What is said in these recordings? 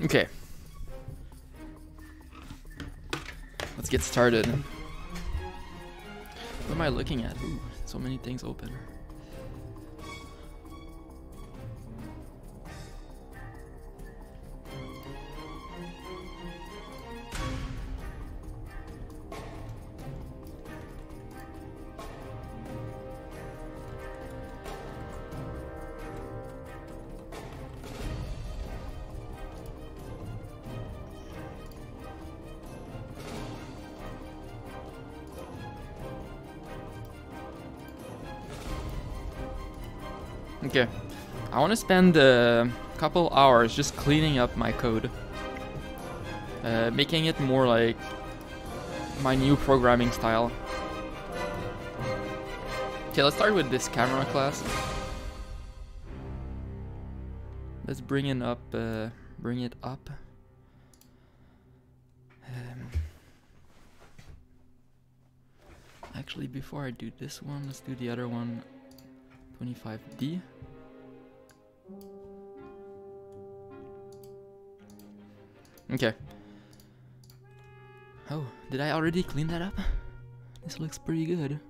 Okay. Let's get started. What am I looking at? Ooh, so many things open. Okay, I want to spend a couple hours just cleaning up my code, making it more like my new programming style. Okay, let's start with this camera class. Let's bring it up. Actually, before I do this one, let's do the other one. 25D. Okay. Oh, did I already clean that up? This looks pretty good.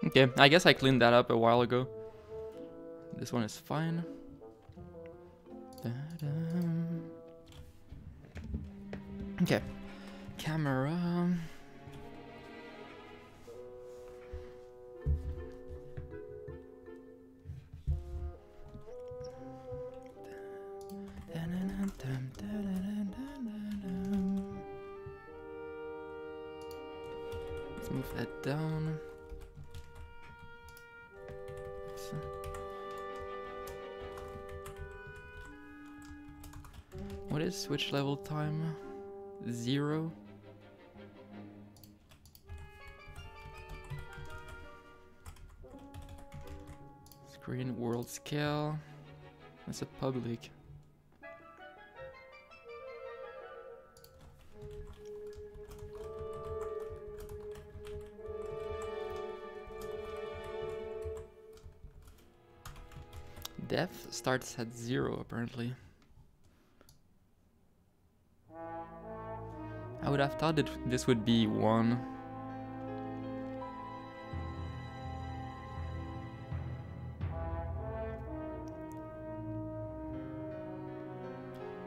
Okay, I guess I cleaned that up a while ago. This one is fine. Okay, camera. Let's move that down. What is switch level time? 0. Screen world scale. That's a public. Depth starts at 0 apparently. I would have thought that this would be 1.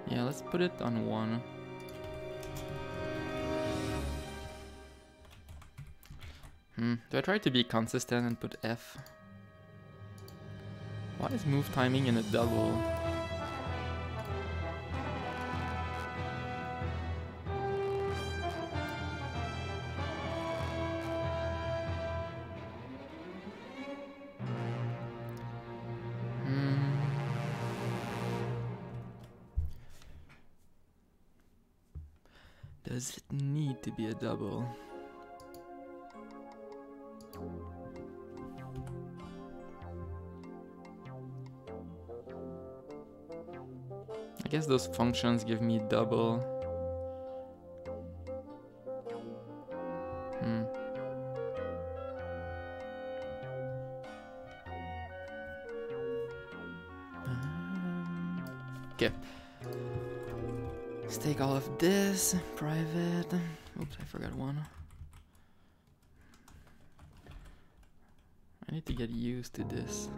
Yeah, let's put it on 1. Do I try to be consistent and put F? Why is move timing in a double? Does it need to be a double? I guess those functions give me double. Okay. Let's take all of this. Private. Oops, I forgot one. I need to get used to this.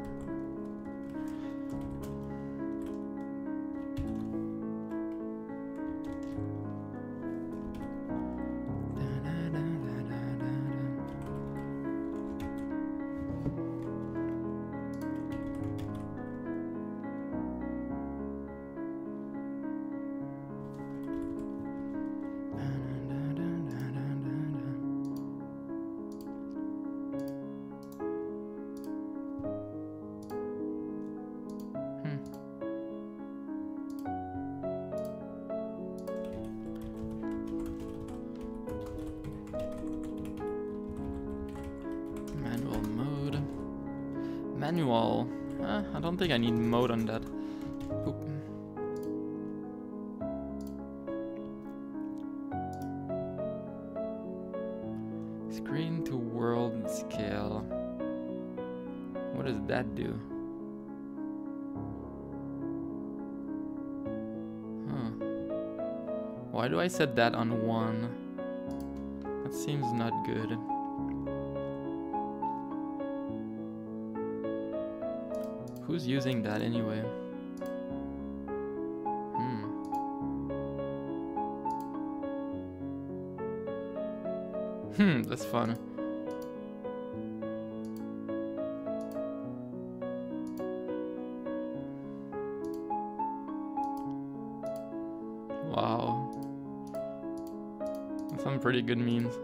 Manual. I don't think I need mode on that. Oop. Screen to world scale. What does that do? Why do I set that on 1? That seems not good. Who's using that anyway? That's fun. Wow. That's some pretty good memes.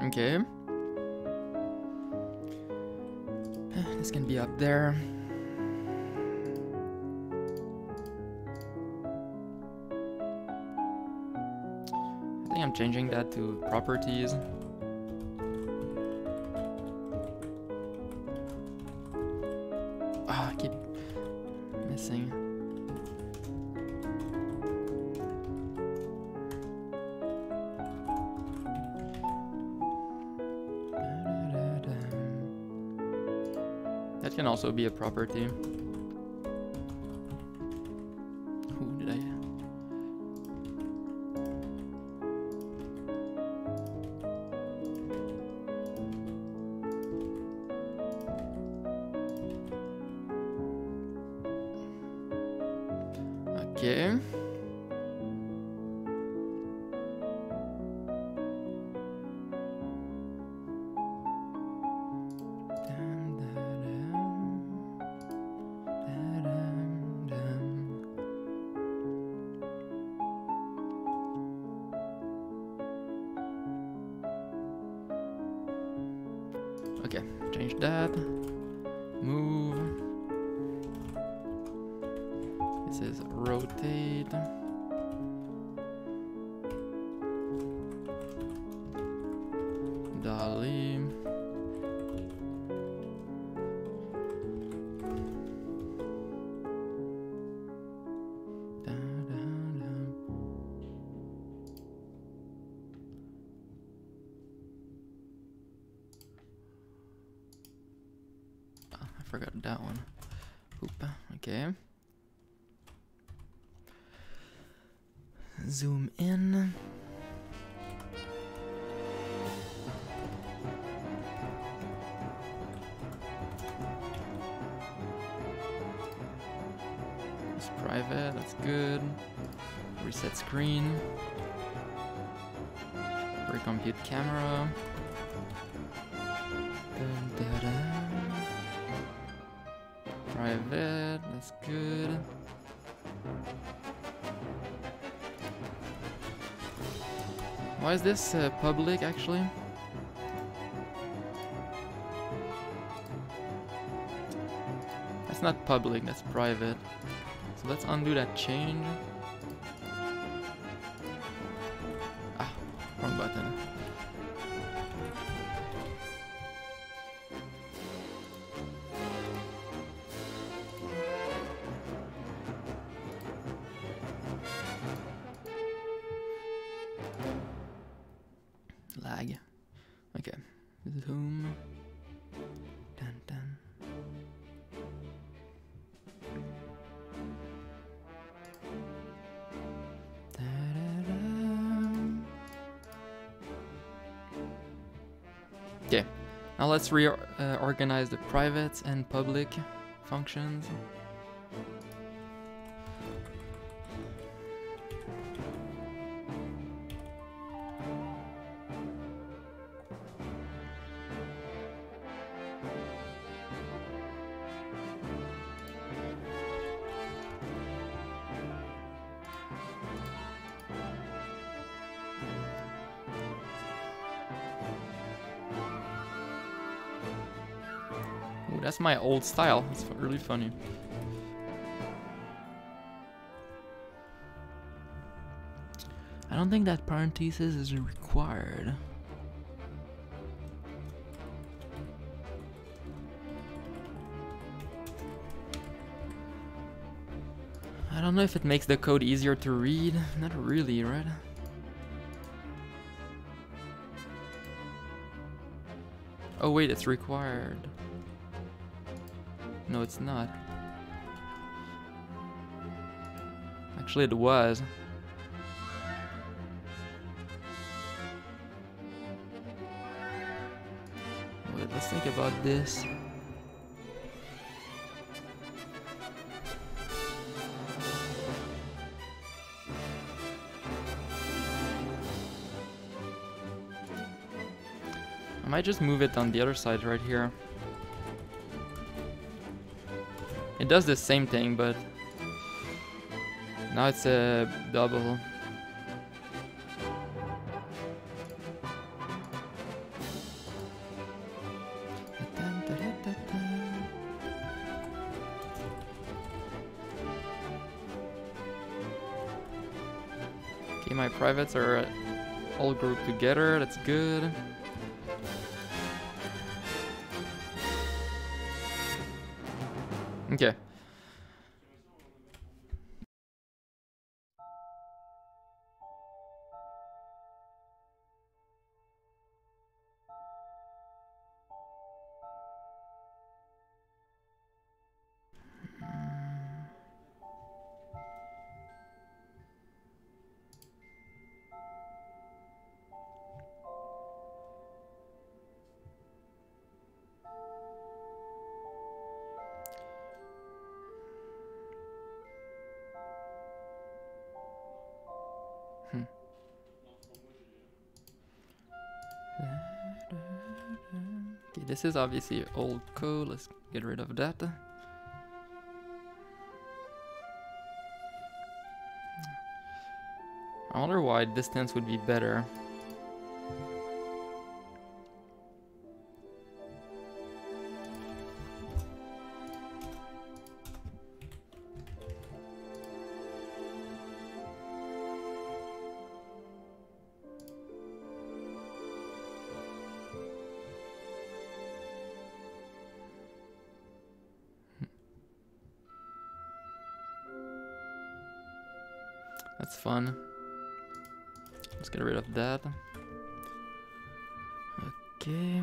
Okay. This can be up there. I think I'm changing that to properties. I keep missing. That can also be a property. Who did I? Okay. Okay, change that. Move. This is rotate. Dolly. I forgot that one. Oop, okay. Zoom in. It's private, that's good. Reset screen. Recompute camera. Private, that's good. Why is this public actually? That's not public, that's private. So let's undo that change. Ah, wrong button. Lag. Okay. Zoom. Dun dun. Okay. Now let's reorganize the private and public functions. Ooh, that's my old style. It's really funny. I don't think that parenthesis is required. I don't know if it makes the code easier to read. Not really, right? Oh wait, it's required. No, it's not. Actually, it was. Wait, let's think about this. I might just move it on the other side right here. It does the same thing, but now it's a double. Okay, my privates are all grouped together. That's good. Okay. Okay, this is obviously old code. Let's get rid of that. I wonder why distance would be better. That's fun. Let's get rid of that. Okay.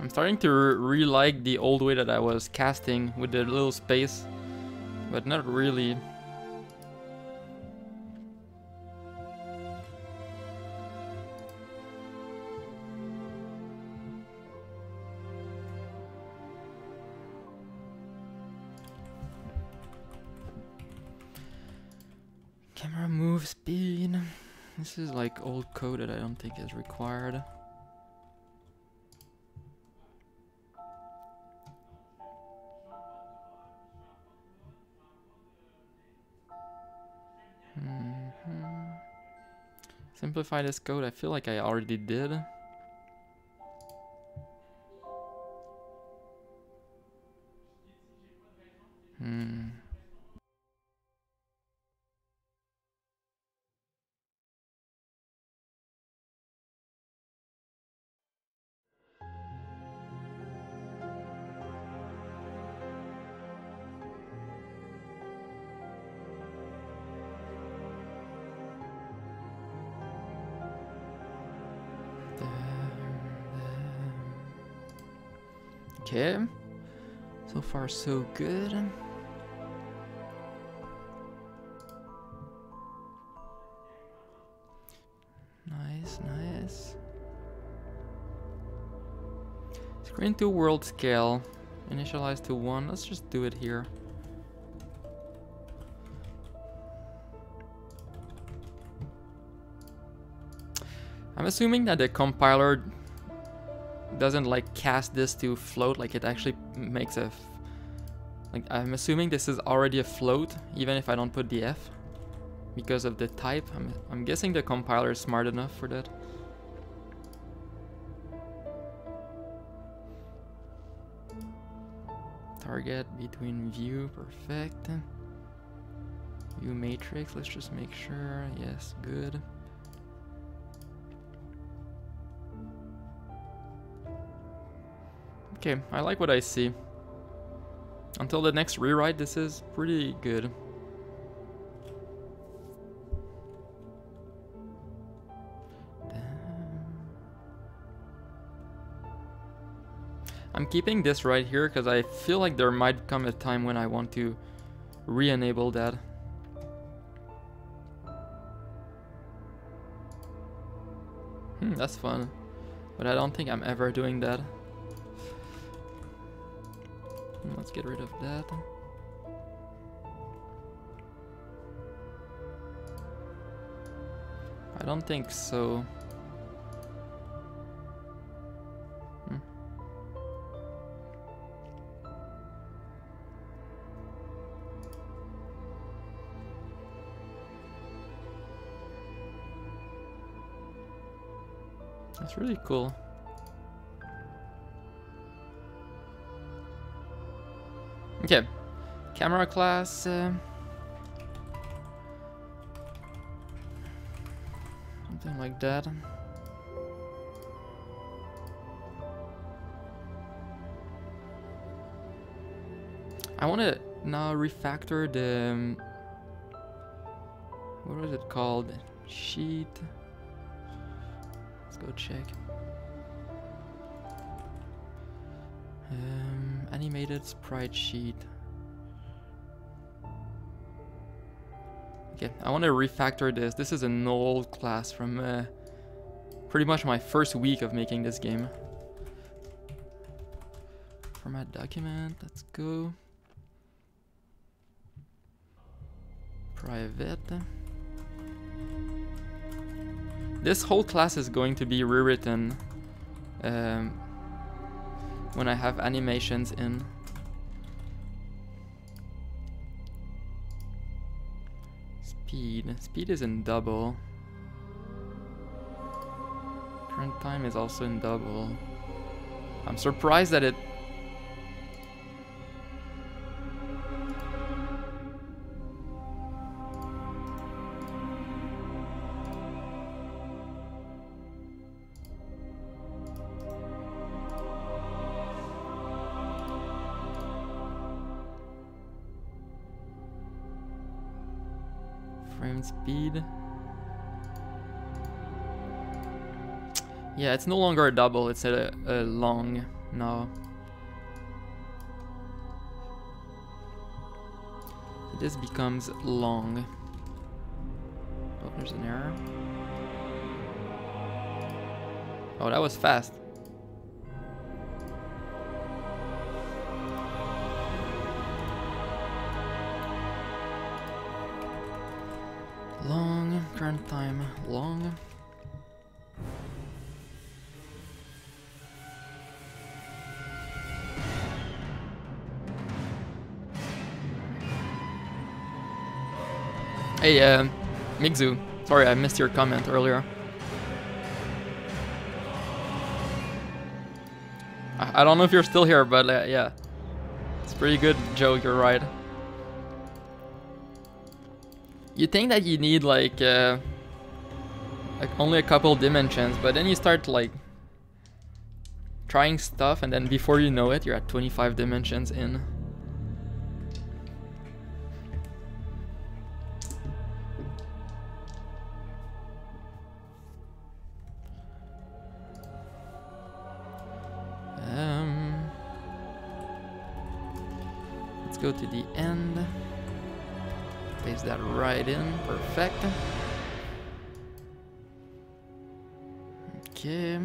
I'm starting to re-like the old way that I was casting with the little space, but not really. Camera move speed. This is like old code that I don't think is required. Simplify this code. I feel like I already did. Okay. So far, so good. Nice, nice. Screen to world scale. Initialize to 1. Let's just do it here. I'm assuming that the compiler doesn't like cast this to float, like it actually makes a like I'm assuming this is already a float even if I don't put the F because of the type. I'm guessing the compiler is smart enough for that. Target between view, perfect. View matrix, let's just make sure. Yes, good. Okay, I like what I see. Until the next rewrite, this is pretty good. I'm keeping this right here because I feel like there might come a time when I want to re-enable that. That's fun. But I don't think I'm ever doing that. Let's get rid of that. I don't think so. That's really cool. Okay, camera class. Something like that. I want to now refactor the what was it called? Sheet. Let's go check. Animated sprite sheet. Okay, I want to refactor this. This is an old class from pretty much my first week of making this game. Format document, let's go. Private. This whole class is going to be rewritten when I have animations in. Speed is in double. Current time is also in double. I'm surprised that it... Frame speed. Yeah, it's no longer a double, it's a long now. This becomes long. Oh, there's an error. Oh, that was fast. Long, current time, long. Hey, Migzu, sorry I missed your comment earlier. I don't know if you're still here, but yeah. It's pretty good, Joe, you're right. You think that you need like only a couple dimensions, but then you start like trying stuff and then before you know it, you're at 25 dimensions in. go to the end. Paste that right in. Perfect. Okay.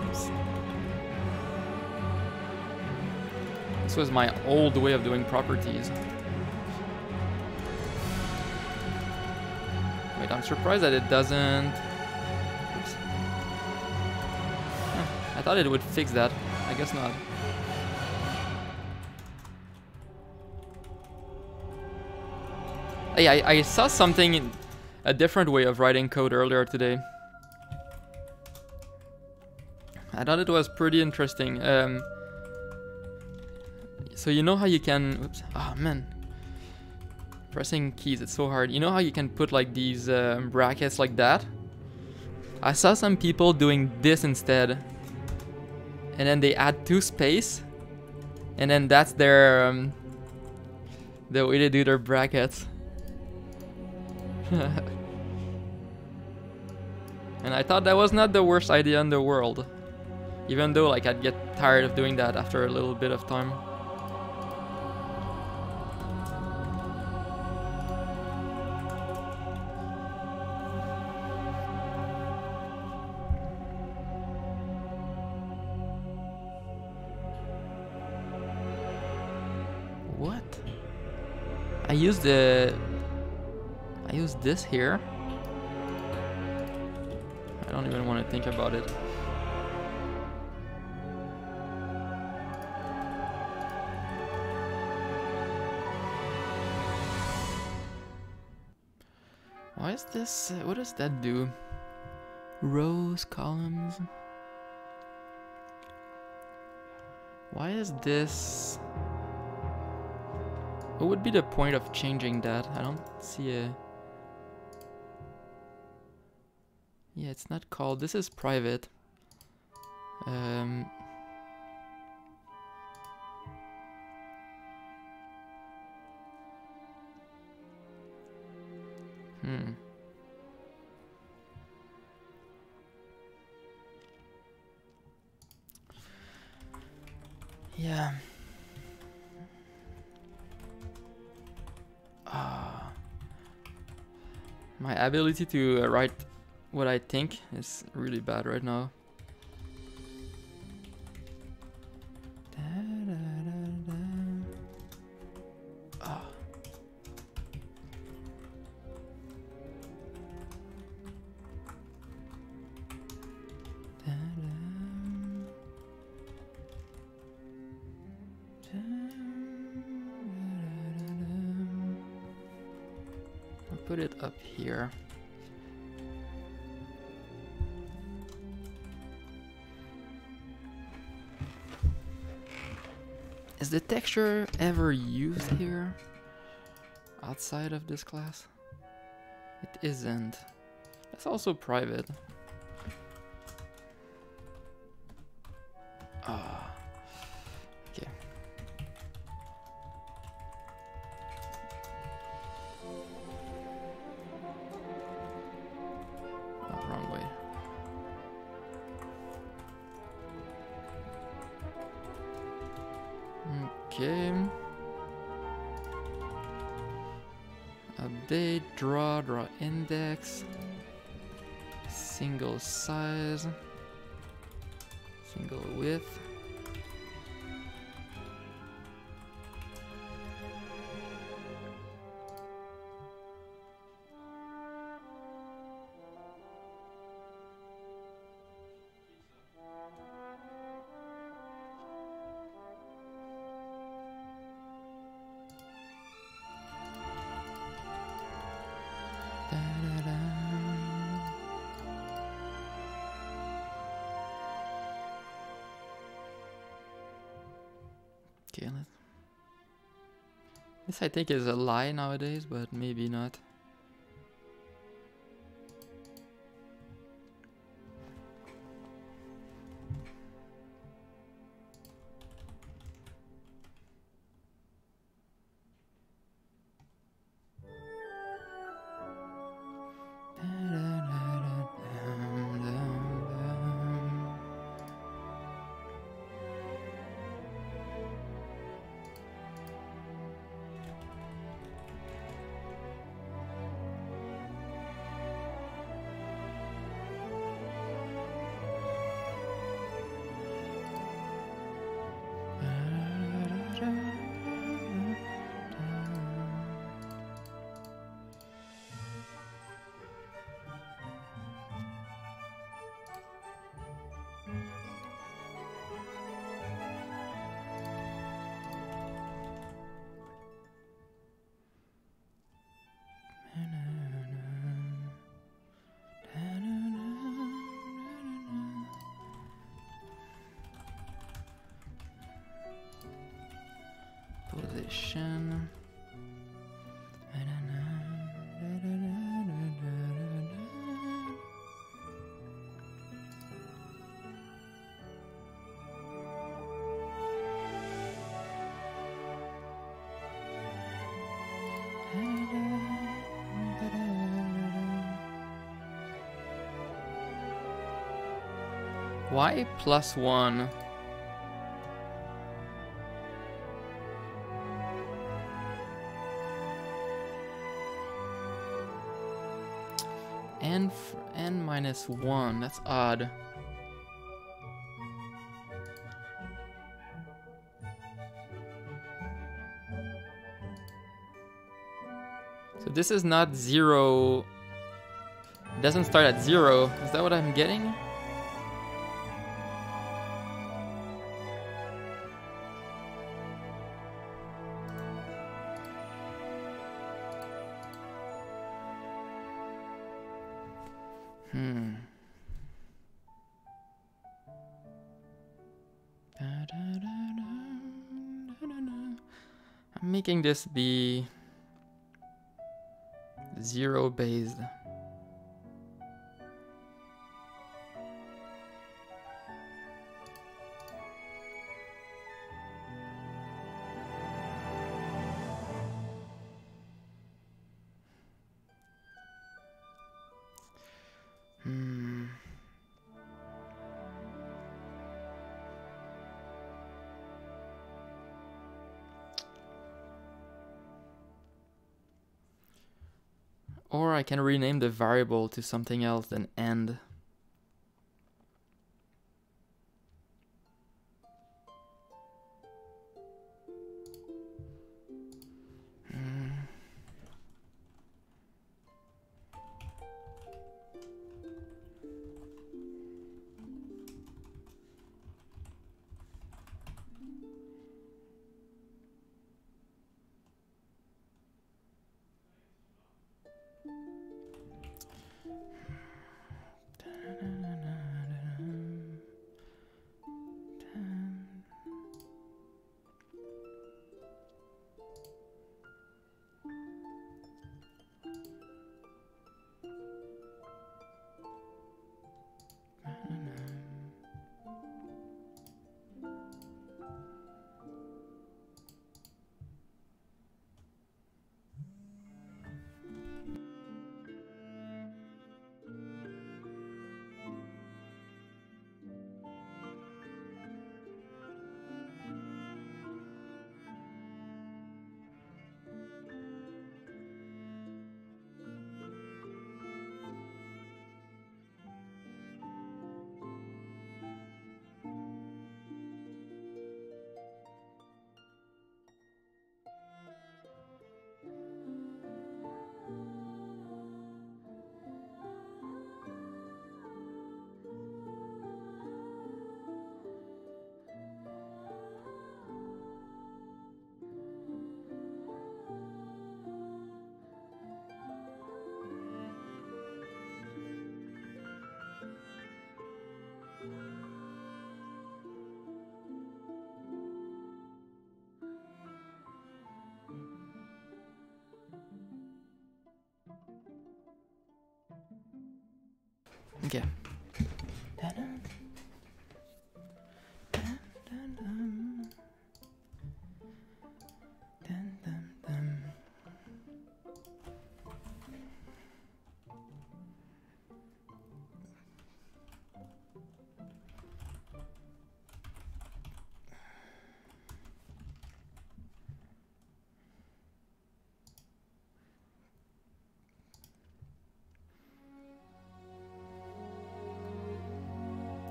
Oops. This was my old way of doing properties. Wait, I'm surprised that it doesn't... Oops. Huh, I thought it would fix that. I guess not. Hey, I saw something in a different way of writing code earlier today. I thought it was pretty interesting. So you know how you can... Oops. Oh, man. Pressing keys, it's so hard. You know how you can put like these brackets like that? I saw some people doing this instead. And then they add 2 space. And then that's their... the way they do their brackets. And I thought that was not the worst idea in the world. Even though like I'd get tired of doing that after a little bit of time. What? I used this here. I don't even want to think about it. Why is this? What does that do? Rows, columns. Why is this? What would be the point of changing that? I don't see a... Yeah, it's not called. This is private. Hmm. Yeah. My ability to write what I think is really bad right now. I'll put it up here. Is the texture ever used here? Outside of this class? It isn't. That's also private. Ah. Okay. Oh, wrong way. Okay. Update, draw index, single size, single width. Okay, this I think is a lie nowadays, but maybe not. Why +1? And -1, that's odd. So this is not 0. It doesn't start at 0. Is that what I'm getting? I'm making this be 0 based. Or I can rename the variable to something else than end. Okay.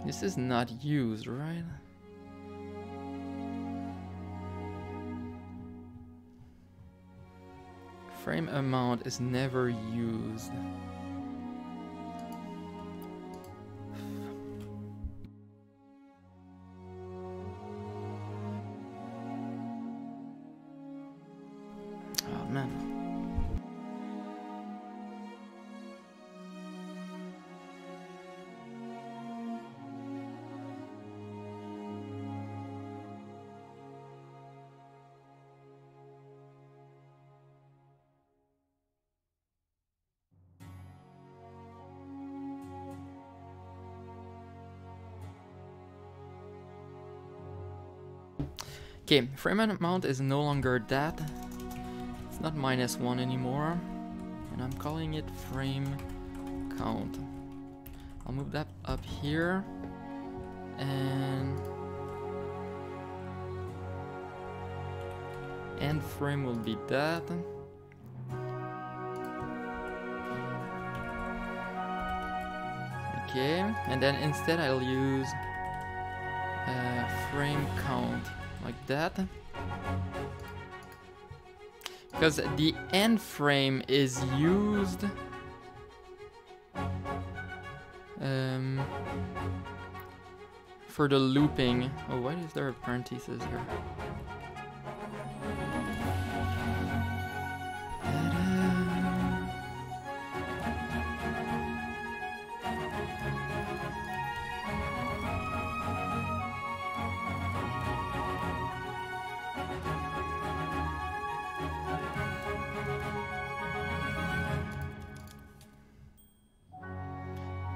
This is not used, right? Frame amount is never used. Oh man. Okay, frame amount is no longer that. It's not -1 anymore. And I'm calling it frame count. I'll move that up here. and end frame will be that. Okay, and then instead I'll use frame count like that, because the end frame is used for the looping. Oh, why is there a parenthesis here?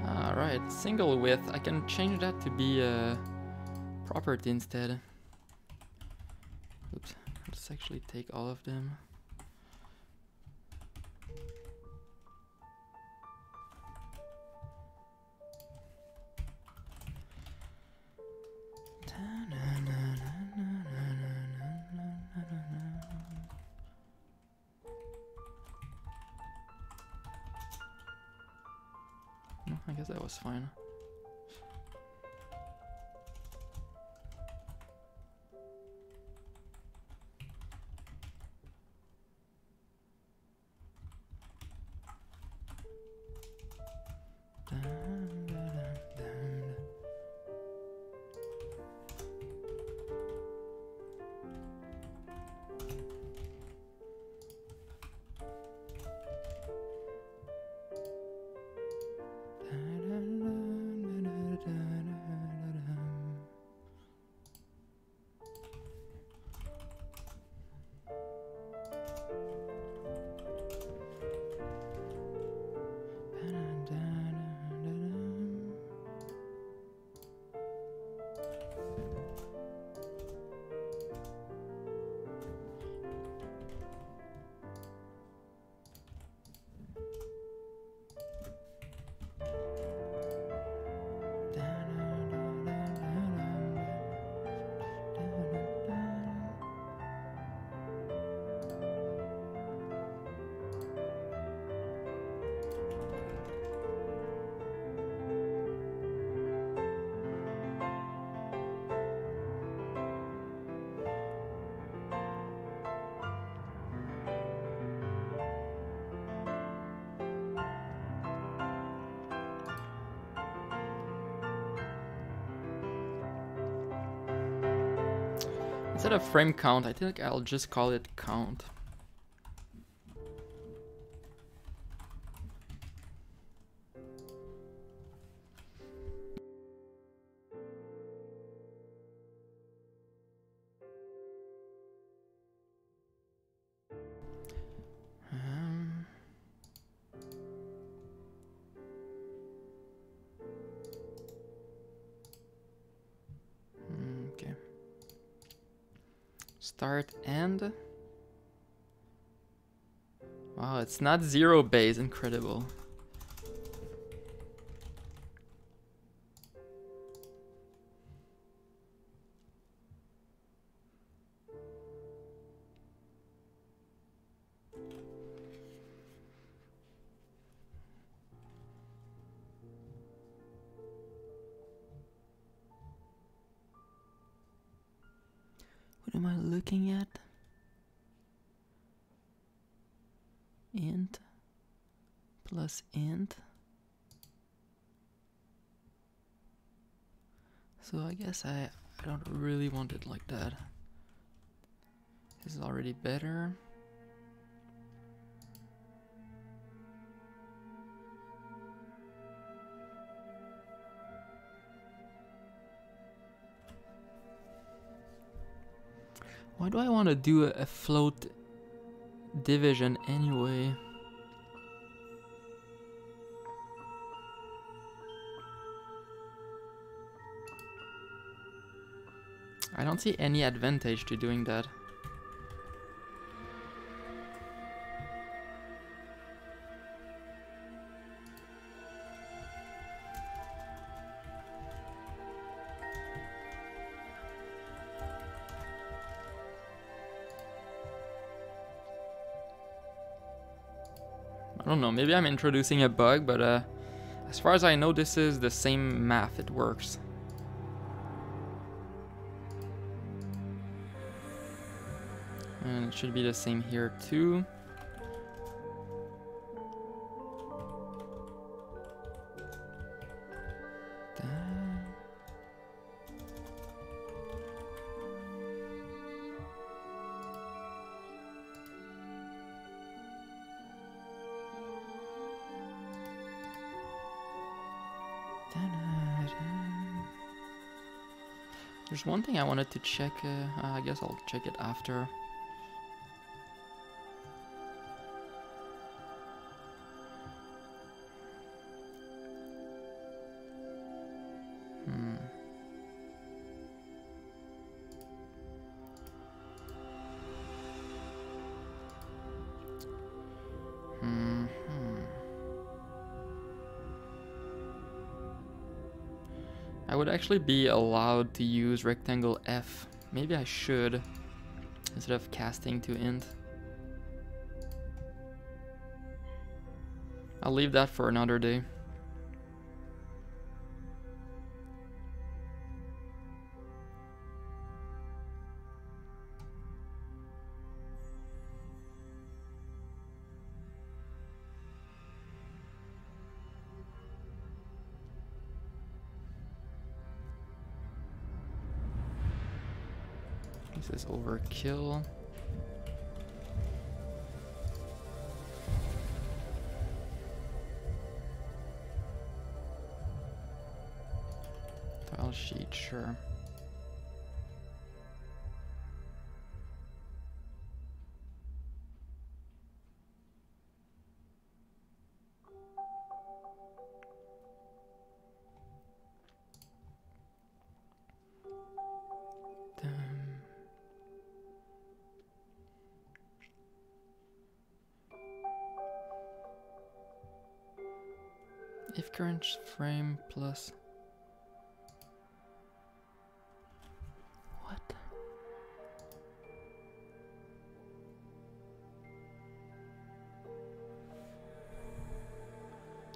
Alright, single width. I can change that to be a property instead. Oops, let's actually take all of them. No, I guess that was fine. Instead of frame count, I think I'll just call it count. Okay. Start end. Wow, it's not zero base. Incredible. What am I looking at? Int plus int. So I guess I don't really want it like that. This is already better. Why do I want to do a float division anyway? I don't see any advantage to doing that. don't know, maybe I'm introducing a bug, but as far as I know, this is the same math, it works. And it should be the same here too. There's one thing I wanted to check, I guess I'll check it after. I would actually be allowed to use rectangle F. Maybe I should, instead of casting to int. I'll leave that for another day. This is overkill. Tile sheet, sure. If current frame plus what?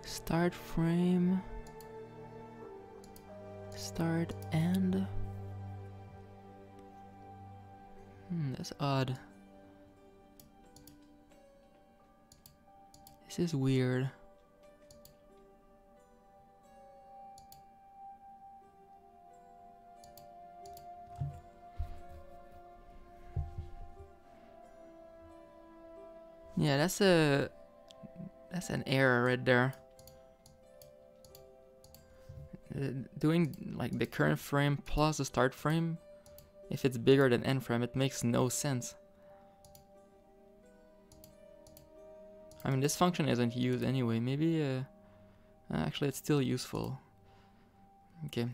Start frame, start end. That's odd. This is weird. Yeah, that's an error right there. Doing like the current frame plus the start frame, if it's bigger than end frame, it makes no sense. I mean, this function isn't used anyway. Maybe actually it's still useful. Okay.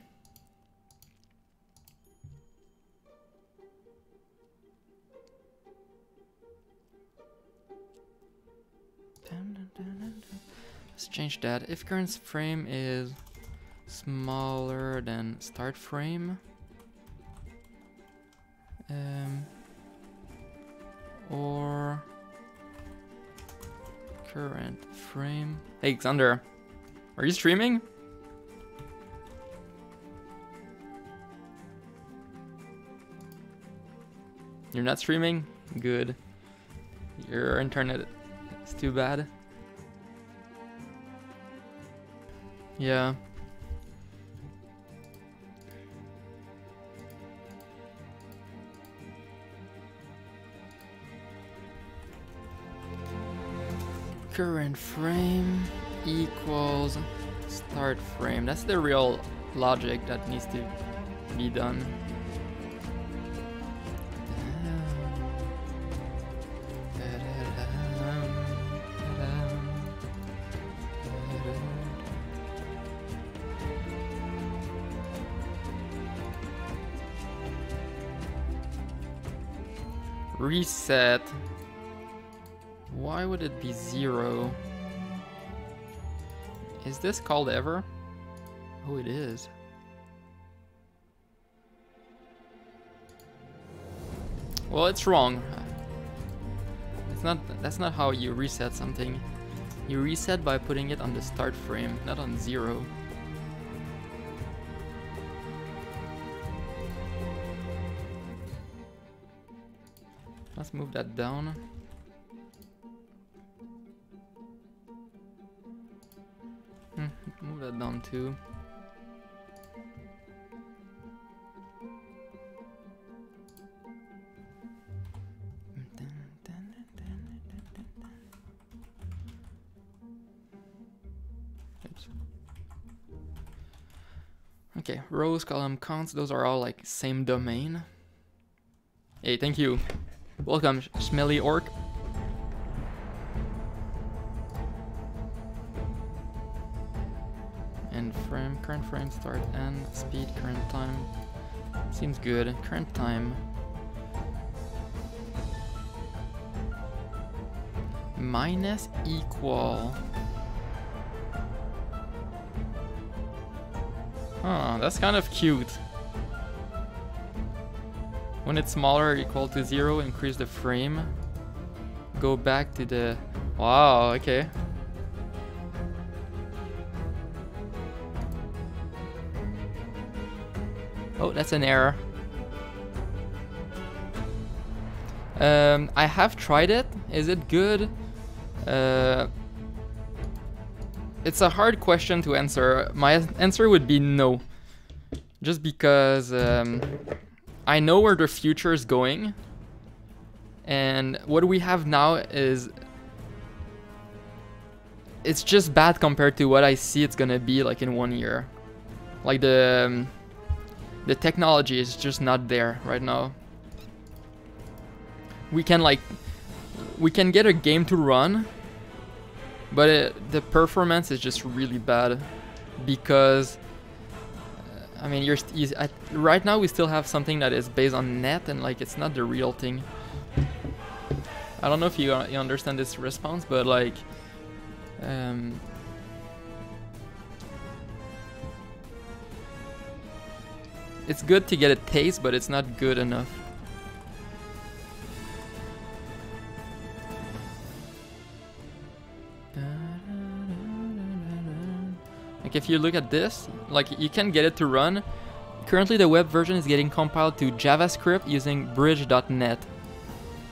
Let's change that. If current frame is smaller than start frame, or current frame. Hey, Xander, are you streaming? You're not streaming? Good. Your internet is too bad. Yeah. Current frame equals start frame. That's the real logic that needs to be done. Reset. Why would it be 0? Is this called ever? Oh, it is. Well, it's wrong. It's not. That's not how you reset something. You reset by putting it on the start frame, not on 0. Let's move that down. Move that down too. Oops. Okay, rows, column counts, those are all like same domain. Hey, thank you. Welcome, Smelly Orc. End frame, current frame, start, end, speed, current time. Seems good. Current time. Minus equal. Oh, that's kind of cute. When it's smaller or equal to 0, increase the frame. Go back to the... Wow, okay. Oh, that's an error. I have tried it. Is it good? It's a hard question to answer. My answer would be no. Just because I know where the future is going. And what we have now is... It's just bad compared to what I see it's gonna be like in 1 year. Like the technology is just not there right now. We can get a game to run, but the performance is just really bad because I mean right now we still have something that is based on net and like it's not the real thing. I don't know if you understand this response, but like it's good to get a taste, but it's not good enough. Like if you look at this, like you can get it to run. Currently the web version is getting compiled to JavaScript using bridge.net.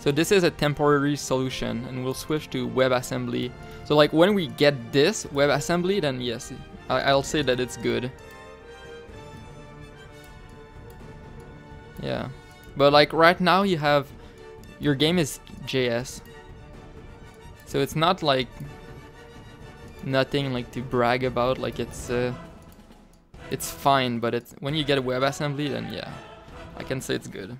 So this is a temporary solution and we'll switch to WebAssembly. So like when we get this WebAssembly, then yes, I'll say that it's good. Yeah, but like right now you have, your game is JS. So it's not like nothing like to brag about, like it's fine, but it's when you get a WebAssembly, then yeah, I can say it's good.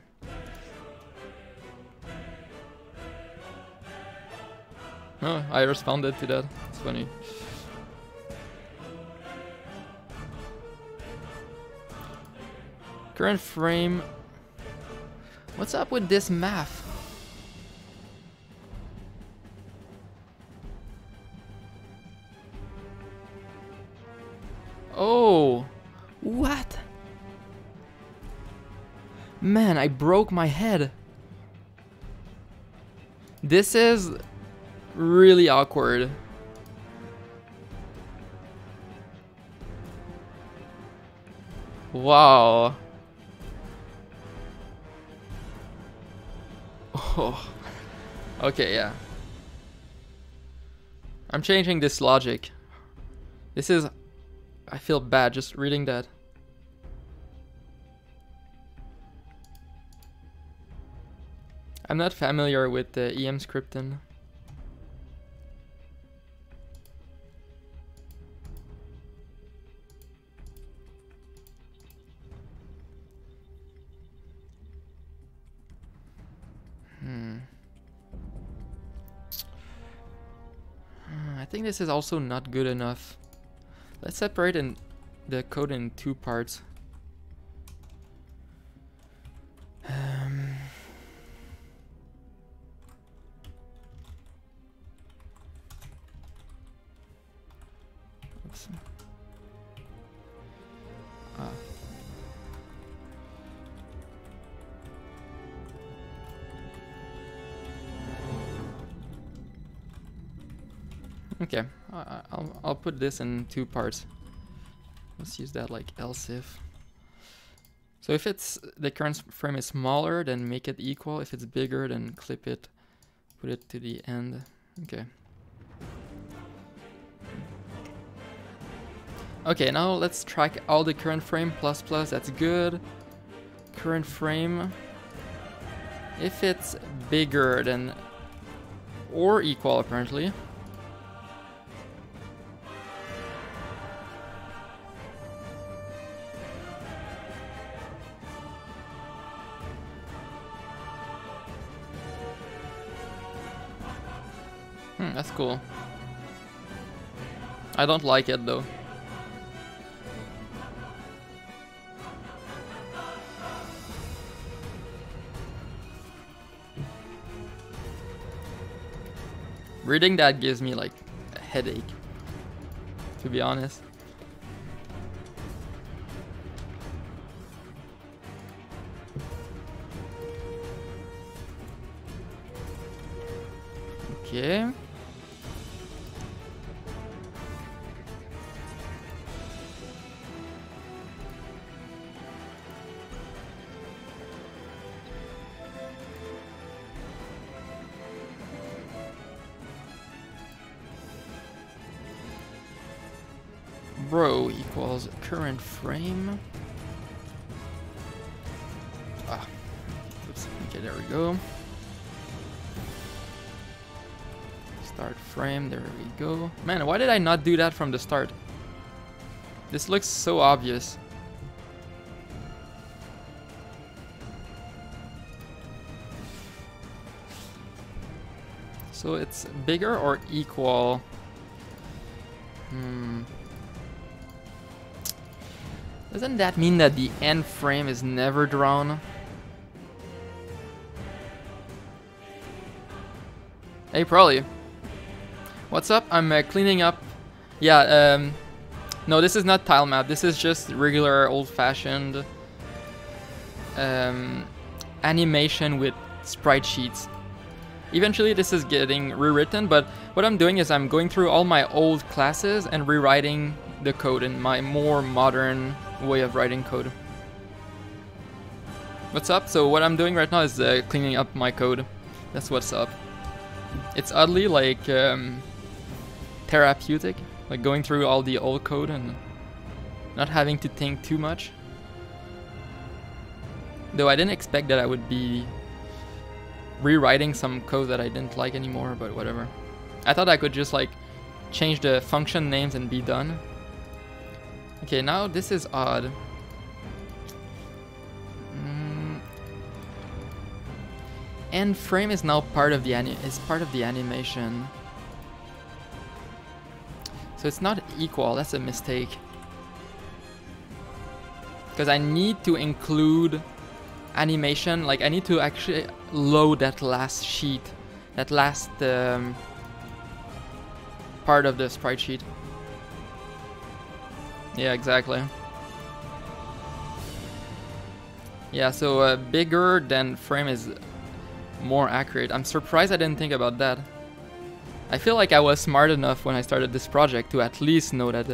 Oh, I responded to that. It's funny. Current frame. What's up with this math? Oh, what? Man, I broke my head. This is really awkward. Wow. Oh. Okay, yeah. I'm changing this logic. This is... I feel bad just reading that. I'm not familiar with the EM scripting. I think this is also not good enough. Let's separate the code in two parts. Oops. Okay, I'll put this in 2 parts. Let's use that like else if. So if it's the current frame is smaller, then make it equal. If it's bigger, then clip it, put it to the end. Okay. Okay, now let's track all the current frame plus plus. That's good. Current frame. If it's bigger than or equal, apparently. That's cool. I don't like it though. Reading that gives me like a headache, to be honest. Okay. Bro equals current frame. Ah, oops. Okay, there we go. Start frame, there we go. Man, why did I not do that from the start? This looks so obvious. So it's bigger or equal? Doesn't that mean that the end frame is never drawn? Hey, probably. What's up? I'm cleaning up. Yeah, no, this is not tile map. This is just regular old-fashioned animation with sprite sheets. Eventually this is getting rewritten, but what I'm doing is I'm going through all my old classes and rewriting the code in my more modern way of writing code. What's up? So what I'm doing right now is cleaning up my code. That's what's up. It's oddly like therapeutic, like going through all the old code and not having to think too much. Though I didn't expect that I would be rewriting some code that I didn't like anymore, but whatever. I thought I could just like change the function names and be done. Okay, now this is odd. End frame is now part of the animation. So it's not equal. That's a mistake. Because I need to include animation. Like I need to actually load that last sheet, that last part of the sprite sheet. Yeah, exactly. Yeah, so bigger than frame is more accurate. I'm surprised I didn't think about that. I feel like I was smart enough when I started this project to at least know that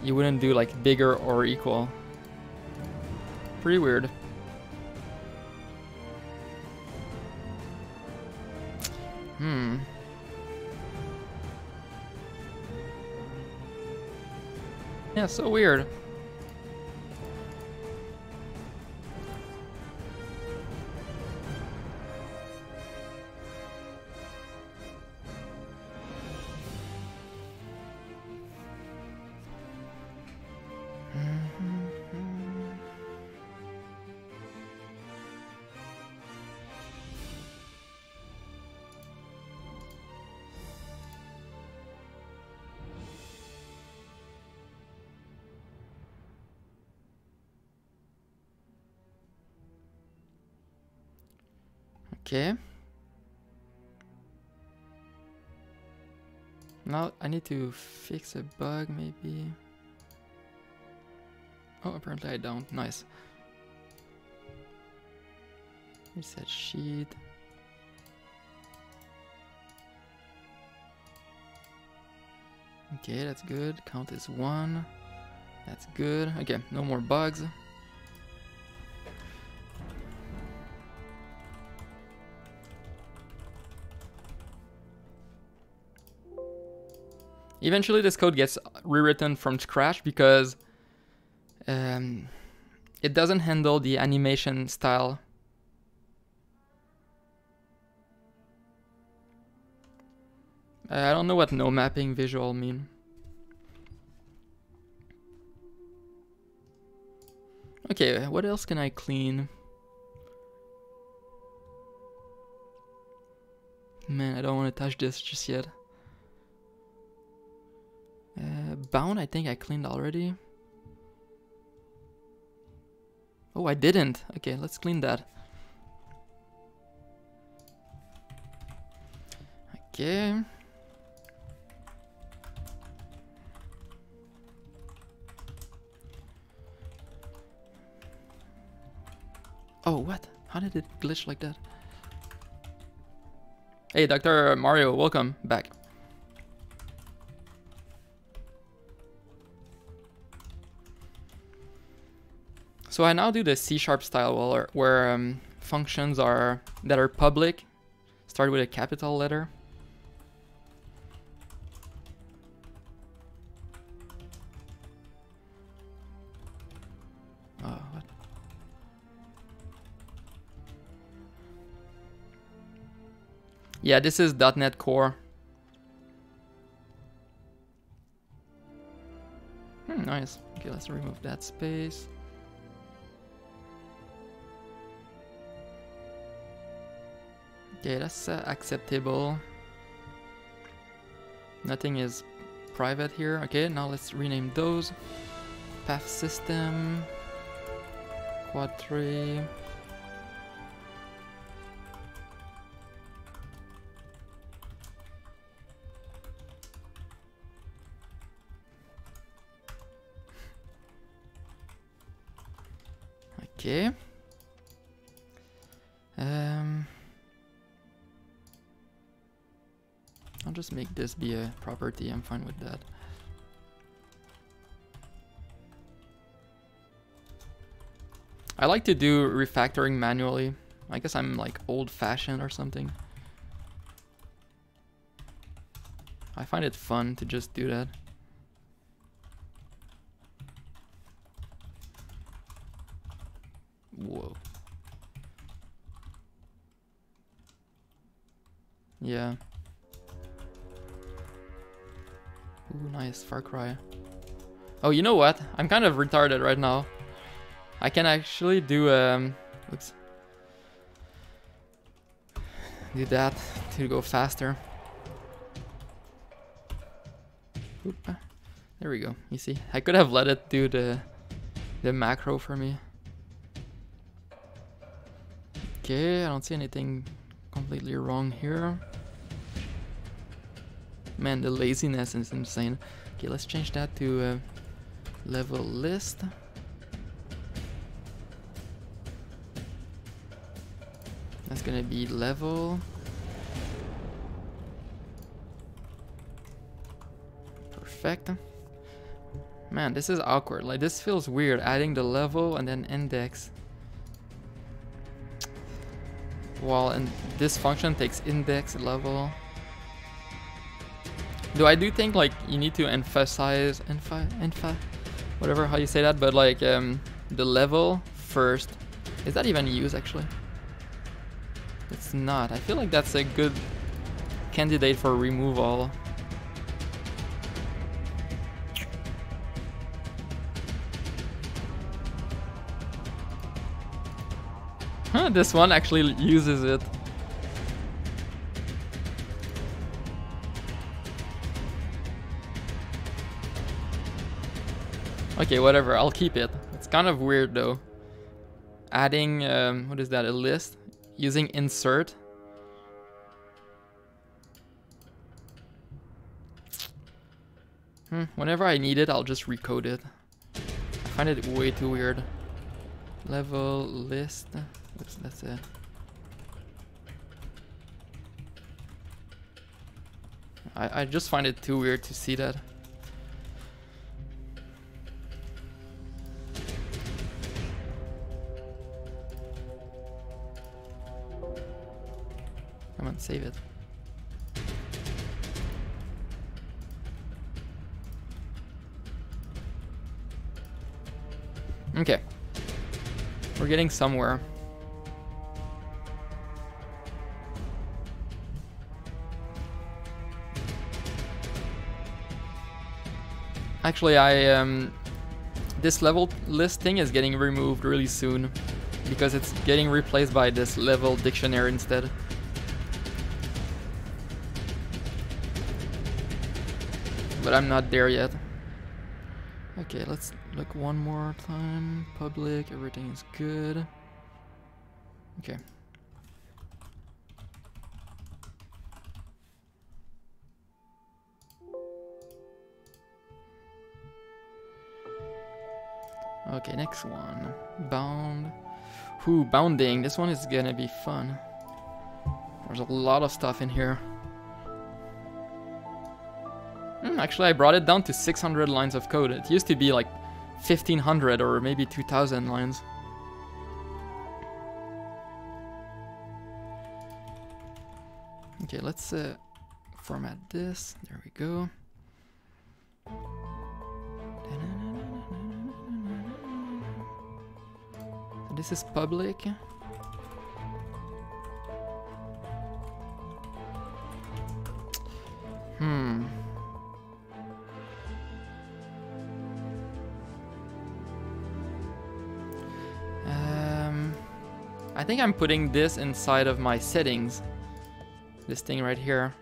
you wouldn't do like bigger or equal. Pretty weird. Yeah, so weird. Okay. Now I need to fix a bug, maybe. Oh, apparently I don't. Nice. Reset sheet. Okay, that's good. Count is 1. That's good. Okay, no more bugs. Eventually this code gets rewritten from scratch because it doesn't handle the animation style. I don't know what no mapping visual mean. Okay, what else can I clean? Man, I don't want to touch this just yet. Bound, I think I cleaned already. Oh, I didn't. Okay, let's clean that. Okay. Oh, what? How did it glitch like that? Hey, Dr. Mario, welcome back. So I now do the C# style where functions that are public start with a capital letter. Oh, what? Yeah, this is .NET Core. Nice. Okay, let's remove that space. Okay, that's acceptable. Nothing is private here. Okay, now let's rename those. Path system. Quad 3. Okay. I'll just make this be a property. I'm fine with that. I like to do refactoring manually. I guess I'm like old-fashioned or something. I find it fun to just do that. Whoa. Yeah. Ooh, nice. Far Cry. Oh, you know what? I'm kind of retarded right now. I can actually do oops. Do that to go faster. Oop. There we go. You see, I could have let it do the macro for me. Okay, I don't see anything completely wrong here. Man, the laziness is insane. Okay, let's change that to level list. That's gonna be level. Perfect. Man, this is awkward. Like, this feels weird, adding the level and then index. Well, and this function takes index level. Do I do think like you need to emphasize whatever how you say that, but like the level first. Is that even used actually? It's not. I feel like that's a good candidate for removal. Huh, this one actually uses it. Okay, whatever, I'll keep it. It's kind of weird though. Adding, what is that, a list? Using insert. Whenever I need it, I'll just recode it. I find it way too weird. Level list. Oops, that's it. I just find it too weird to see that. Come on, save it. Okay. We're getting somewhere. Actually, this level list thing is getting removed really soon because it's getting replaced by this level dictionary instead. But I'm not there yet. Okay, let's look one more time. Public, everything is good. Okay. Okay, next one. Bound. Ooh, bounding. This one is gonna be fun. There's a lot of stuff in here. Actually, I brought it down to 600 lines of code. It used to be like 1500 or maybe 2000 lines. Okay, let's format this. There we go. This is public. I think I'm putting this inside of my settings. This thing right here.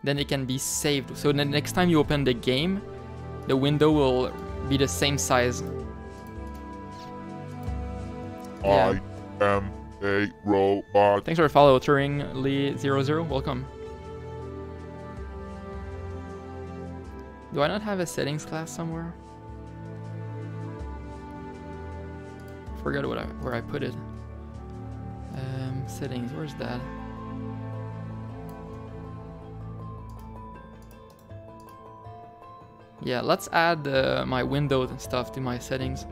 Then it can be saved. So the next time you open the game, the window will be the same size. Yeah. I am a robot. Thanks for the follow, Turing Lee00. Welcome. Do I not have a settings class somewhere? Forgot where I put it. Settings, where's that? Yeah, let's add my windows and stuff to my settings.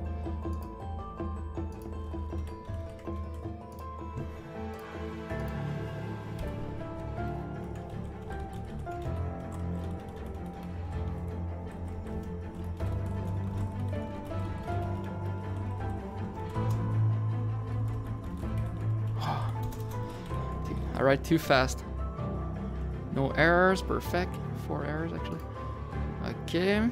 I write too fast. No errors, perfect. 4 errors actually. Okay.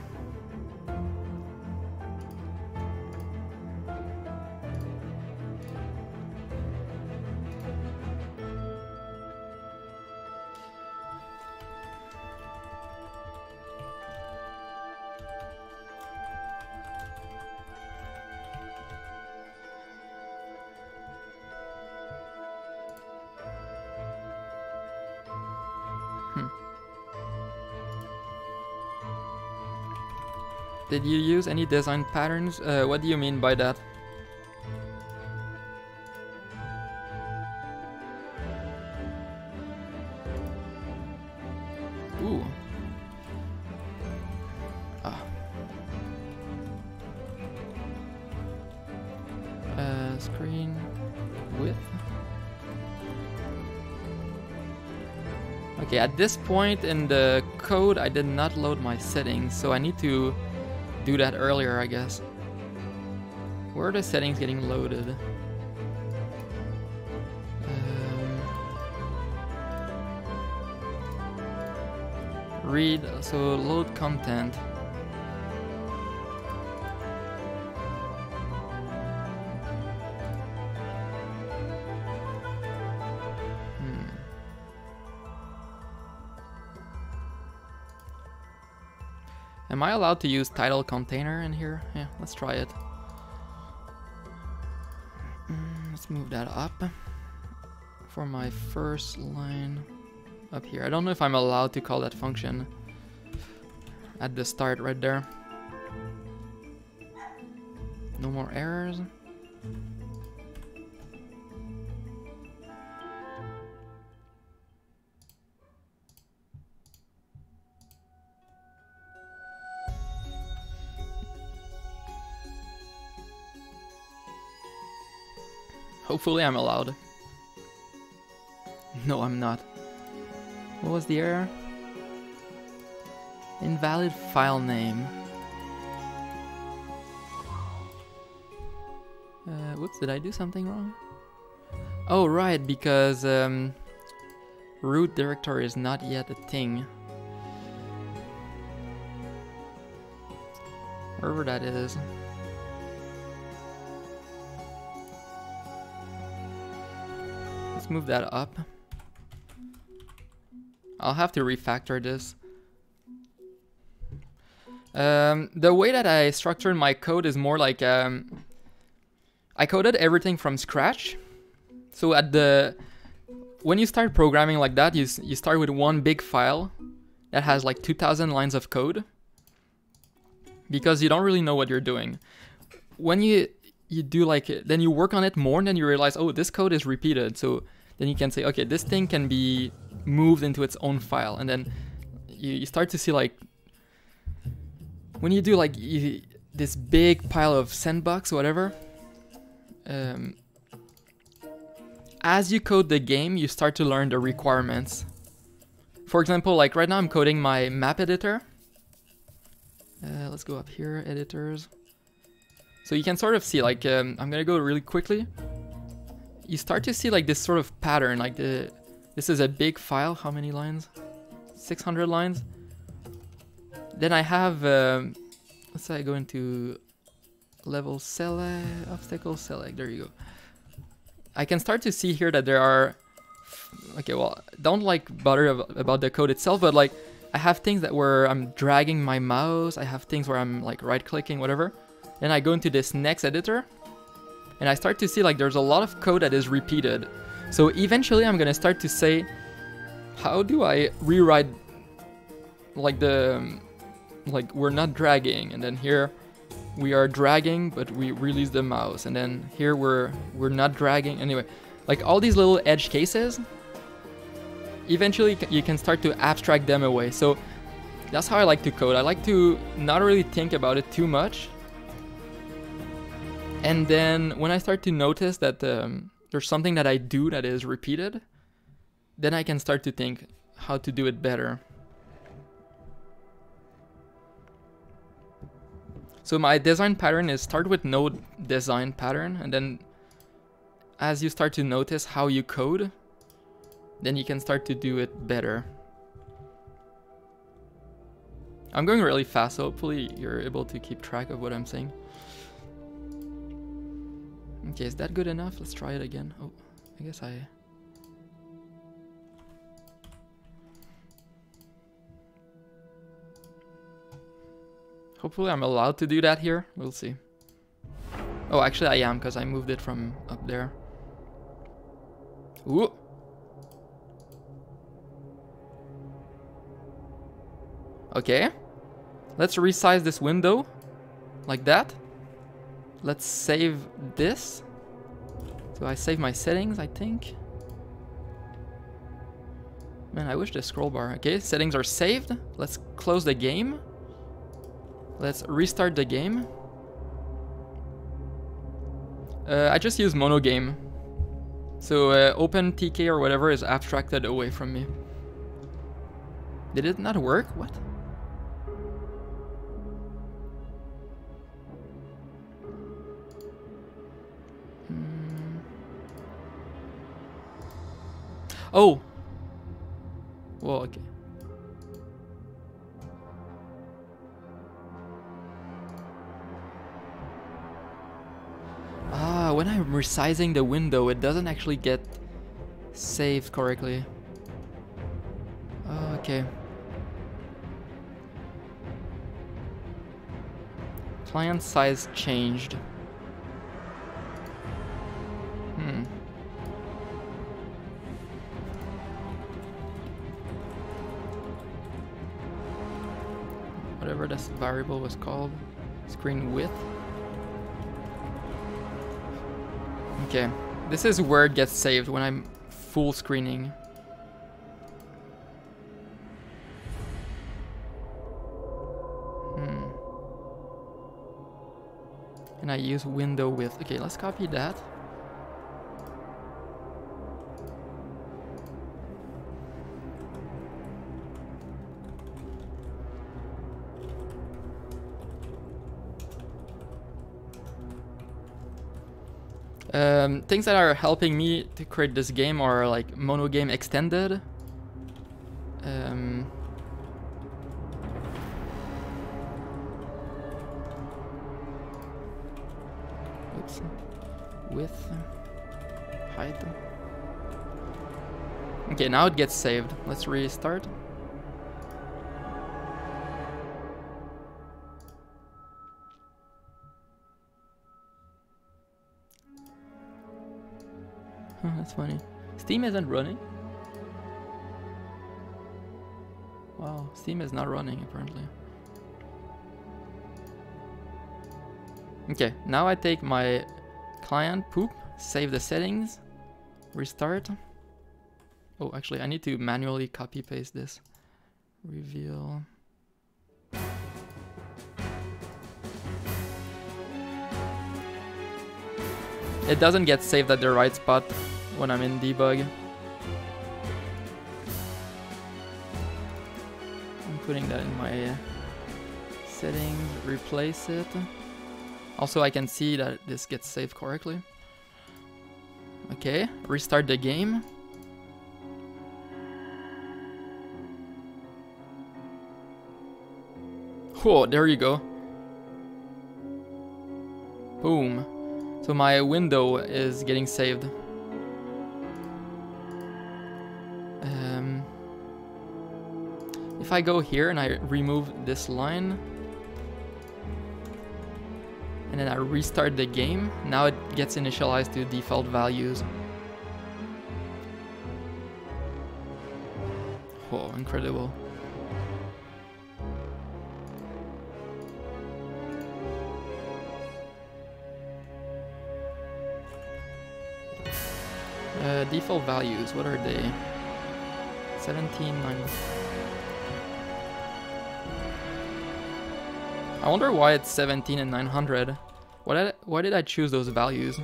Did you use any design patterns? What do you mean by that? Ooh. Ah. Screen width. Okay, at this point in the code, I did not load my settings, so I need to do that earlier, I guess. Where are the settings getting loaded? Read, so load content. Am I allowed to use title container in here? Yeah, let's try it. Let's move that up for my first line up here. I don't know if I'm allowed to call that function at the start right there. No more errors. Hopefully I'm allowed. No, I'm not. What was the error? Invalid file name. Whoops, did I do something wrong? Oh, right, because root directory is not yet a thing. Wherever that is. Let's move that up. I'll have to refactor this. The way that I structured my code is more like I coded everything from scratch. So when you start programming like that, you start with one big file that has like 2,000 lines of code, because you don't really know what you're doing. When you do like then you work on it more, and then you realize, oh, this code is repeated. So then you can say, okay, this thing can be moved into its own file, and then you start to see like when you do like this big pile of sandbox whatever. As you code the game, you start to learn the requirements. For example, like right now I'm coding my map editor. Let's go up here, editors. So you can sort of see like, I'm gonna go really quickly. You start to see like this sort of pattern, like this is a big file. How many lines? 600 lines. Then I have, let's say I go into level select, obstacle select, there you go. I can start to see here that there are, okay, well, don't like bother about the code itself, but like I have things that where I'm dragging my mouse, I have things where I'm like right clicking, whatever. Then I go into this next editor and I start to see like there's a lot of code that is repeated. So eventually I'm gonna start to say, how do I rewrite like like we're not dragging, and then here we are dragging, but we release the mouse, and then here we're not dragging. Anyway, like all these little edge cases, eventually you can start to abstract them away. So that's how I like to code. I like to not really think about it too much. And then when I start to notice that there's something that I do that is repeated, then I can start to think how to do it better. So my design pattern is start with no design pattern, and then as you start to notice how you code, then you can start to do it better. I'm going really fast, so hopefully you're able to keep track of what I'm saying. Okay, is that good enough? Let's try it again. Oh, I guess I... Hopefully I'm allowed to do that here. We'll see. Oh, actually I am, because I moved it from up there. Ooh. Okay. Let's resize this window. Like that. Let's save this. So I save my settings, I think. Man, I wish the scroll bar... Okay, settings are saved. Let's close the game. Let's restart the game. I just use mono game. So open TK or whatever is abstracted away from me. Did it not work? What? Oh! Well, okay. Ah, when I'm resizing the window, it doesn't actually get saved correctly. Okay. Client size changed. Whatever this variable was called. Screen width. Okay, this is where it gets saved, when I'm full screening. And I use window width. Okay, let's copy that. Things that are helping me to create this game are like Mono Game Extended. Oops. Width. Height. Okay, now it gets saved. Let's restart. Oh, that's funny. Steam isn't running. Wow, Steam is not running apparently. Okay, now I take my client poop, save the settings, restart. Oh, actually, I need to manually copy paste this. Reveal. It doesn't get saved at the right spot when I'm in debug. I'm putting that in my settings, replace it. Also, I can see that this gets saved correctly. Okay, restart the game. Whoa, there you go. Boom. So my window is getting saved. If I go here and I remove this line, and then I restart the game, now it gets initialized to default values. Whoa, incredible. Default values, what are they? 17, 9. I wonder why it's 17 and 900. Why did I choose those values?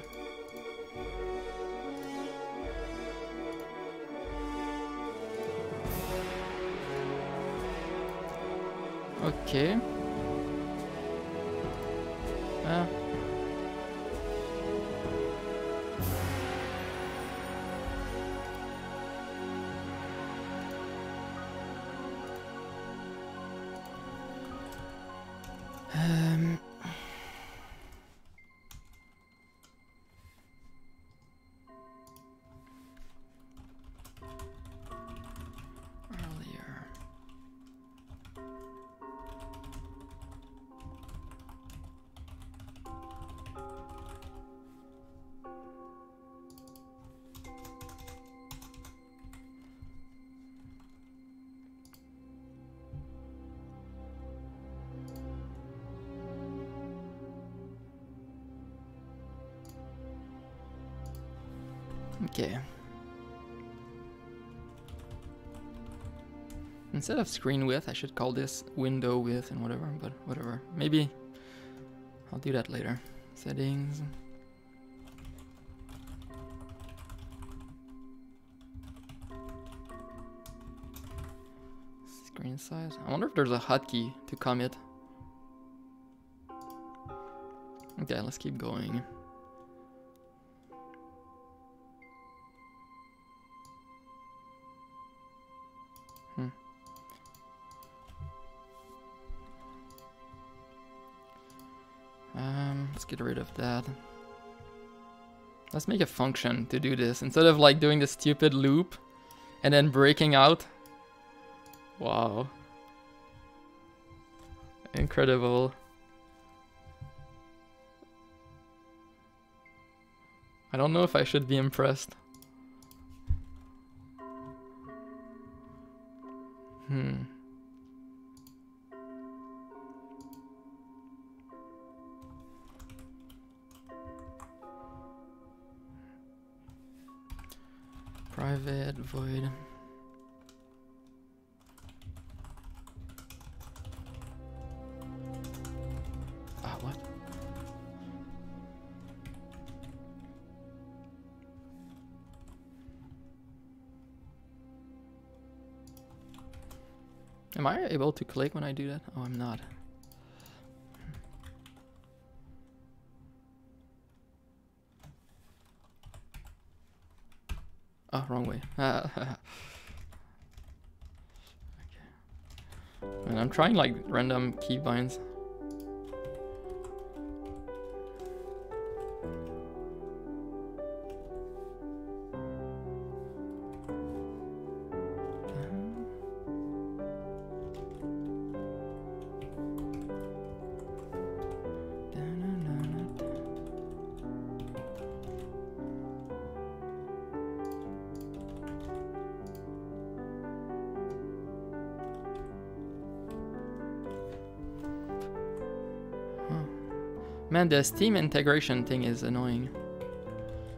Okay. Earlier. Okay. Instead of screen width, I should call this window width and whatever, but whatever. Maybe I'll do that later. Settings. Screen size. I wonder if there's a hotkey to commit. Okay, let's keep going. Let's get rid of that. Let's make a function to do this instead of like doing the stupid loop and then breaking out. Wow. Incredible. I don't know if I should be impressed. Private void. Ah, what? Am I able to click when I do that? Oh, I'm not. Oh, wrong way. Okay. And I'm trying like random keybinds. Man, the Steam integration thing is annoying.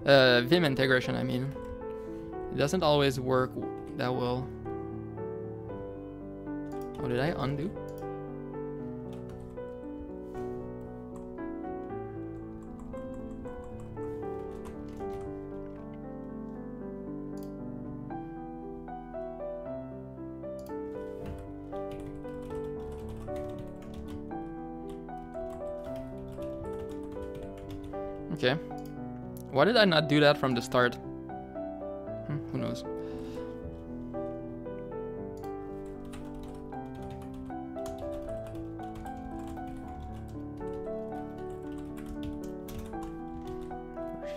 Vim integration, I mean. It doesn't always work that well. Oh, did I undo? Okay. Why did I not do that from the start? Who knows?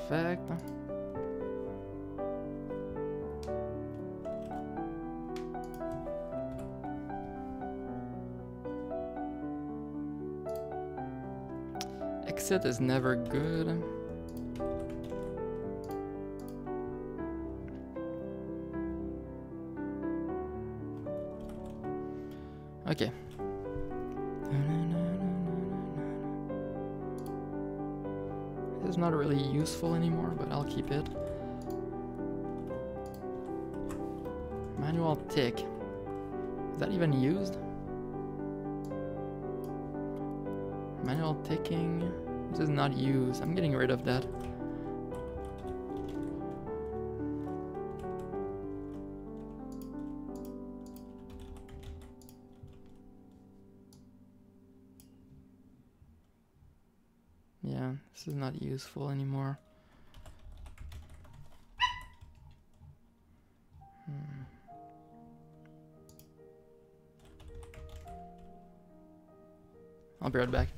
Perfect. Exit is never good. Okay. This is not really useful anymore, but I'll keep it. Manual tick. Is that even used? Manual ticking. This is not used. I'm getting rid of that. Yeah, this is not useful anymore. I'll be right back.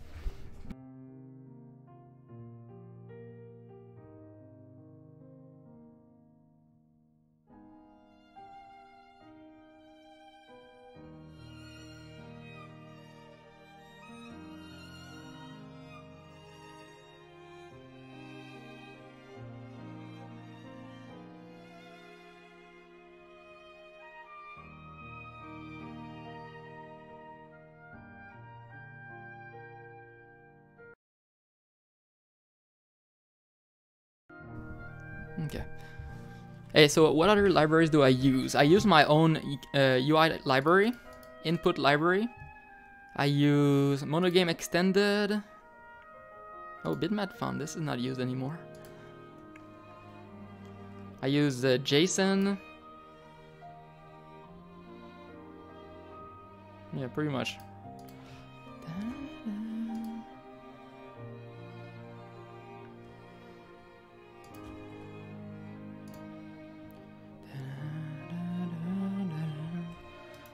Okay. Hey, so what other libraries do I use? I use my own UI library, input library. I use Monogame Extended. Oh, Bitmap found this is not used anymore. I use JSON. Yeah, pretty much.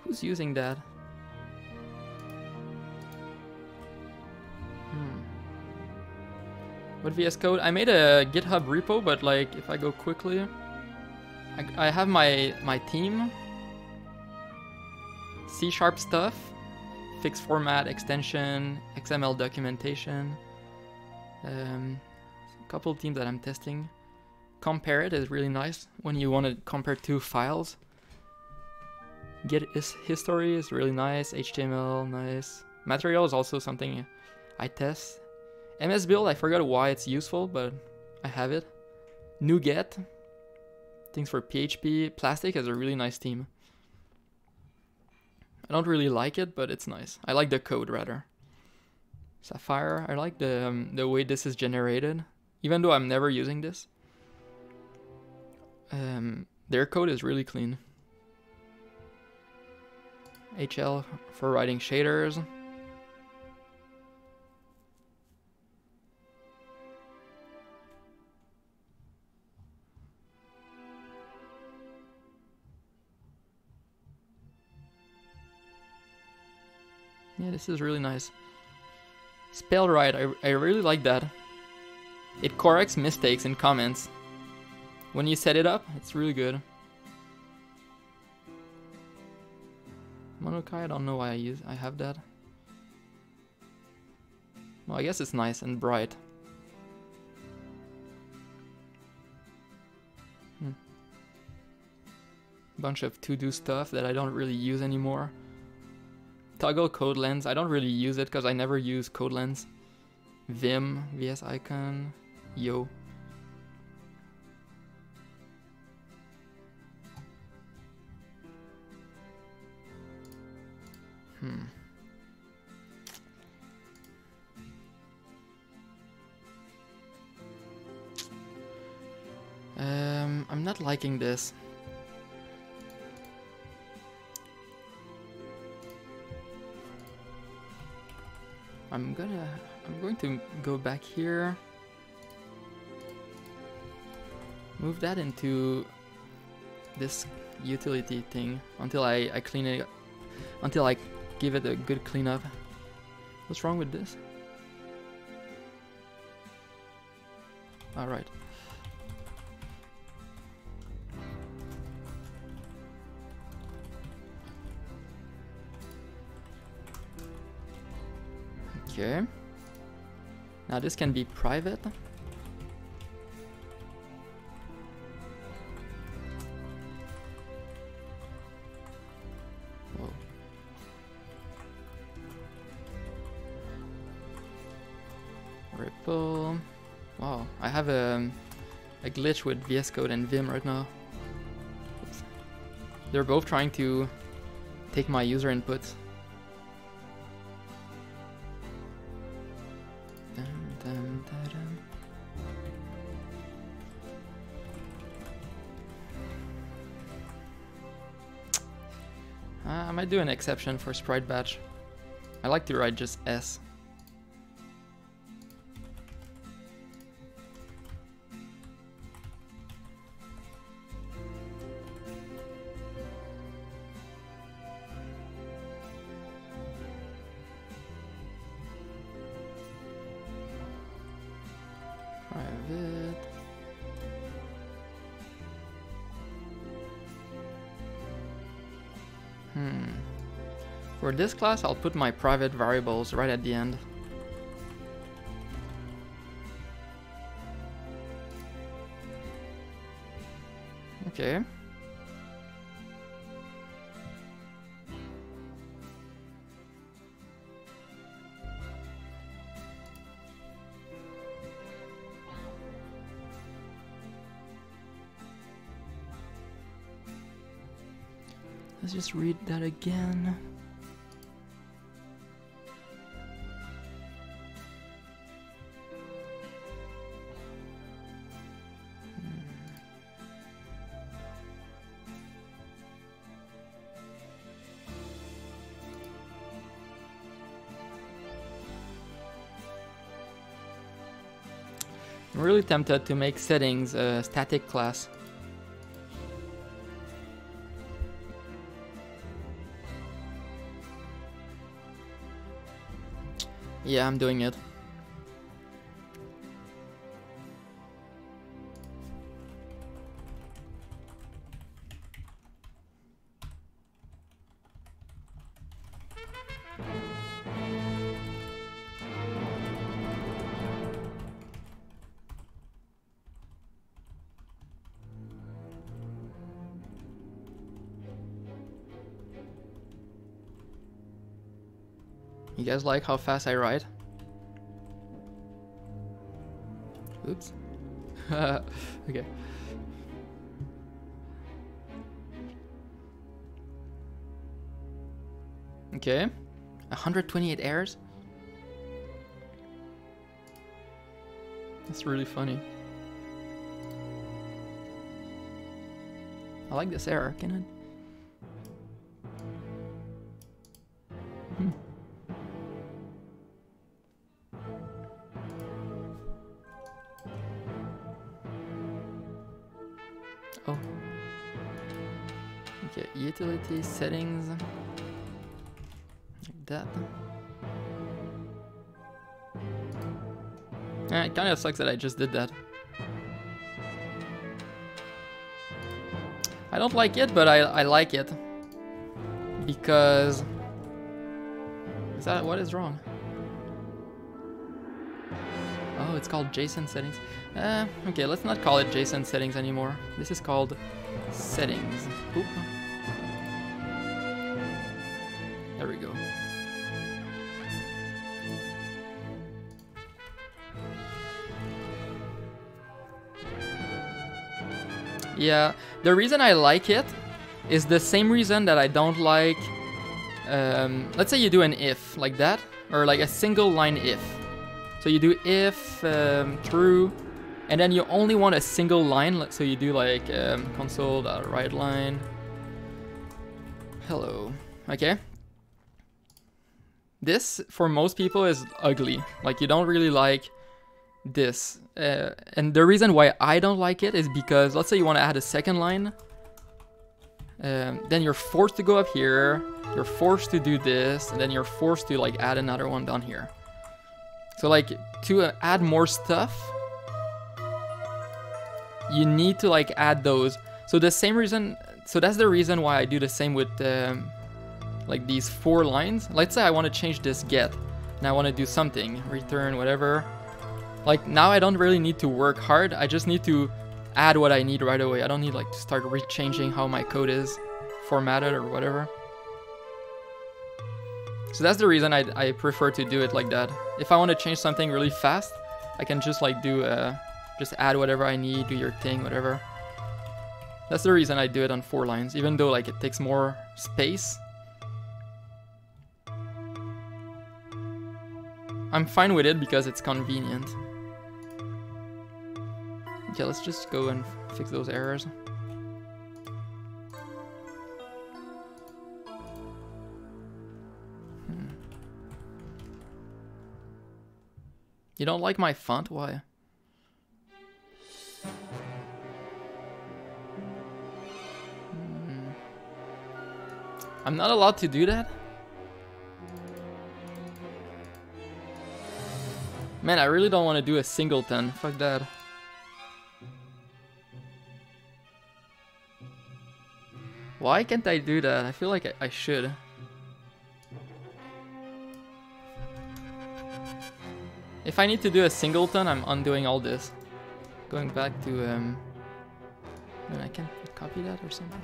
Who's using that? What VS Code? I made a GitHub repo, but like if I go quickly, I have my theme, C# stuff, fixed format, extension, XML documentation, a couple themes that I'm testing. Compare it is really nice when you want to compare two files. Get history is really nice. HTML, nice. Material is also something I test. MS Build, I forgot why it's useful, but I have it. NuGet, things for PHP. Plastic is a really nice theme. I don't really like it, but it's nice. I like the code rather. Sapphire, I like the way this is generated, even though I'm never using this. Their code is really clean. HL for writing shaders. Yeah, this is really nice. Spell right, I really like that. It corrects mistakes in comments. When you set it up, it's really good. Monokai, I don't know why I have that. Well, I guess it's nice and bright. Bunch of to-do stuff that I don't really use anymore. Toggle code lens, I don't really use it because I never use code lens. Vim, VS icon, yo. I'm not liking this. I'm going to go back here. Move that into this utility thing until I clean it, until I give it a good cleanup. What's wrong with this? All right. Okay. Now this can be private. Whoa. Ripple. Wow, I have a glitch with VS Code and Vim right now. Oops. They're both trying to take my user inputs. I might do an exception for sprite batch. I like to write just S. Private. For this class, I'll put my private variables right at the end. Okay. Let's just read that again. I'm really tempted to make settings a static class. Yeah, I'm doing it. You guys like how fast I write? Oops. Okay. Okay. 128 errors? That's really funny. I like this error, can it? Oh. Okay, utility settings. Like that. It kind of sucks that I just did that. I don't like it, but I like it. Because... Is that... What is wrong? Oh, it's called JSON settings. Okay, let's not call it JSON settings anymore. This is called settings. Oop. There we go. Yeah, the reason I like it is the same reason that I don't like, let's say you do an if, like that, or like a single line if. So you do if, true, and then you only want a single line, so you do like console.writeLine. Hello, okay? This, for most people, is ugly. Like, you don't really like this. And the reason why I don't like it is because, let's say you want to add a second line. Then you're forced to go up here. You're forced to do this. And then you're forced to, like, add another one down here. So, like, to add more stuff, you need to, like, add those. So the same reason... So that's the reason why I do the same with... like these 4 lines. Let's say I want to change this get and I want to do something, return, whatever. Like now I don't really need to work hard. I just need to add what I need right away. I don't need like to start re-changing how my code is formatted or whatever. So that's the reason I prefer to do it like that. If I want to change something really fast, I can just like do just add whatever I need, do your thing, whatever. That's the reason I do it on 4 lines, even though like it takes more space. I'm fine with it because it's convenient. Okay, let's just go and fix those errors. You don't like my font? Why? I'm not allowed to do that? Man, I really don't want to do a singleton. Fuck that. Why can't I do that? I feel like I should. If I need to do a singleton, I'm undoing all this. Going back to... I can't copy that or something.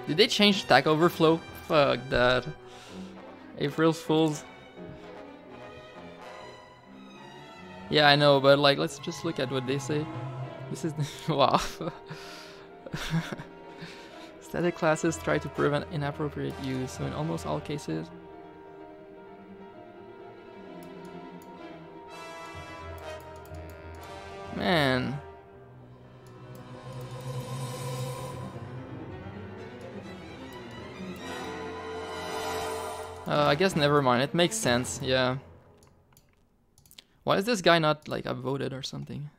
Did they change Stack Overflow? Fuck that. April's Fools. Yeah, I know, but like, let's just look at what they say. This is... wow. Static classes try to prevent inappropriate use, so in almost all cases... Man... I guess never mind. It makes sense, yeah. Why is this guy not, like, upvoted or something?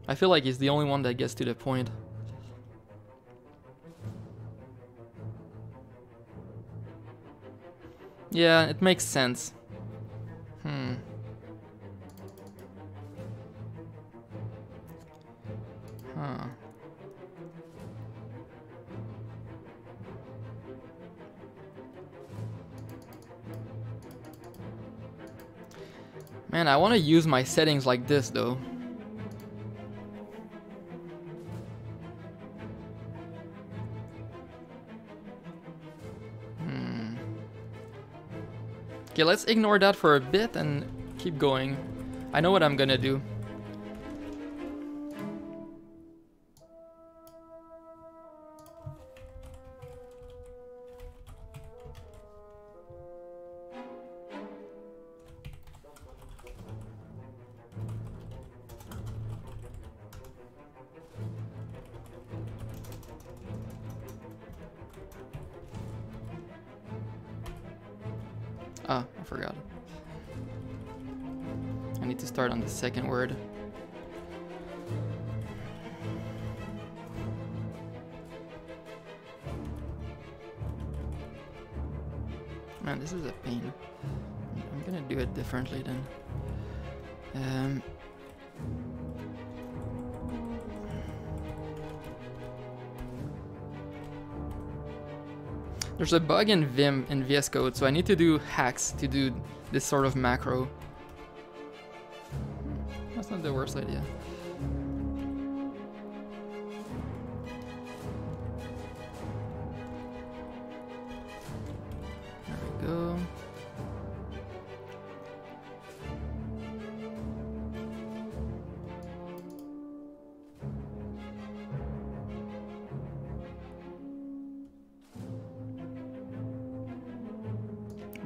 I feel like he's the only one that gets to the point. Yeah, it makes sense. Huh. Man, I want to use my settings like this though. Okay, let's ignore that for a bit and keep going. I know what I'm gonna do. Ah, I forgot. I need to start on the second word. Man, this is a pain. I'm gonna do it differently then. There's a bug in Vim in VS Code, so I need to do hacks to do this sort of macro. That's not the worst idea. There we go.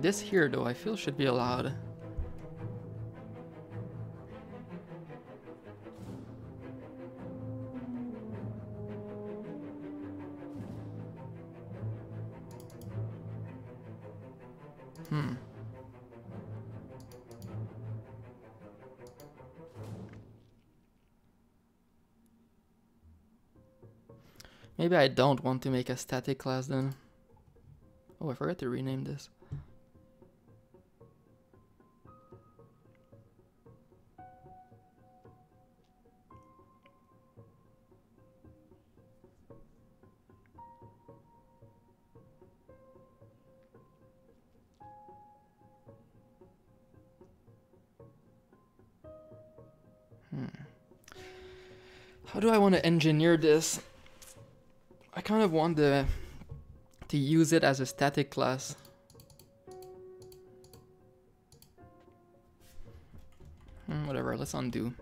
This here, though, I feel should be allowed. Maybe I don't want to make a static class then. Oh, I forgot to rename this. How do I want to engineer this? I kind of want to use it as a static class. Whatever, let's undo.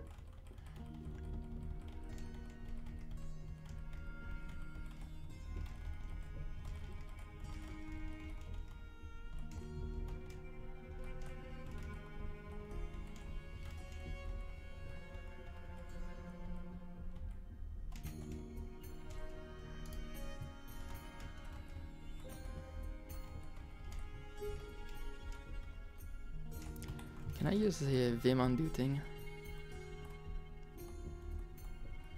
Can I use the Vim undo thing?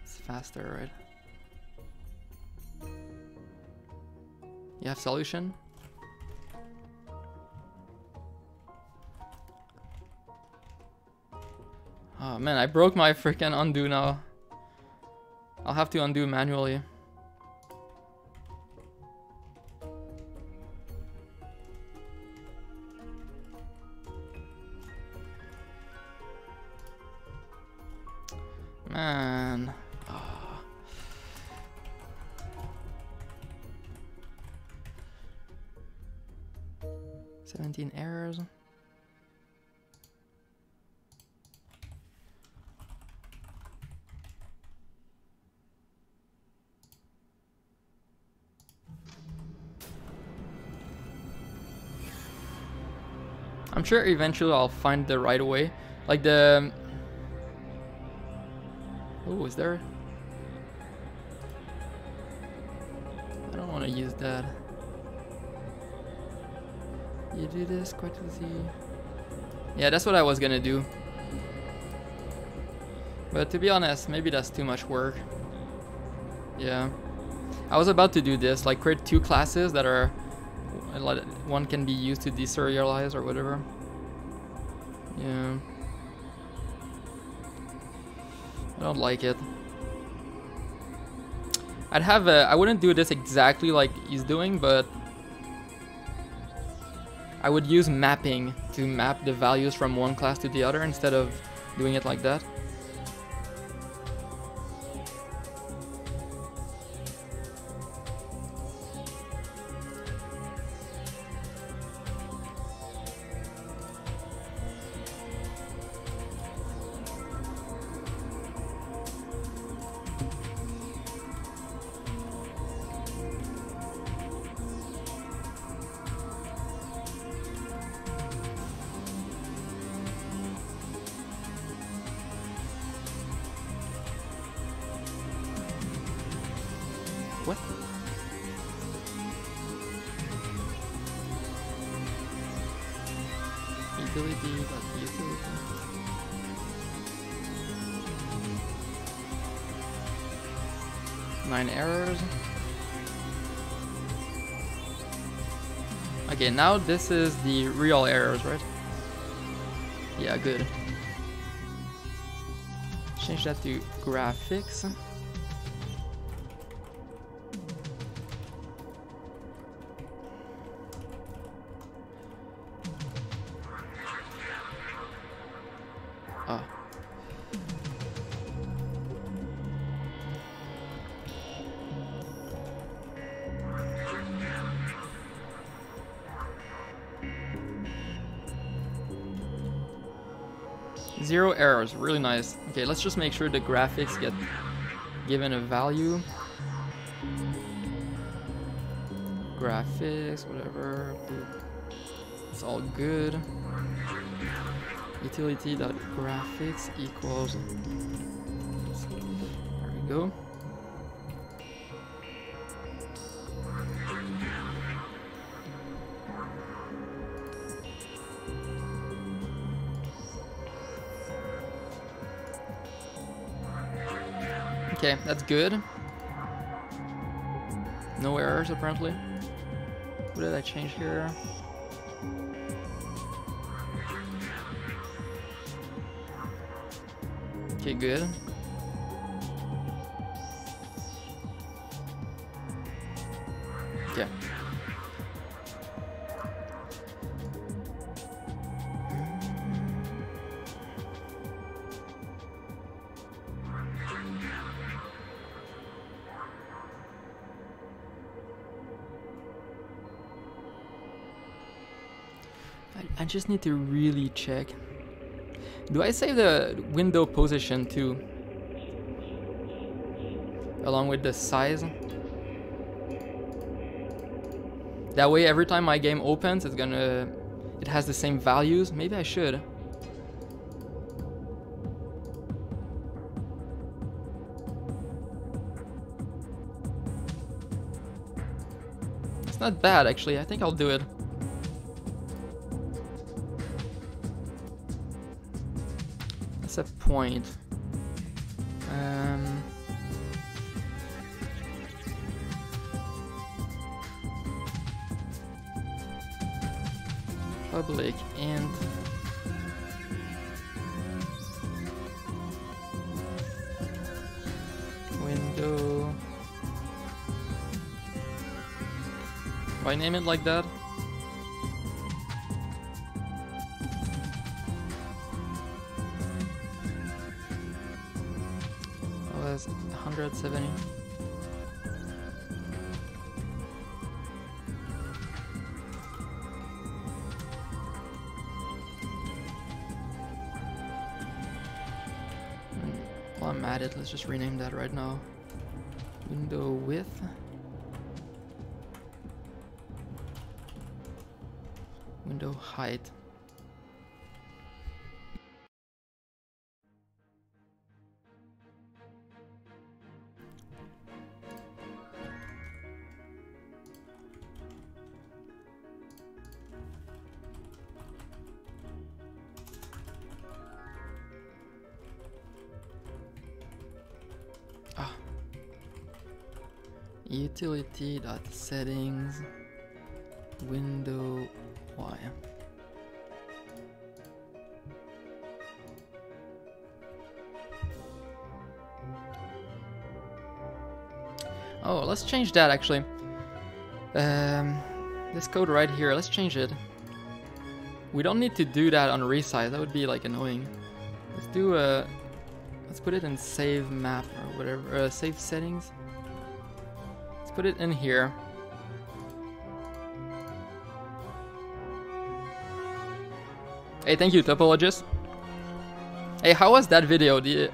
It's faster, right? You have solution? Oh man, I broke my freaking undo now. I'll have to undo manually. Man. Oh. "17 errors. I'm sure eventually I'll find the right way. Like the... Oh, is there? I don't want to use that. You do this quite easy. Yeah, that's what I was gonna do. But to be honest, maybe that's too much work. Yeah. I was about to do this, like create two classes that are... One can be used to deserialize or whatever. Yeah. I don't like it. I'd have a... I wouldn't do this exactly like he's doing, but... I would use mapping to map the values from one class to the other instead of doing it like that. What? Utility, but utility. Nine errors. I Okay, now this is the real errors, right? Yeah, good. Change that to graphics. Ah. Zero errors, really nice. Okay, let's just make sure the graphics get given a value. Graphics, whatever. It's all good. Utility.graphics equals. There we go. Okay, that's good. No errors apparently. What did I change here? Okay, good. Okay. I just need to really check. Do I save the window position too? Along with the size? That way every time my game opens it has the same values. Maybe I should. It's not bad actually, I think I'll do it. That's a point. Public int window. Why name it like that? That was 170. While I'm at it, let's just rename that right now. Window width. Window height. Utility.settings window Y. Oh, let's change that actually. This code right here, let's change it. We don't need to do that on resize, that would be like annoying. Let's do let's put it in save map or whatever, save settings. Let's put it in here. Hey, thank you, Topologist. Hey, how was that video? The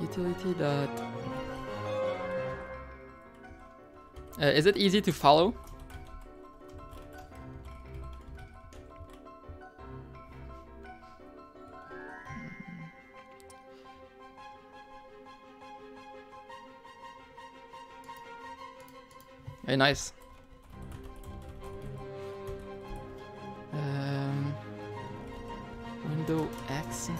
utility dot. Is it easy to follow? Hey, nice. Window X.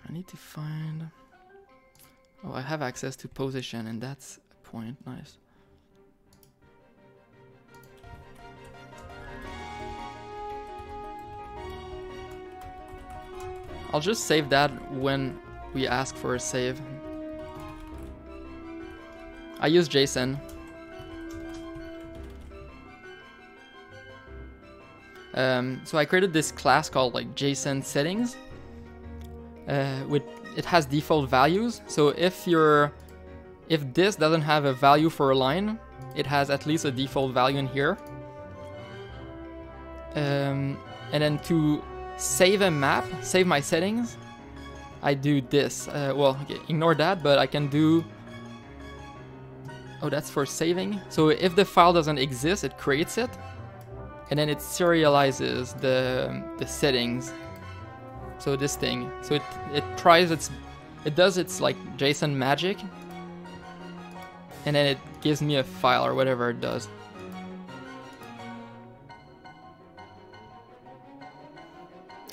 I need to find Oh, I have access to position, and that's a point. Nice. I'll just save that when we ask for a save. I use JSON. So I created this class called like JSON settings. It has default values. So if this doesn't have a value for a line, it has at least a default value in here. And then to save a map, save my settings, I do this. Well, okay, ignore that, but I can do... Oh, that's for saving. So if the file doesn't exist, it creates it. And then it serializes the settings. So this thing. So it does its like JSON magic. And then it gives me a file or whatever it does.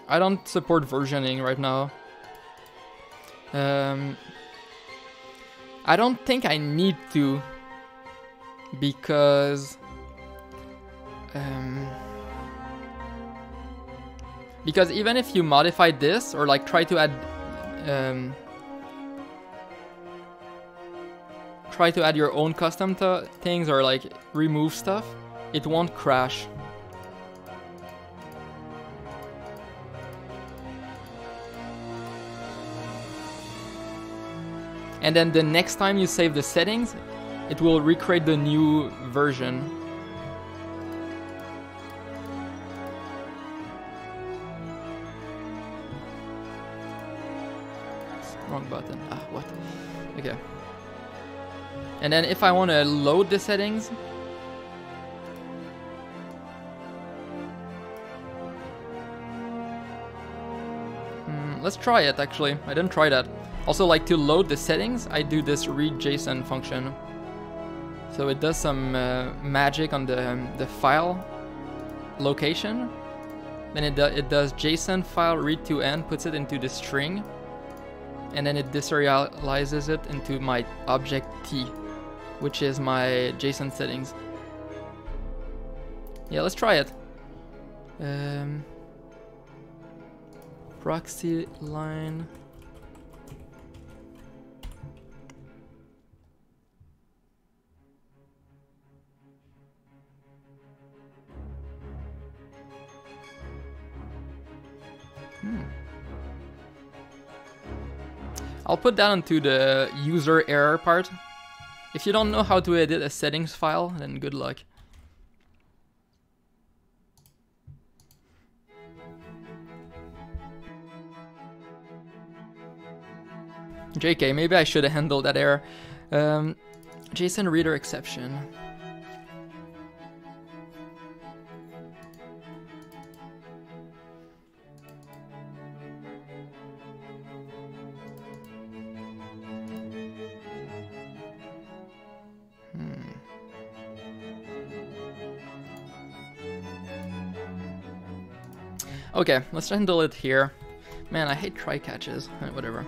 I don't support versioning right now. I don't think I need to, because even if you modify this or like try to add your own custom things or like remove stuff, it won't crash. And then the next time you save the settings, it will recreate the new version. Wrong button. Ah, what? Okay. And then if I want to load the settings, let's try it actually. I didn't try that. Also, like to load the settings, I do this read JSON function. So it does some magic on the file location. Then it does JSON file read to end, puts it into the string, and then it deserializes it into my object T, which is my JSON settings. Yeah, let's try it. Proxy line. I'll put that onto the user error part. If you don't know how to edit a settings file, then good luck. JK, maybe I should have handled that error. JSON reader exception. Okay, let's handle it here. Man, I hate try catches. Whatever.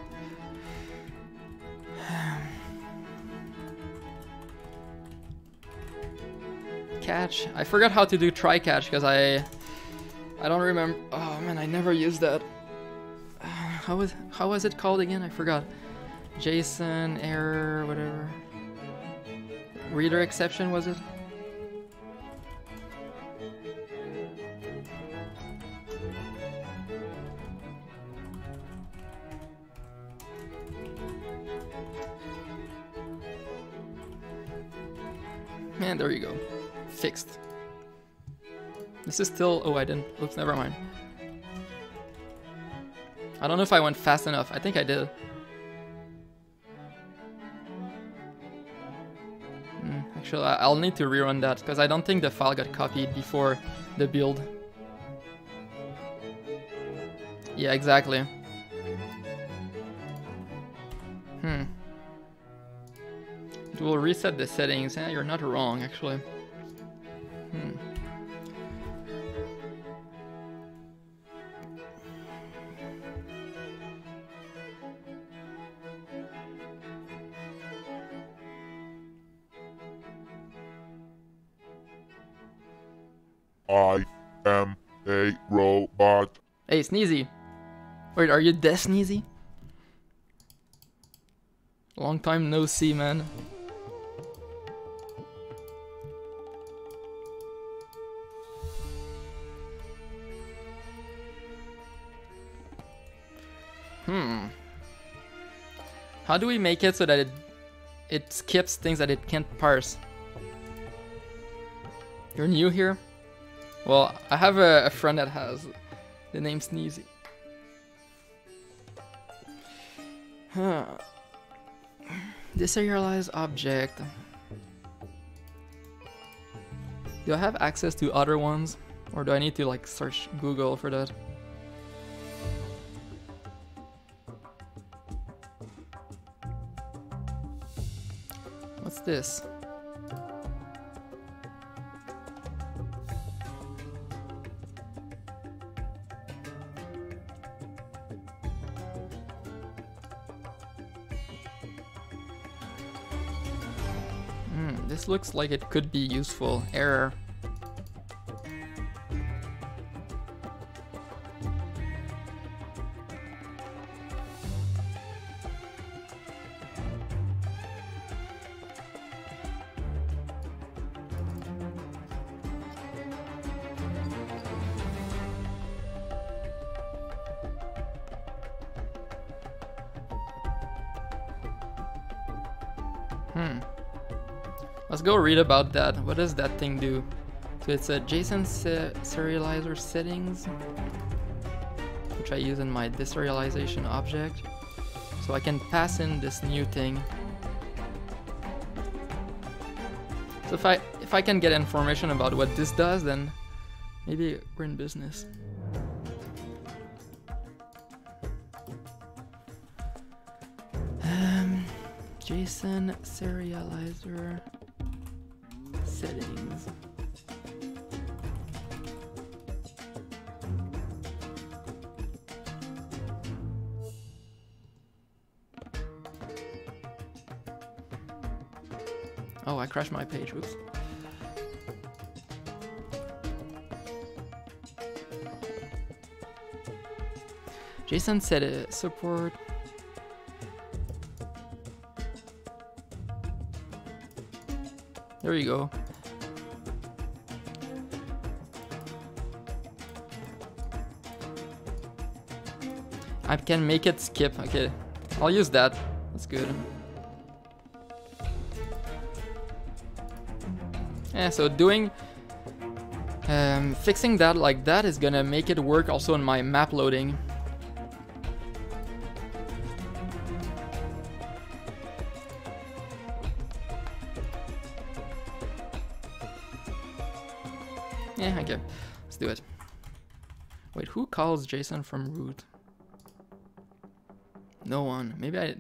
Catch. I forgot how to do try catch because I don't remember. Oh man, I never used that. How was it called again? I forgot. JSON error, whatever. Reader exception, was it? And there you go. Fixed. This is still... Oh, I didn't... Oops, never mind. I don't know if I went fast enough. I think I did. Actually, I'll need to rerun that, because I don't think the file got copied before the build. Yeah, exactly. It will reset the settings. Yeah, you're not wrong, actually. I am a robot. Hey, Sneezy. Wait, are you there, Sneezy? Long time no see, man. How do we make it so that it skips things that it can't parse? You're new here? Well, I have a friend that has the name Sneezy. Huh. Deserialized object. Do I have access to other ones? Or do I need to like search Google for that? What's this? This looks like it could be useful. Error. Let's go read about that. What does that thing do? So it's a JSON serializer settings, which I use in my deserialization object. So I can pass in this new thing. So if I can get information about what this does, then maybe we're in business. JSON serializer settings. Oh, I crashed my page. Oops. JSON set support. There you go. I can make it skip. Okay, I'll use that. That's good. Yeah, so doing fixing that like that is gonna make it work also in my map loading. Yeah, okay, let's do it. Wait, who calls JSON from root? No one. Maybe I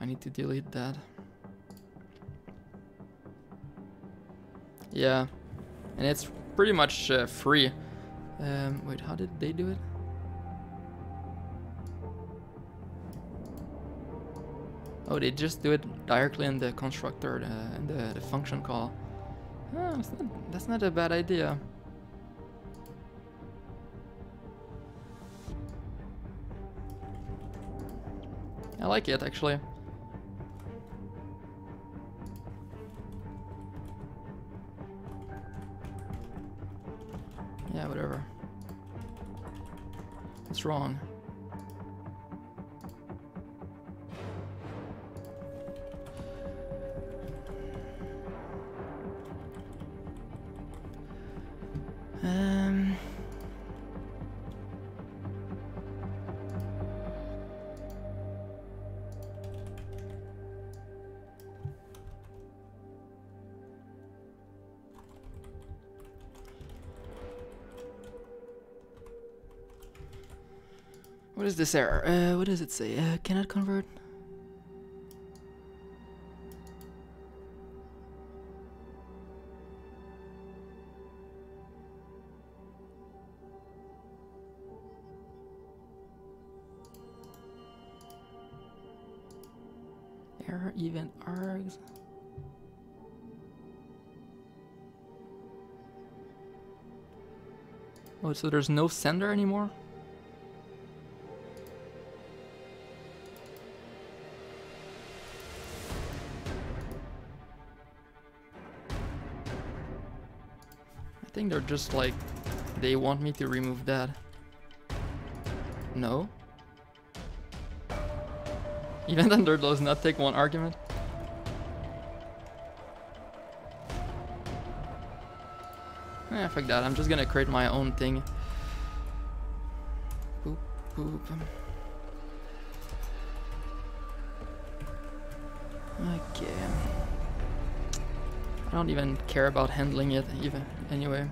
need to delete that. Yeah, and it's pretty much free. Wait, how did they do it? Oh, they just do it directly in the constructor, in the function call. Oh, that's not a bad idea. I like it, actually. Yeah, whatever. What's wrong? What is this error? What does it say? Cannot convert? Error event args. 'Cause Oh, so there's no sender anymore? I think they're just like, they want me to remove that. No? Even Thunder does not take one argument? Eh, fuck that, I'm just gonna create my own thing. Boop, boop. Okay. I don't even care about handling it even anyway.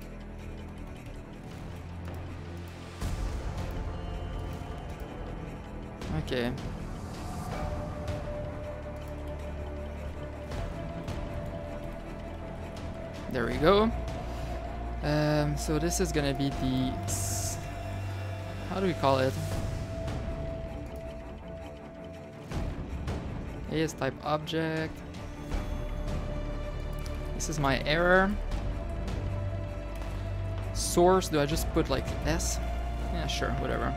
Okay. There we go. So this is gonna be the... How do we call it? AS type object. This is my error. Source, do I just put like S? Yeah, sure, whatever.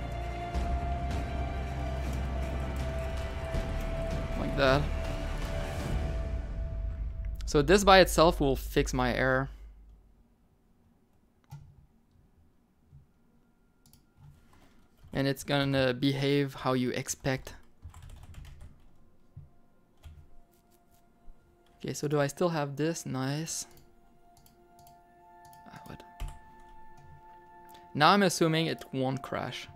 Like that. So this by itself will fix my error. And it's gonna behave how you expect. Okay, so do I still have this? Nice. What? Now I'm assuming it won't crash.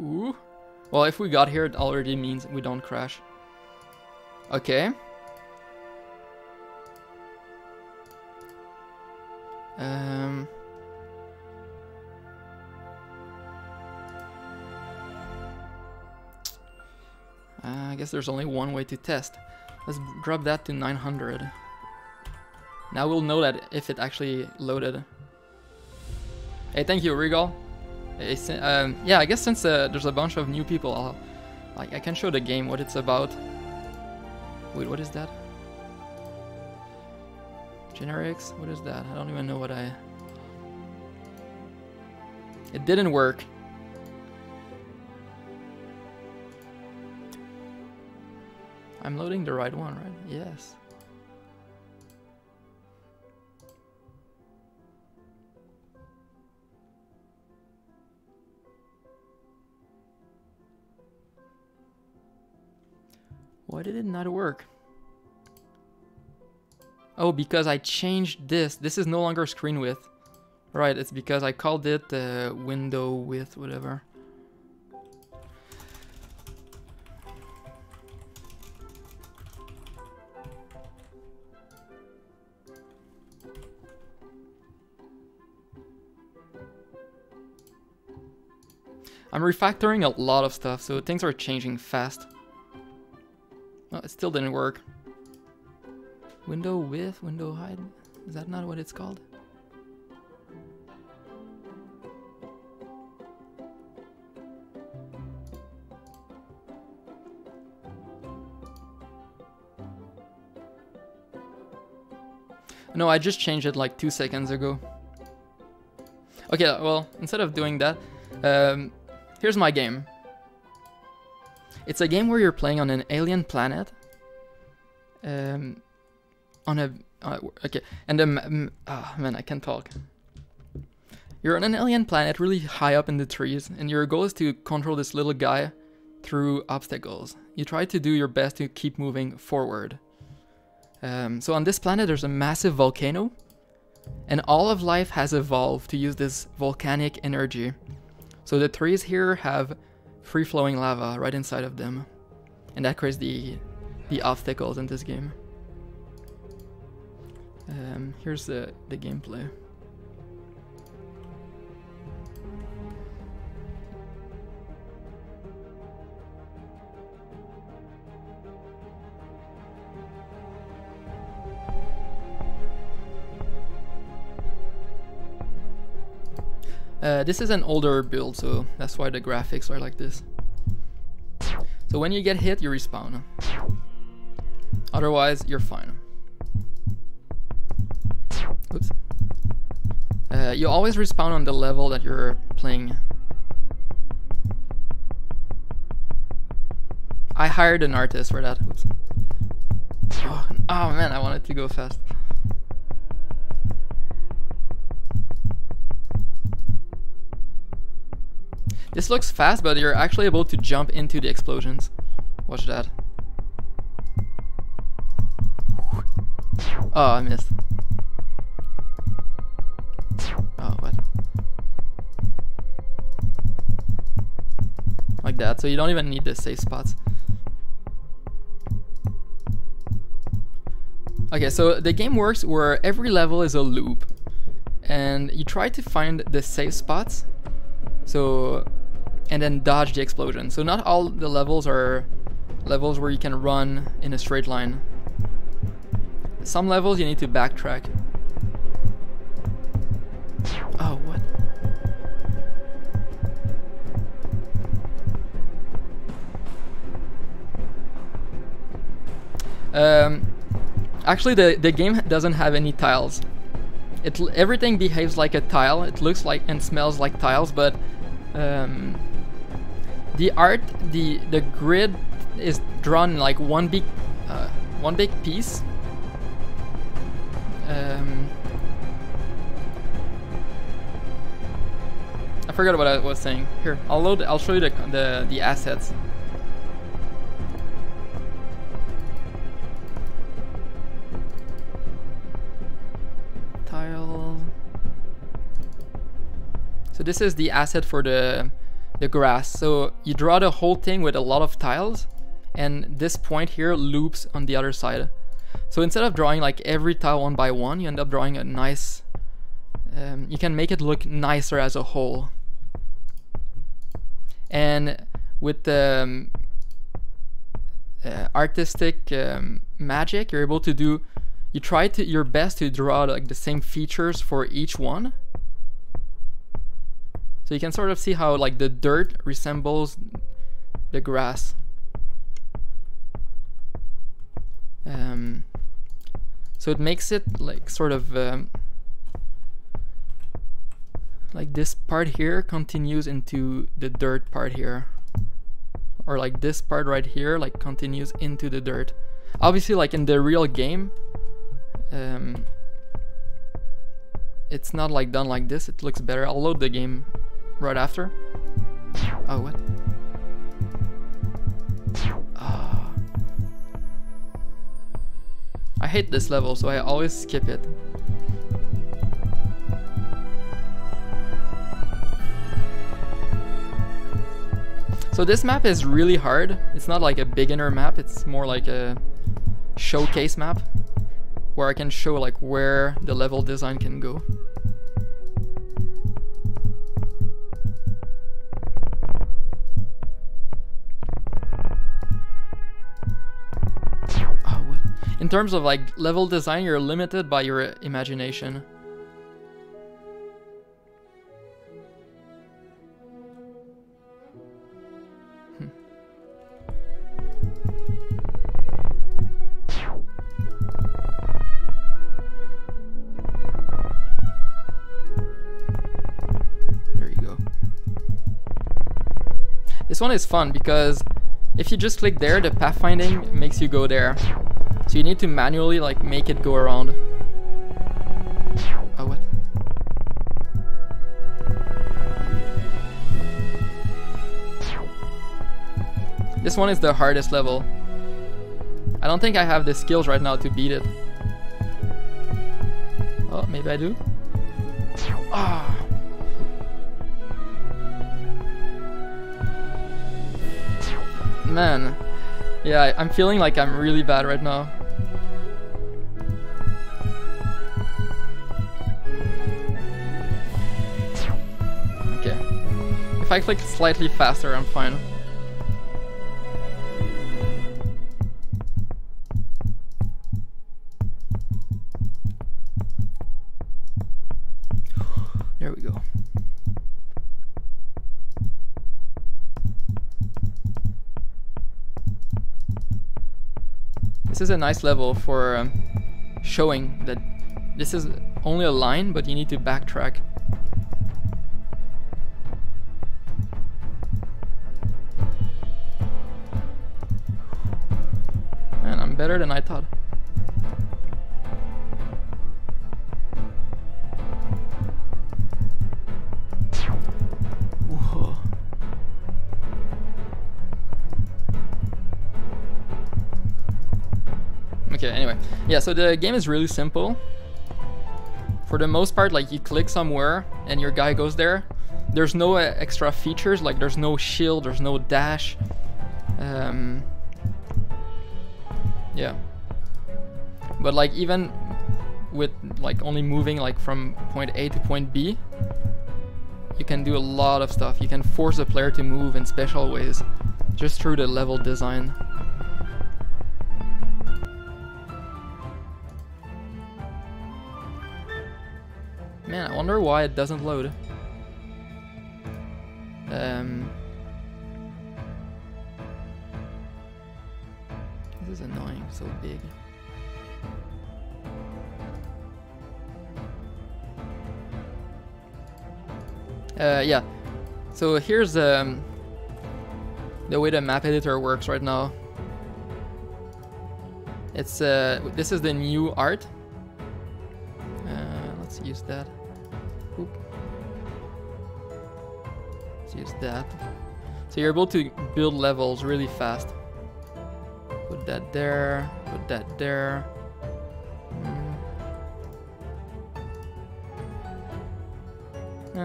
Ooh. Well, if we got here, it already means we don't crash. Okay. I guess there's only one way to test. Let's drop that to 900. Now we'll know that if it actually loaded. Hey, thank you, Regal. Yeah, I guess since there's a bunch of new people, I can show the game what it's about. Wait, what is that? Generics? What is that? I don't even know what I... It didn't work. I'm loading the right one, right? Yes. Why did it not work? Oh, because I changed this. This is no longer screen width. Right, it's because I called it window width, whatever. I'm refactoring a lot of stuff, so things are changing fast. Well, it still didn't work. Window width, window height. Is that not what it's called? No, I just changed it like 2 seconds ago. Okay, well, instead of doing that, here's my game. It's a game where you're playing on an alien planet. Okay, and man, I can't talk. You're on an alien planet really high up in the trees, and your goal is to control this little guy through obstacles. You try to do your best to keep moving forward. So on this planet there's a massive volcano, and all of life has evolved to use this volcanic energy. So the trees here have free-flowing lava right inside of them, and that creates the obstacles in this game. Here's the gameplay. This is an older build, so that's why the graphics are like this. So when you get hit, you respawn. Otherwise, you're fine. Oops. You always respawn on the level that you're playing. I hired an artist for that. Oops. Oh man, I wanted to go fast. This looks fast, but you're actually able to jump into the explosions. Watch that. Oh, I missed. Oh, what? Like that, so you don't even need the safe spots. Okay, so the game works where every level is a loop, and you try to find the safe spots, so, and then dodge the explosion. So not all the levels are levels where you can run in a straight line. Some levels you need to backtrack. Oh, what? Actually, the game doesn't have any tiles. Everything behaves like a tile. It looks like and smells like tiles, but the art, the grid is drawn like one big piece. I forgot what I was saying. Here, I'll show you the assets. Tile. So this is the asset for the grass. So you draw the whole thing with a lot of tiles, and this point here loops on the other side. So instead of drawing like every tile one by one, you end up drawing a nice. You can make it look nicer as a whole. And with the artistic magic, you're able to do. You try your best to draw like the same features for each one. So you can sort of see how like the dirt resembles the grass. So it makes it like sort of like this part here continues into the dirt part here, or like this part right here like continues into the dirt. Obviously, like in the real game, it's not like done like this. It looks better. I'll load the game right after. Oh, what? Oh. I hate this level, so I always skip it. So this map is really hard. It's not like a beginner map, it's more like a showcase map where I can show like where the level design can go. Oh, what? In terms of like level design, you're limited by your imagination. This one is fun because if you just click there, the pathfinding makes you go there. So you need to manually like make it go around. Oh, what? This one is the hardest level. I don't think I have the skills right now to beat it. Oh, maybe I do. Ah. Man, yeah, I'm feeling like I'm really bad right now. Okay, if I click slightly faster, I'm fine. There we go. This is a nice level for showing that this is only a line, but you need to backtrack. Man, I'm better than I thought. Whoa. Okay, anyway. Yeah, so the game is really simple. For the most part, like, you click somewhere and your guy goes there. There's no extra features, like there's no shield, there's no dash. Yeah. But like even with like only moving like from point A to point B, you can do a lot of stuff. You can force the player to move in special ways just through the level design. Man, I wonder why it doesn't load. This is annoying, so big. Yeah. So here's the way the map editor works right now. It's this is the new art. Let's use that. Oop. Let's use that. So you're able to build levels really fast. Put that there. Put that there.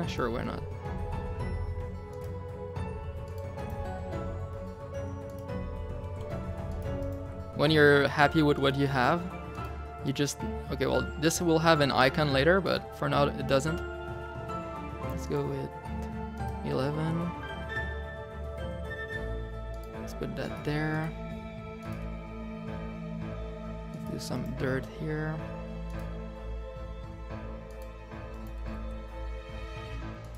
Sure, why not? When you're happy with what you have, you just... Okay, well, this will have an icon later, but for now it doesn't. Let's go with 11. Let's put that there. Let's do some dirt here.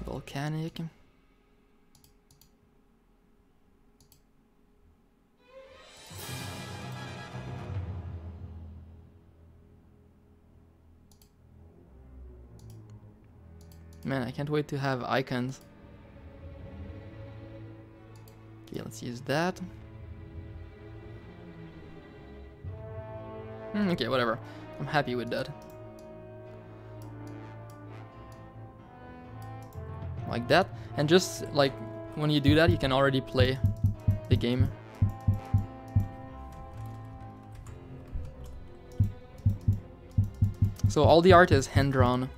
Volcanic. Man, I can't wait to have icons. Okay, let's use that. Okay, whatever. I'm happy with that. Like that. And just like when you do that, you can already play the game. So all the art is hand drawn.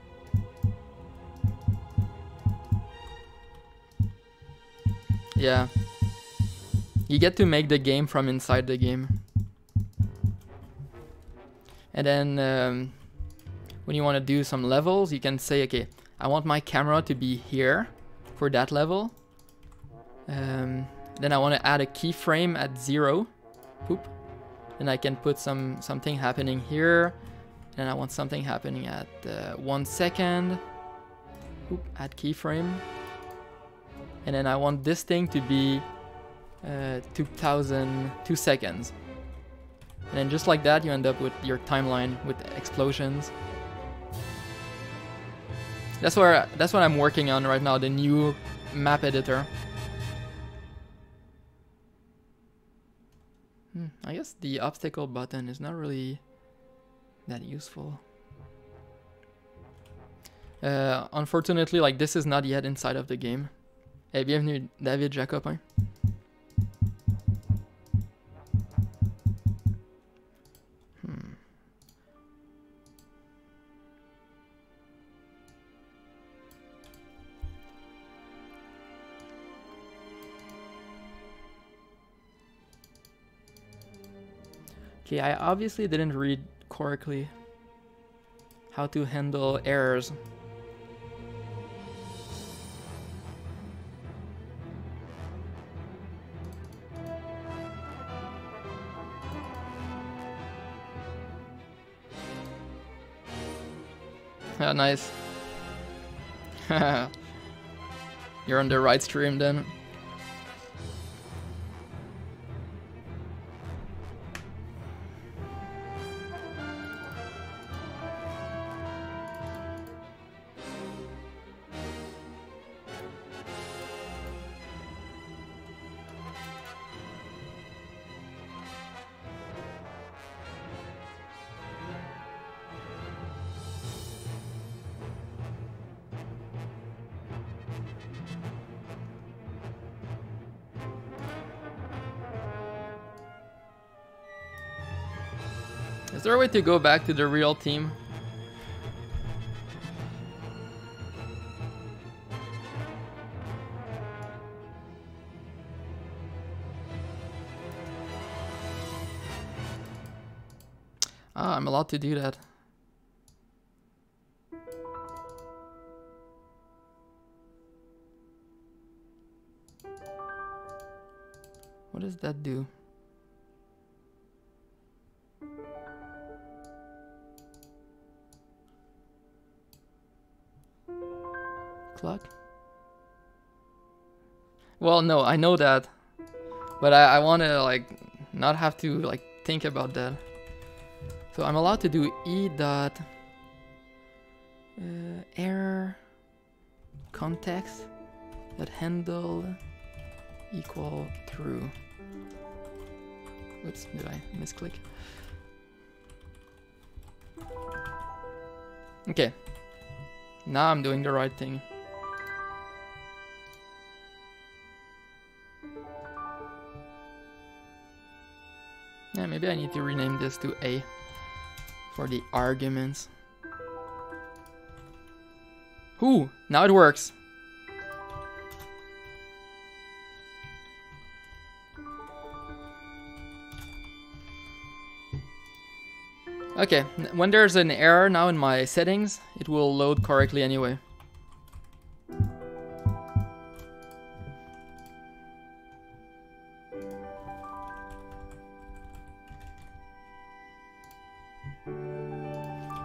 Yeah. You get to make the game from inside the game. And then when you want to do some levels, you can say, okay, I want my camera to be here for that level. Then I want to add a keyframe at 0. Poop. Then I can put something happening here. And I want something happening at 1 second. Poop. Add keyframe. And then I want this thing to be 2 seconds. And then just like that, you end up with your timeline with explosions. That's what I'm working on right now, the new map editor. I guess the obstacle button is not really that useful. Unfortunately, like, this is not yet inside of the game. Hey, bienvenue David Jacopin. Okay, I obviously didn't read correctly how to handle errors. Ah, nice. You're on the right stream then. Is there a way to go back to the real team? Ah, I'm allowed to do that. What does that do? Clock? Well, no, I know that. But I want to, like, not have to, like, think about that. So I'm allowed to do e dot error context that handle equal true. Oops, did I misclick? Okay. Now I'm doing the right thing. Yeah, maybe I need to rename this to A for the arguments. Ooh, now it works. Okay, when there's an error now in my settings, it will load correctly anyway.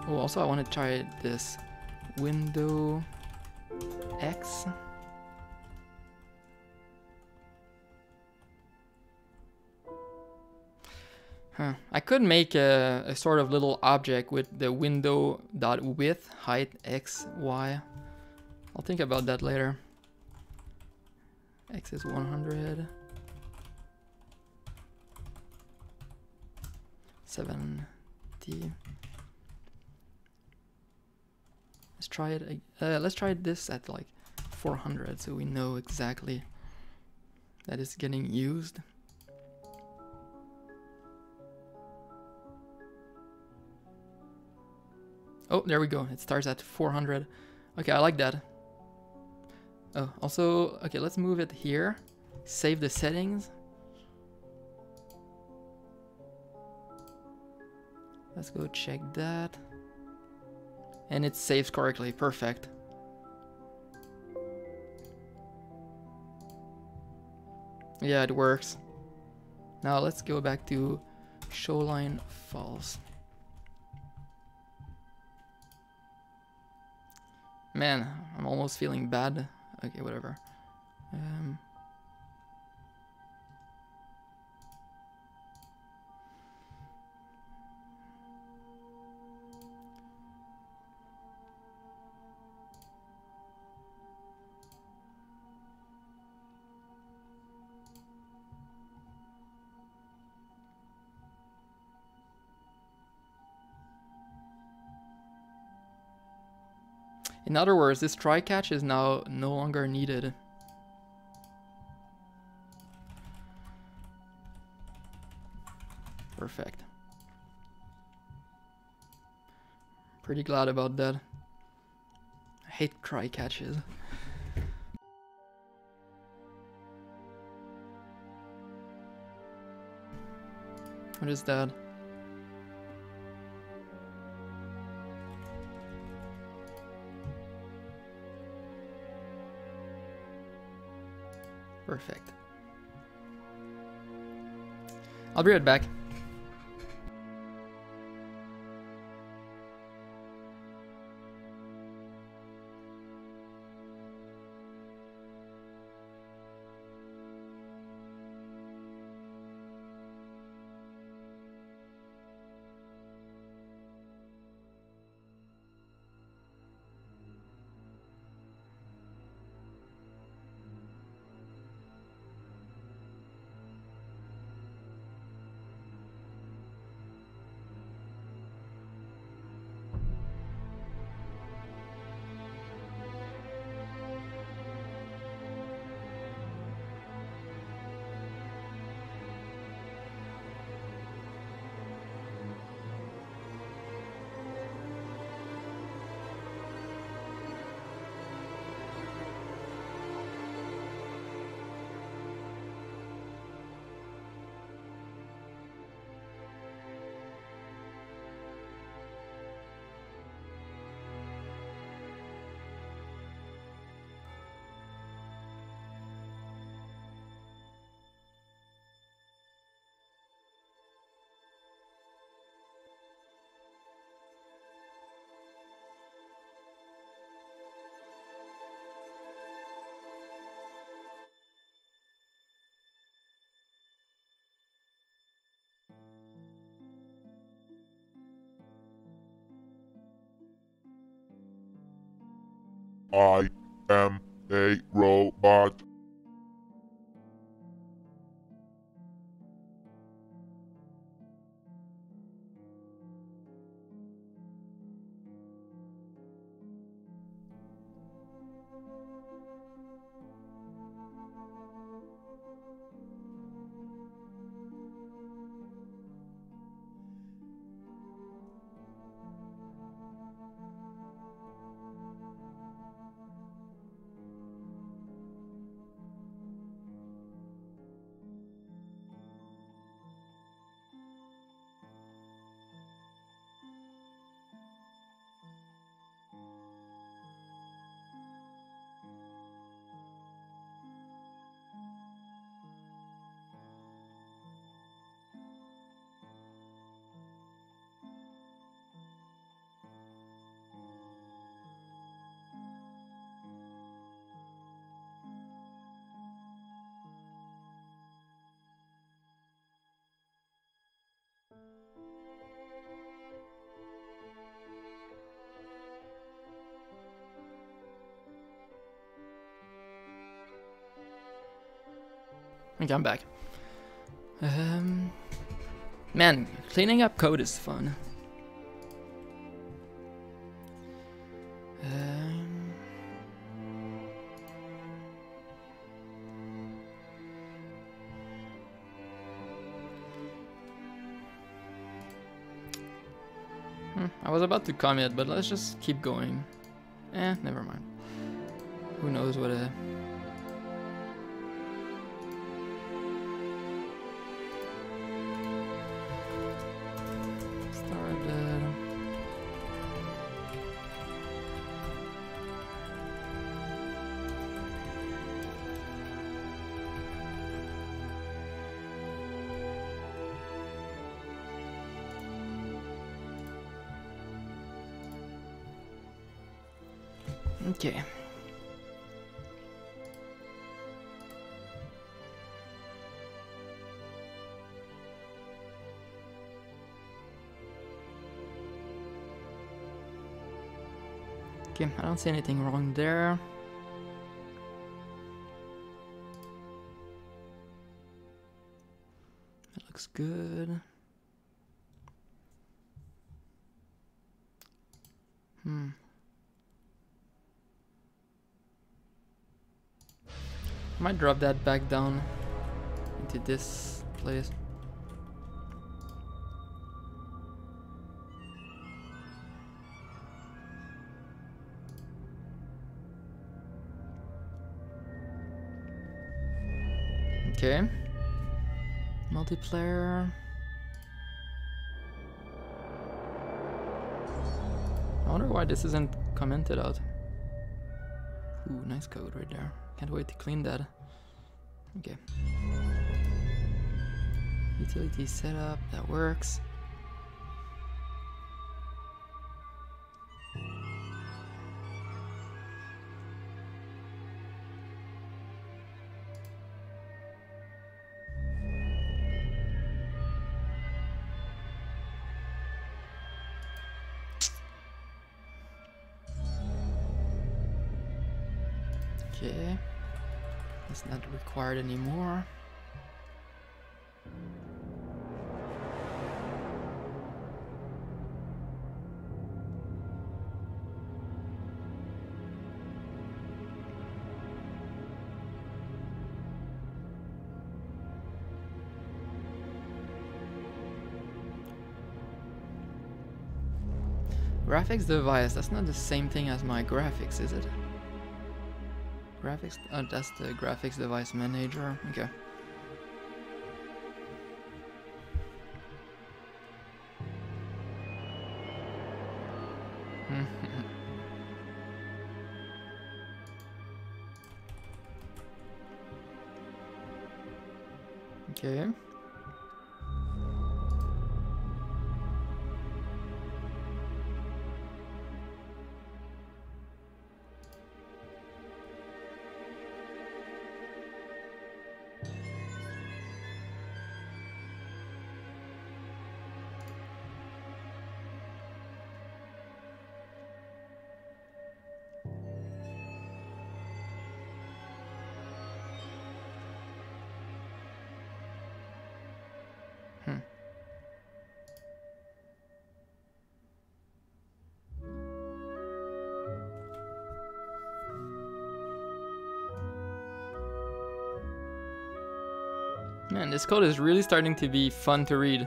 Oh, also I want to try this window X. Huh. I could make a sort of little object with the window.width, height, x, y. I'll think about that later. X is 100. 70. Let's try it. Let's try this at like 400, so we know exactly that it's getting used. Oh, there we go. It starts at 400. Okay, I like that. Oh, also, okay, let's move it here. Save the settings. Let's go check that. And it saves correctly. Perfect. Yeah, it works. Now let's go back to showline false. Man, I'm almost feeling bad. Okay, whatever. In other words, this try catch is now no longer needed. Perfect. Pretty glad about that. I hate try catches. What is that? Perfect. I'll be right back. I am a robot. Okay, I'm back. Man, cleaning up code is fun. I was about to commit, but let's just keep going. Never mind. Who knows what started. Okay. Okay, I don't see anything wrong there. It looks good. I might drop that back down into this place. Okay. Multiplayer. I wonder why this isn't commented out. Ooh, nice code right there. Can't wait to clean that. Okay. Utility setup, that works. Okay. It's not required anymore. Graphics device, that's not the same thing as my graphics, is it? Graphics, that's the graphics device manager, okay. Okay. Man, this code is really starting to be fun to read.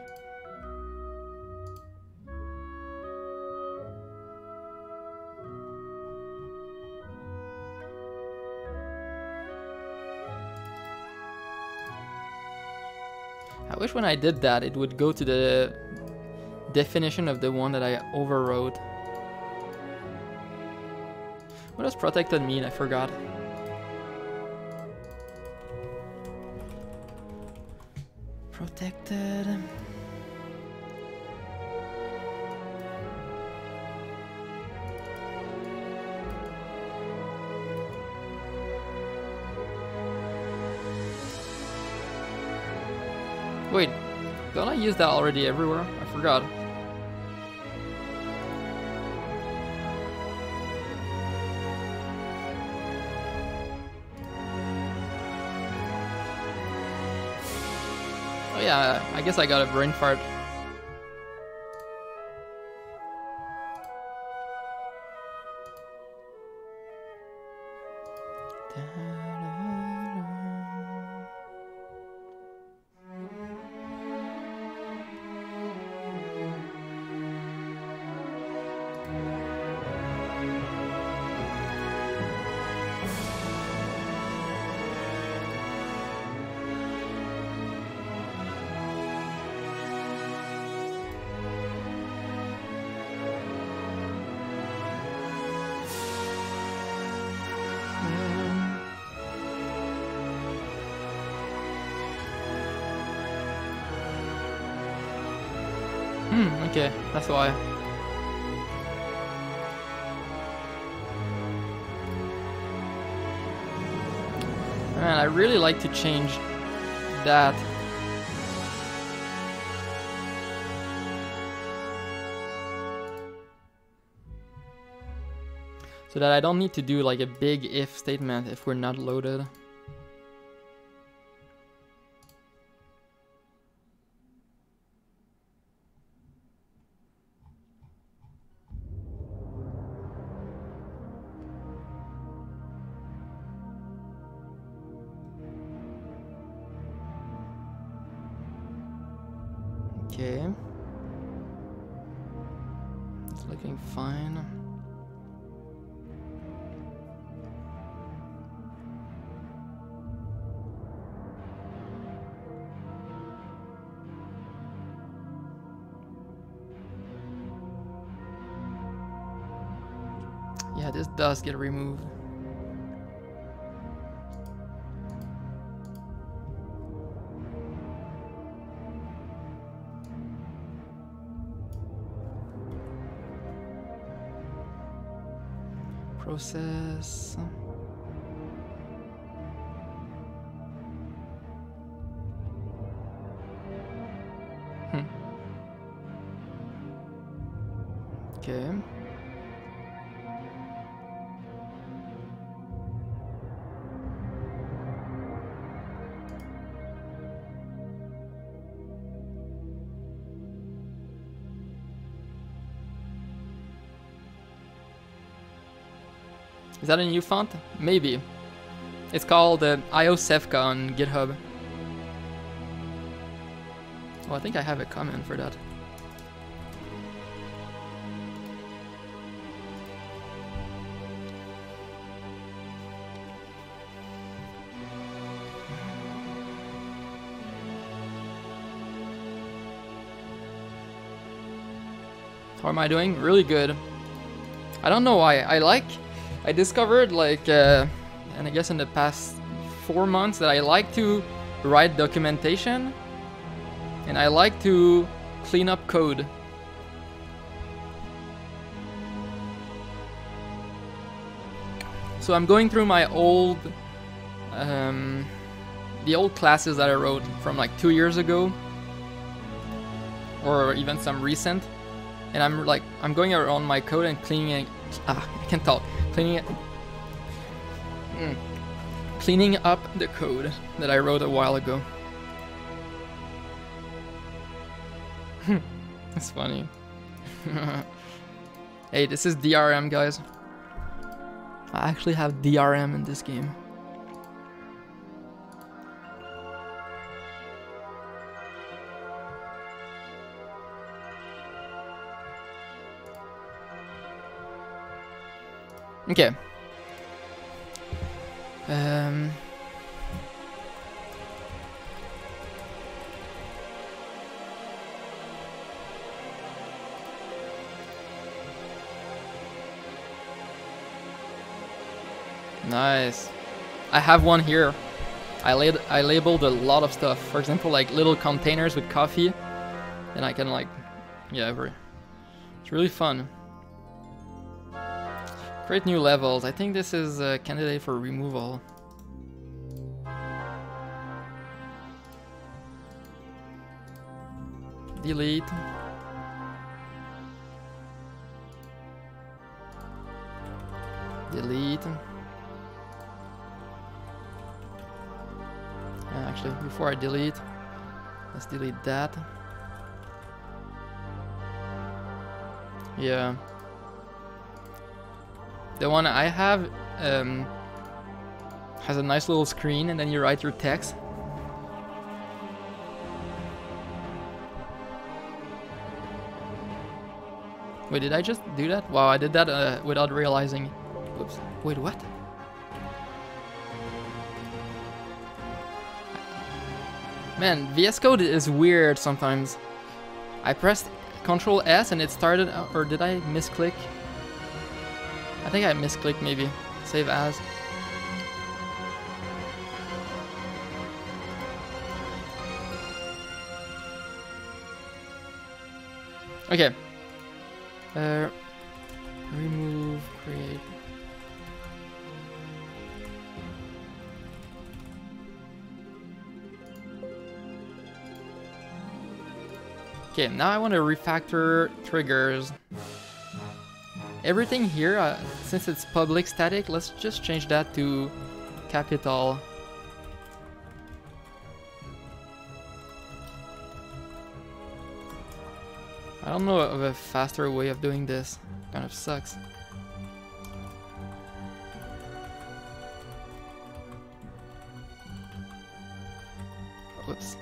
I wish when I did that it would go to the definition of the one that I overwrote. What does protected mean? I forgot. Protected. Wait, don't I use that already everywhere? I forgot. Oh yeah, I guess I got a brain fart. Okay, that's why. Man, I really like to change that. So that I don't need to do like a big if statement if we're not loaded. Okay. It's looking fine. Yeah, this does get removed. Process. Okay. Is that a new font? Maybe. It's called IOSEFCA on GitHub. Oh, I think I have a comment for that. How am I doing? Really good. I don't know why. I discovered like, and I guess in the past 4 months that I like to write documentation and I like to clean up code. So I'm going through my old, the old classes that I wrote from like 2 years ago, or even some recent, and I'm going around my code and cleaning it. I can't talk. Cleaning up the code that I wrote a while ago. That's funny. Hey, this is DRM, guys. I actually have DRM in this game. Okay. Nice. I have one here. I labeled a lot of stuff. For example, like little containers with coffee, and I can like, yeah, it's really fun. Create new levels. I think this is a candidate for removal. Delete. Delete. Actually, before I delete, let's delete that. Yeah. The one I have has a nice little screen, and then you write your text. Wait, did I just do that? Wow, I did that without realizing. Whoops. Wait, what? Man, VS Code is weird sometimes. I pressed Control S and it started, or did I misclick? I think I misclicked maybe. Save as. Okay. Remove, create. Okay, now I want to refactor triggers. Everything here, since it's public static, let's just change that to capital. I don't know of a faster way of doing this. Kind of sucks. Whoops.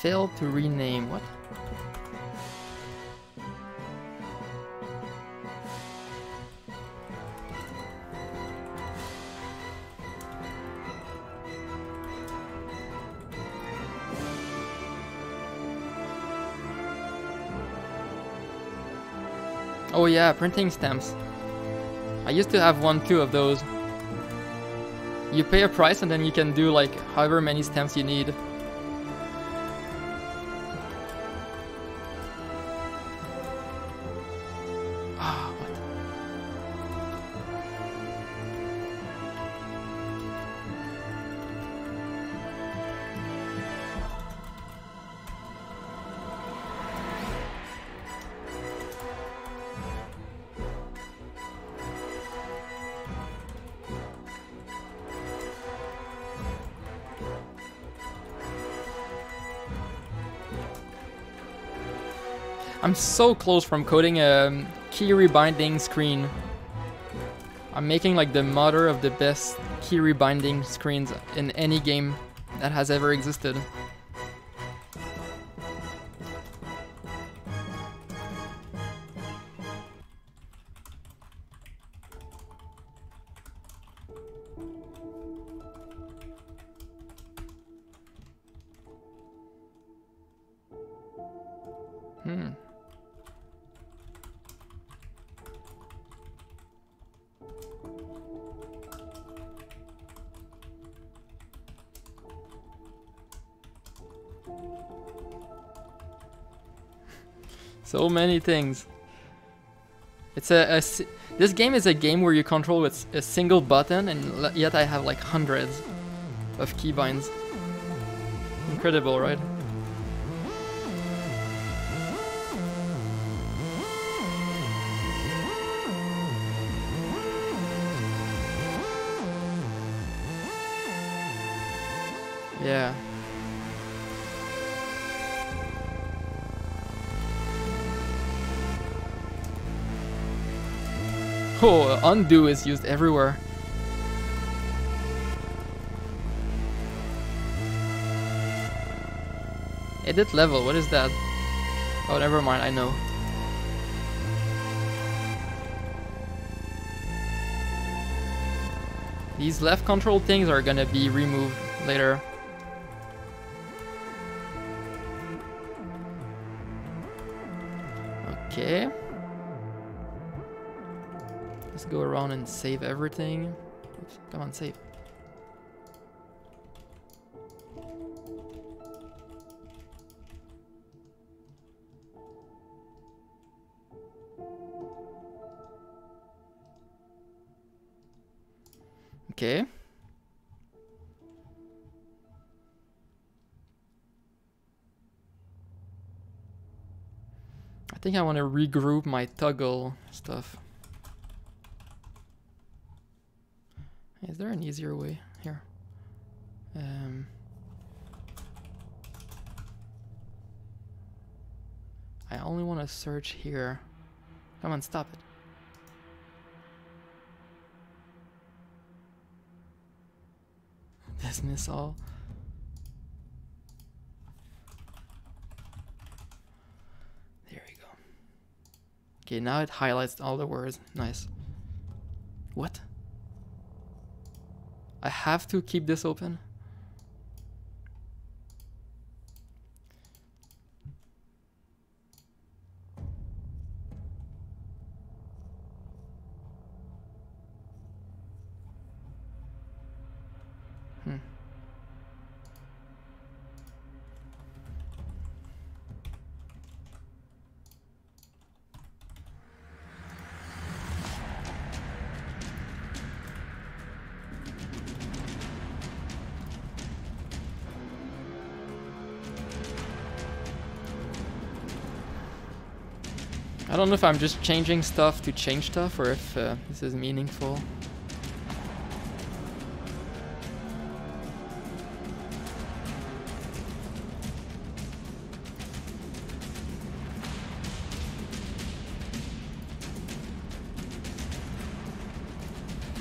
Failed to rename. What? Oh yeah, printing stamps. I used to have one too of those. You pay a price and then you can do like however many stamps you need. Ah, what? I'm so close from coding a key rebinding screen. I'm making like the mother of the best key rebinding screens in any game that has ever existed. So many things. It's this game is a game where you control with a single button, and yet I have like hundreds of keybinds. Incredible, right? Yeah. Oh, undo is used everywhere. Edit level, what is that? Oh, never mind, I know. These left control things are gonna be removed later. Okay. Let's go around and save everything. Oops, come on, save. Okay. I think I want to regroup my toggle stuff. Is there an easier way here? I only want to search here. Come on, stop it. Dismiss all. There we go. Okay, now it highlights all the words. Nice. What? I have to keep this open? I don't know if I'm just changing stuff to change stuff or if this is meaningful.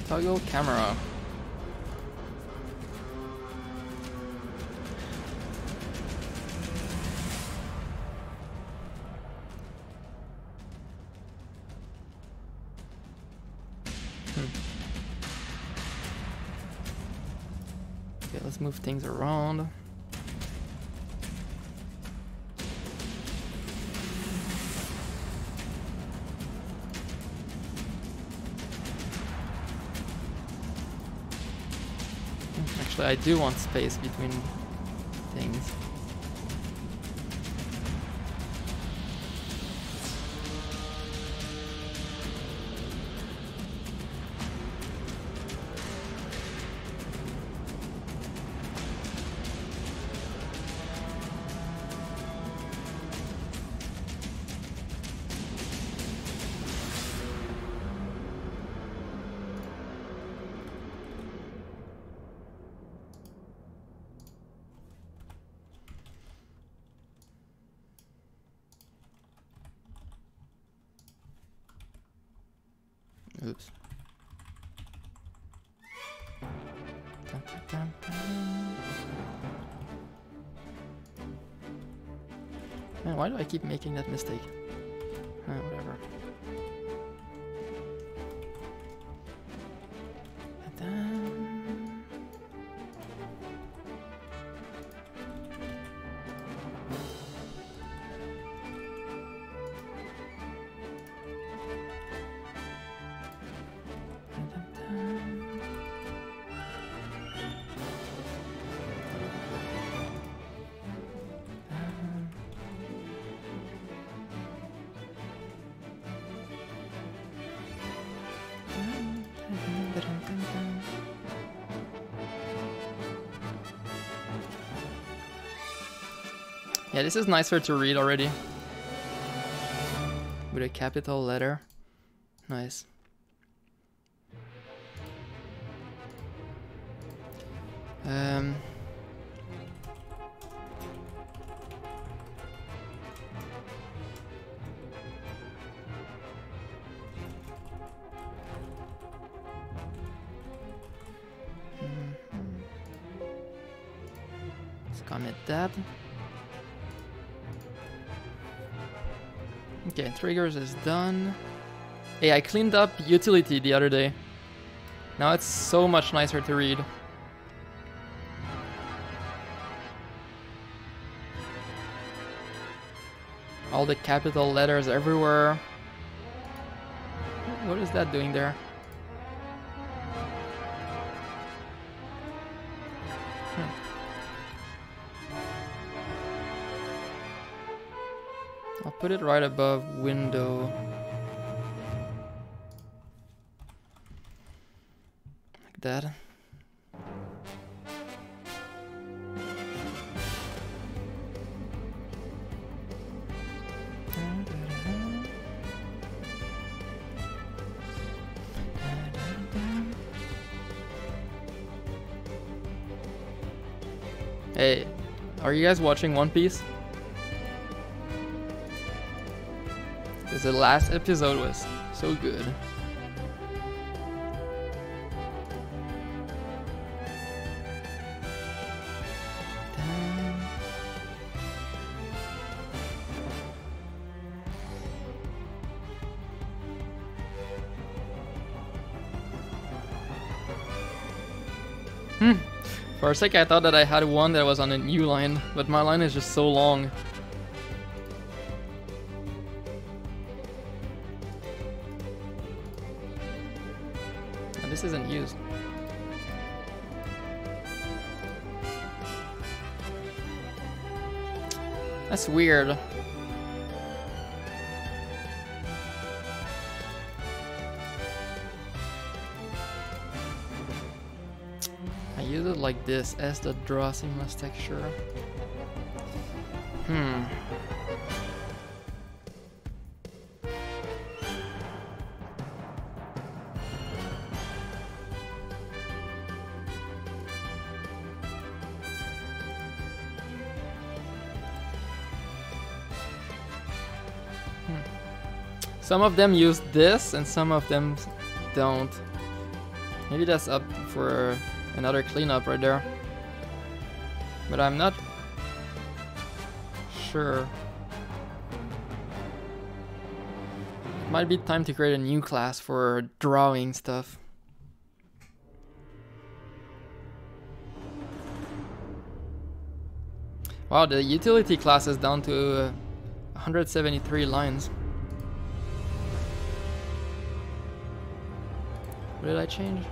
Toggle camera. Okay, let's move things around. Actually, I do want space between things. Oops. Dun, dun, dun, dun. Man, why do I keep making that mistake? Whatever. Dun, dun. Yeah, this is nicer to read already. With a capital letter. Nice. Let's commit that. Okay, triggers is done. Hey, I cleaned up utility the other day. Now it's so much nicer to read. All the capital letters everywhere. What is that doing there? I'll put it right above window. Like that. Hey, are you guys watching One Piece? Because the last episode was so good. For a sec I thought that I had one that was on a new line, but my line is just so long. And this isn't used. That's weird. I use it like this as the draw seamless texture. Some of them use this and some of them don't. Maybe that's up for another cleanup right there. But I'm not sure. It might be time to create a new class for drawing stuff. Wow, the utility class is down to 173 lines. What did I change?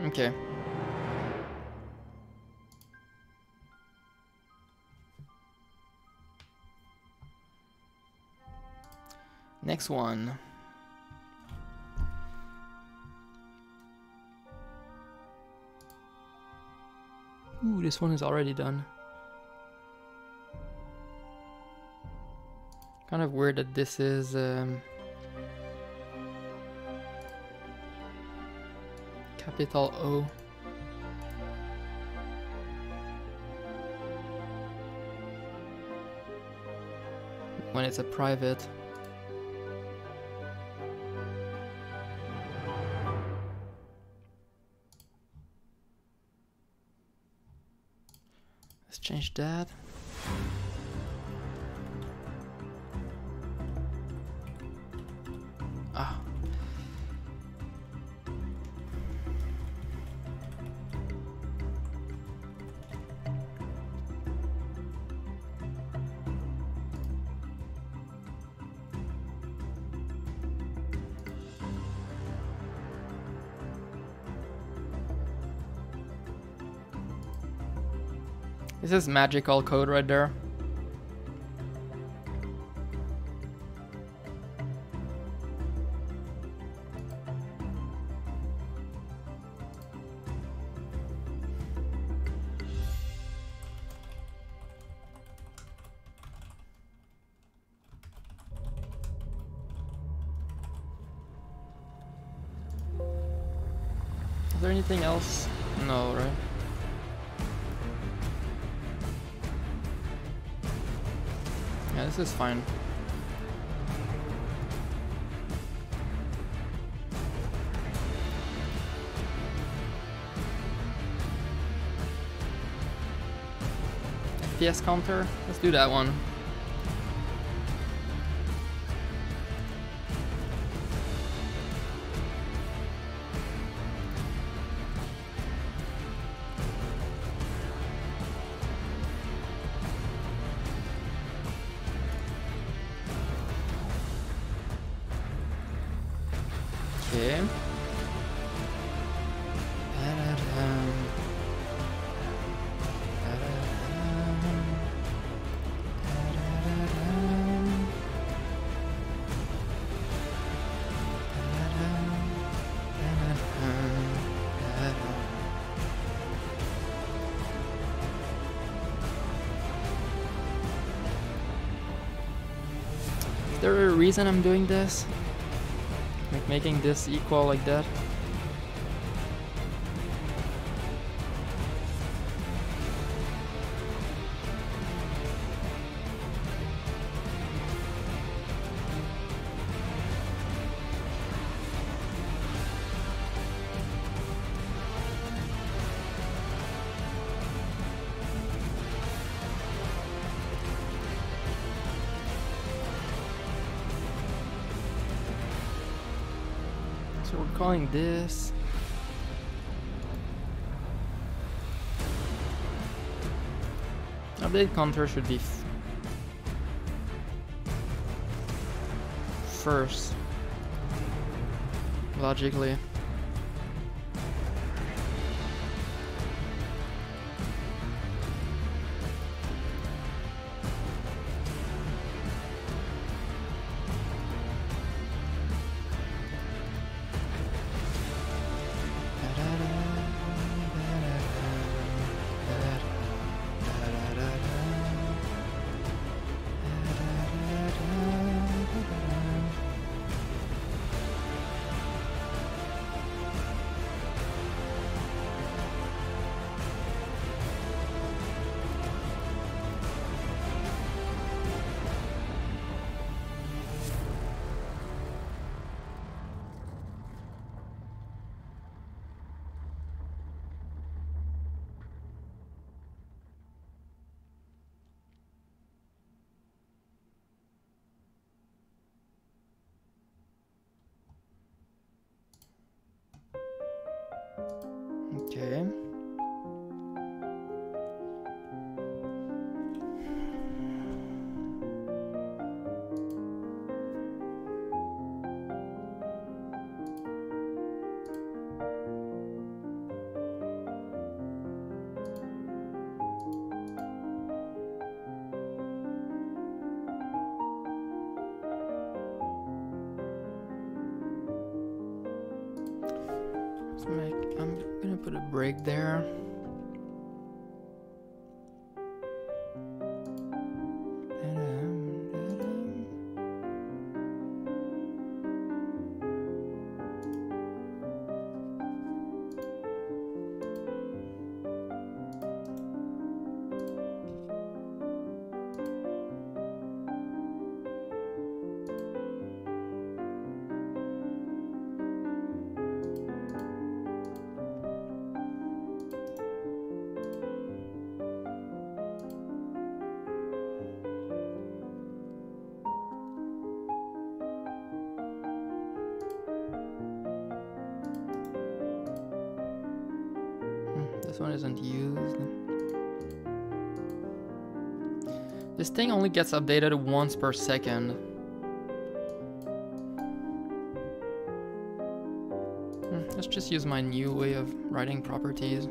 Okay. Next one. Ooh, this one is already done. Kind of weird that this is capital O. When it's a private. Let's change that. Ah. This is magical code right there. there anything else? No, right? Yeah, this is fine. FPS counter? Let's do that one. Okay. Is there a reason I'm doing this? Like making this equal like that? So we're calling this update counter should be first, logically. Okay. I'm gonna put a break there. This one isn't used. This thing only gets updated once per second. Let's just use my new way of writing properties.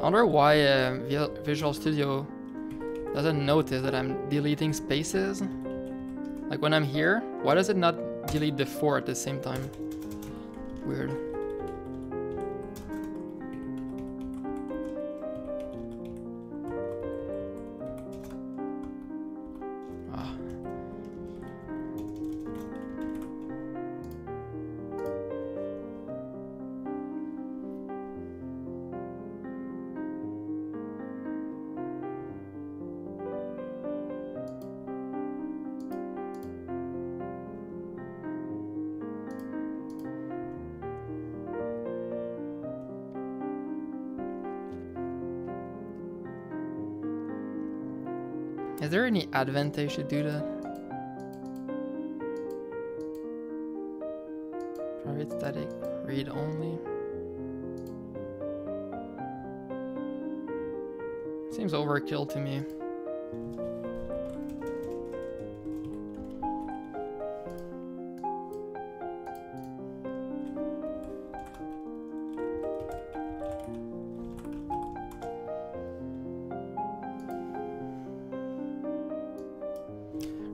I wonder why Visual Studio doesn't notice that I'm deleting spaces. Like when I'm here, why does it not delete the 4 at the same time? Weird. Is there any advantage to do that? Private static, read only. Seems overkill to me.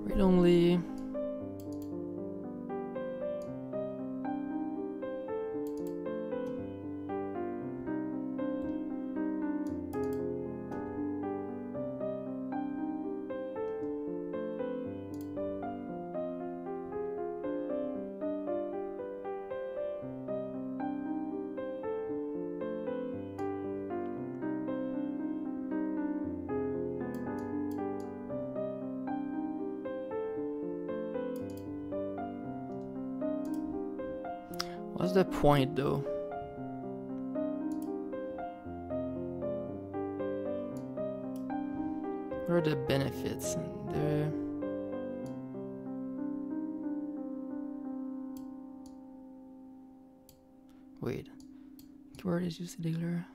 Read only. What's the point though? What are the benefits? Wait. Keyword is used to declare.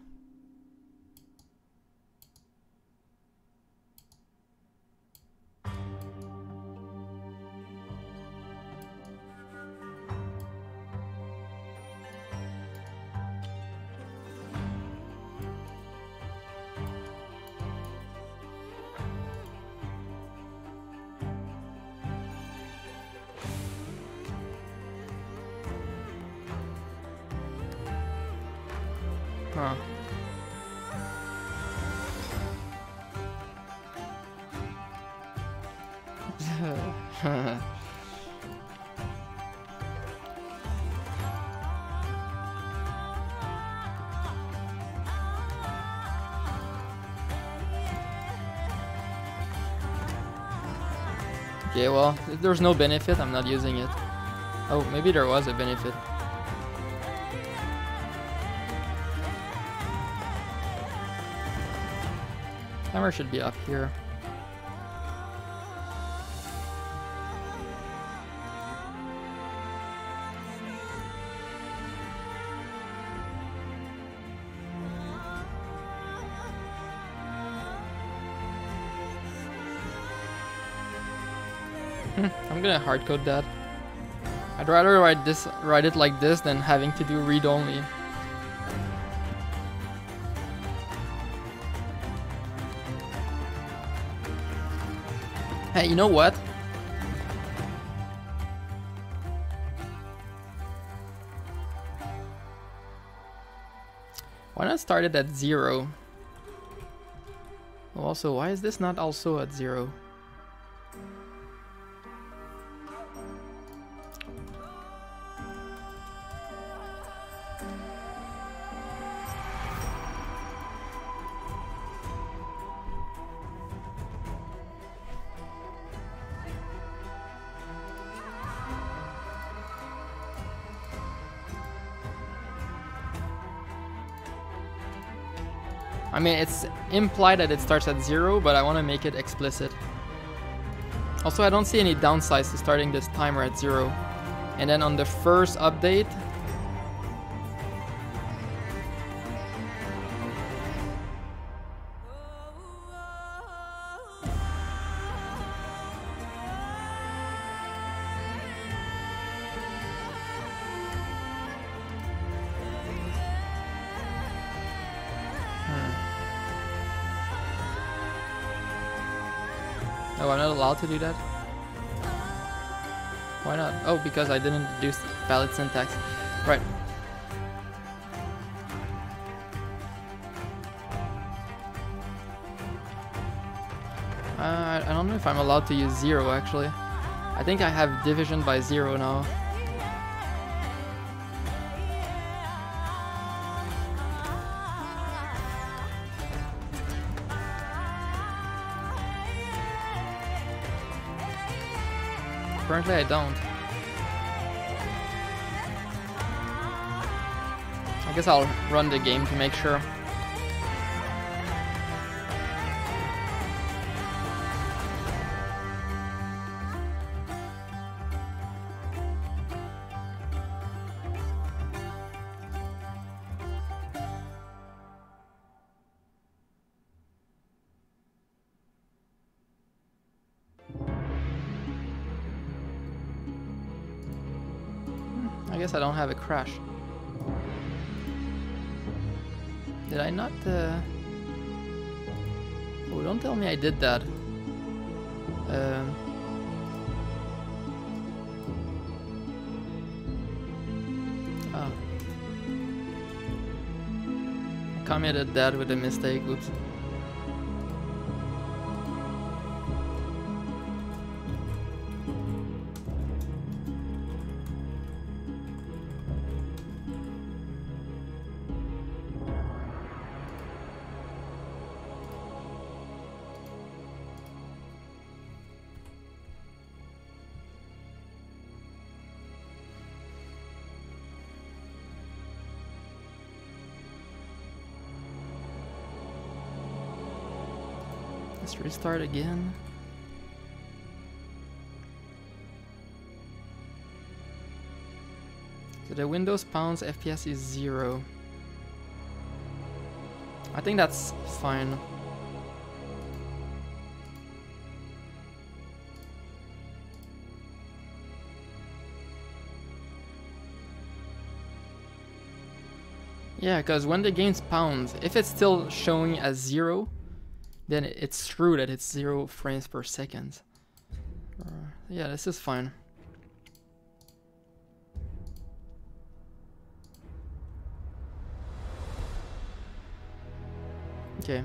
Huh. Okay, well, if there's no benefit, I'm not using it. Oh, maybe there was a benefit. Timer should be up here. I'm gonna hardcode that. I'd rather write it like this than having to do read only. Hey, you know what? Why not start it at 0? Also, why is this not also at 0? I mean, it's implied that it starts at 0, but I want to make it explicit. Also, I don't see any downsides to starting this timer at 0. And then on the first update, oh, I'm not allowed to do that? Why not? Oh, because I didn't do valid syntax. Right. I don't know if I'm allowed to use 0 actually. I think I have division by 0 now. Currently I don't. I guess I'll run the game to make sure. guess I don't have a crash. Did I not? Oh, don't tell me I did that. Oh. I committed that with a mistake. Oops. Let's restart again. So the Windows pounds FPS is 0. I think that's fine. Yeah, because when the game's pounds, if it's still showing as 0, then it's true that it's 0 frames per second. Yeah, this is fine. Okay.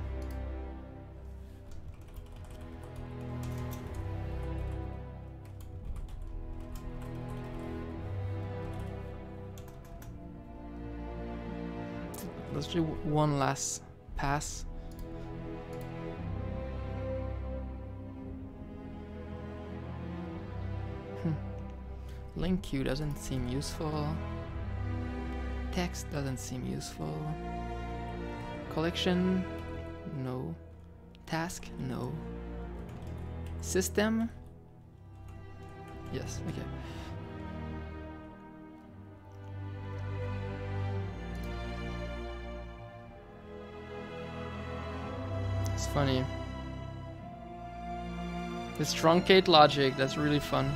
Let's do one last pass. Link queue doesn't seem useful. Text doesn't seem useful. Collection? No. Task? No. System? Yes, okay. It's funny. This truncate logic, that's really fun.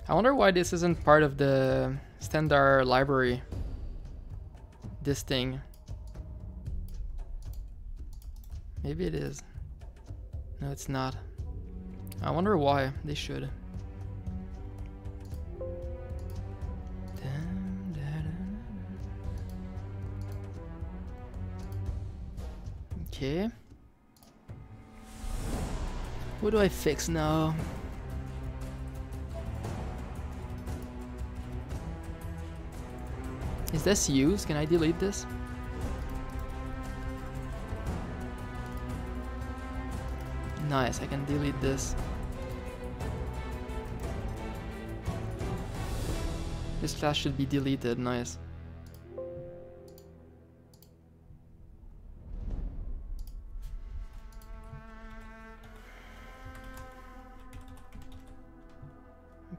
I wonder why this isn't part of the standard library. This thing. Maybe it is. No, it's not. I wonder why. They should. Okay. What do I fix now? Is this used? Can I delete this? Nice, I can delete this. This class should be deleted, nice.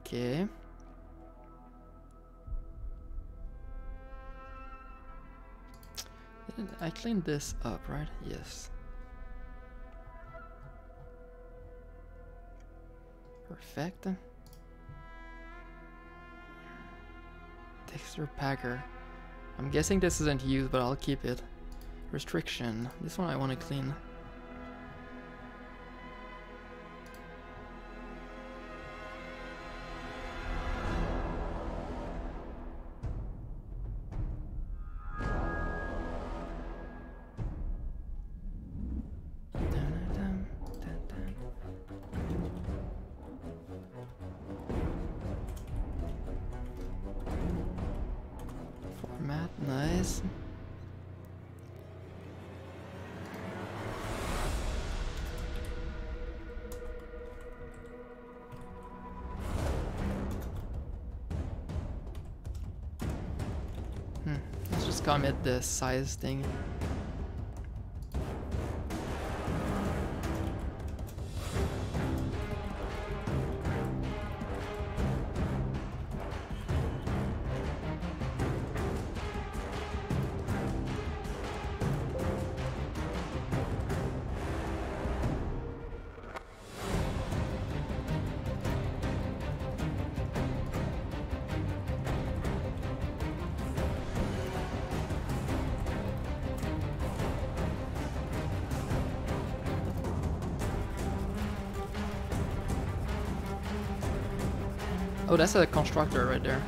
Okay. I cleaned this up, right? Yes. Perfect. Texture packer. I'm guessing this isn't used, but I'll keep it. Restriction. This one I want to clean. Nice. Let's just commit the size thing. Oh, that's a constructor right there.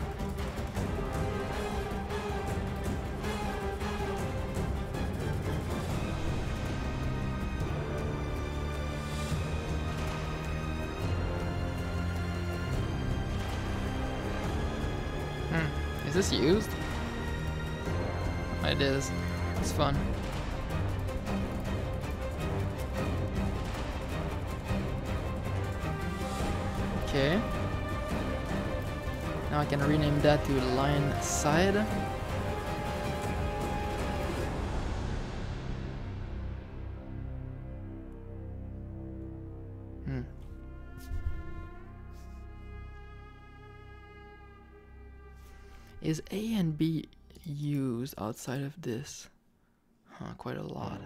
Is this used? It is. It's fun. Okay. Now I can rename that to line side. Is A and B used outside of this? Huh, quite a lot.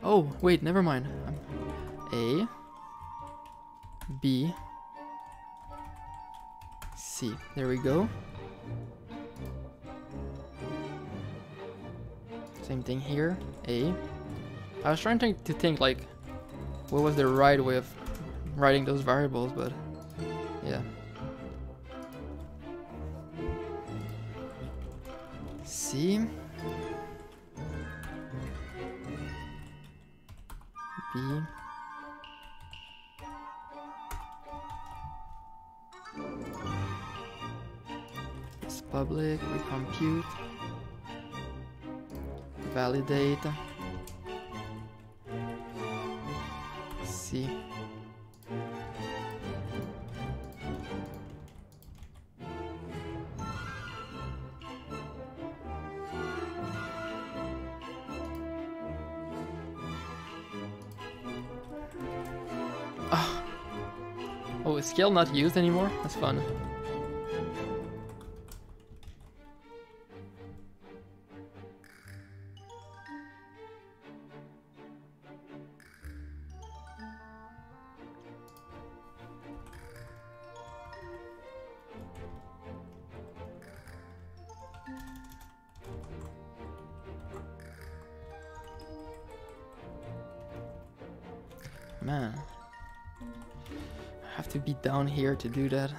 Oh, wait, never mind. A, B, C. There we go. Same thing here. A. I was trying to think like, what was the right way of writing those variables, but yeah. C. B. It's public, we compute, validate, C. Oh, is scale not used anymore? That's fun. Man. I have to be down here to do that.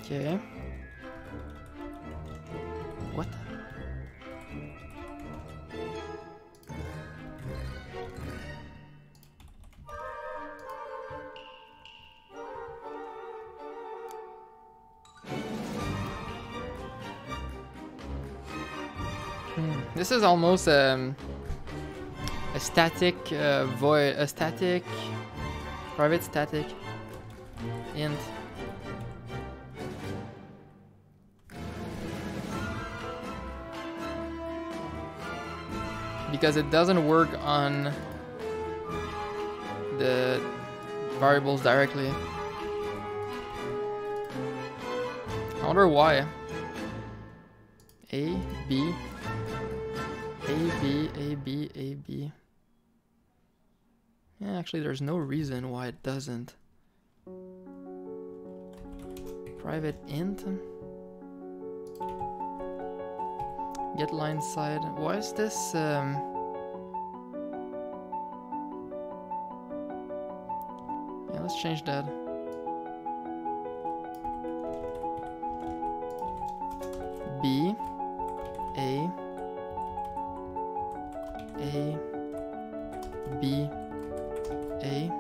Okay. What? This is almost a static void, a static private static int. Because it doesn't work on the variables directly. I wonder why. A, B, A, B, A, B, A, B. Yeah, actually there's no reason why it doesn't. Private int. Get line side. Why is this yeah, let's change that. B A B A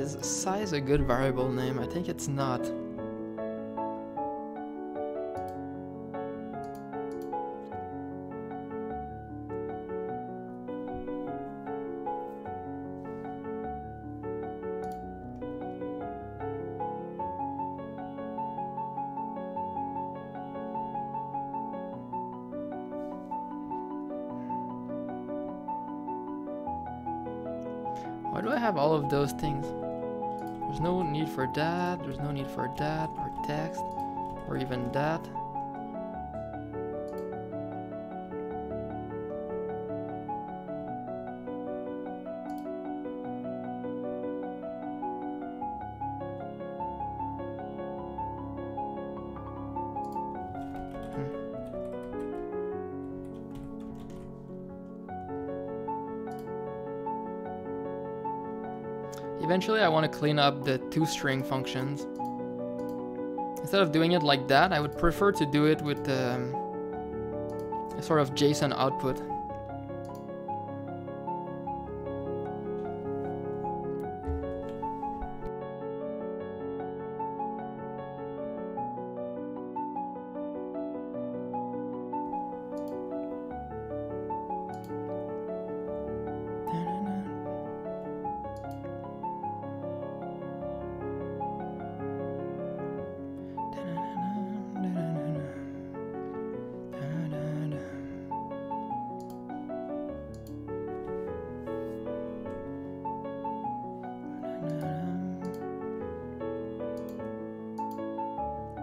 Is size a good variable name? I think it's not. Why do I have all of those things? There's no need for that, there's no need for that, or text, or even that. Eventually I want to clean up the toString functions. Instead of doing it like that, I would prefer to do it with a sort of JSON output.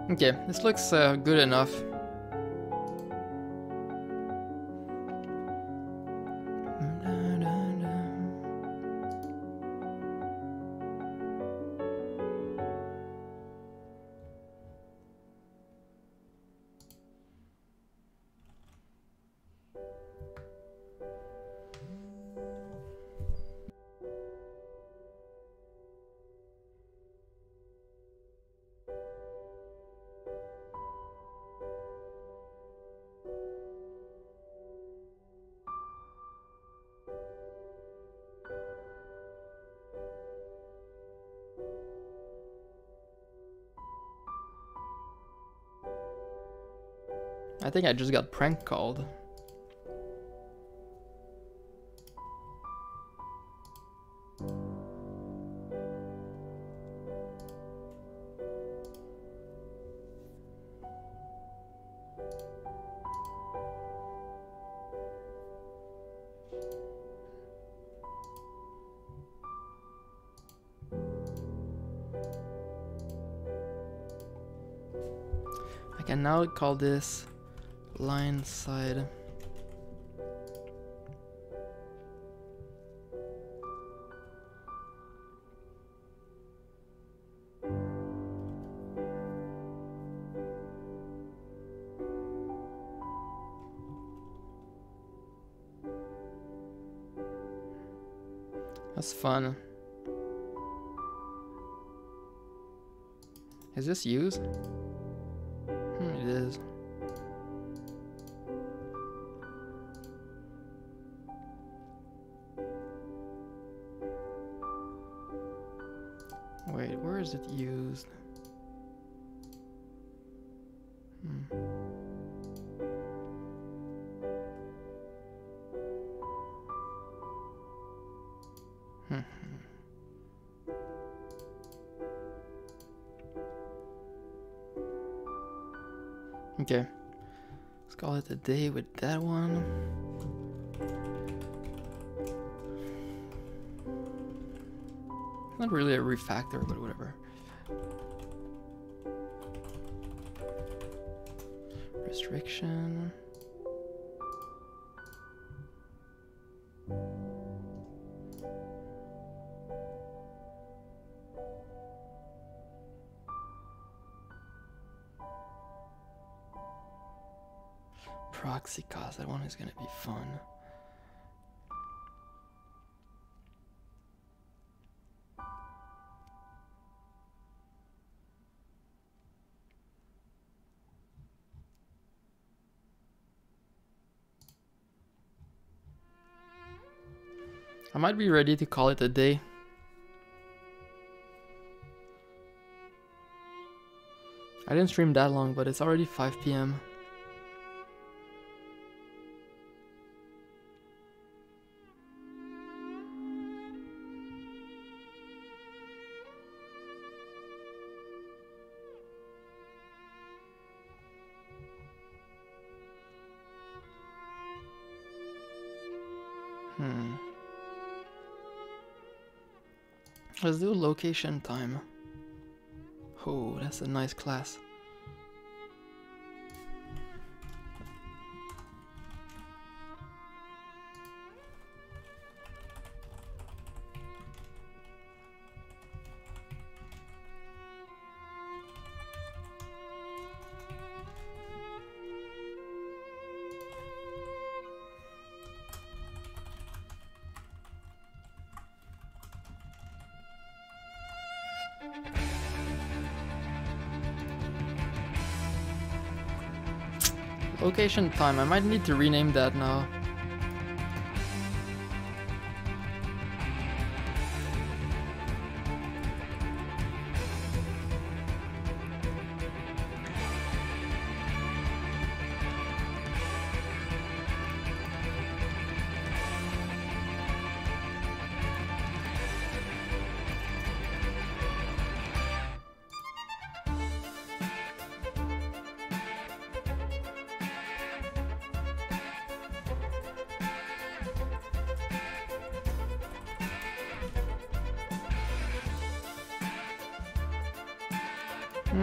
Okay, this looks good enough. I think I just got prank called. I can now call this line side. That's fun. Is this used? It is. Wait, where is it used? Okay, let's call it a day with that one. Not really a refactor, but whatever. Restriction. Proxy cost, that one is gonna be fun. I might be ready to call it a day. I didn't stream that long, but it's already 5 p.m. Let's do location time. Oh, that's a nice class. Location time, I might need to rename that now.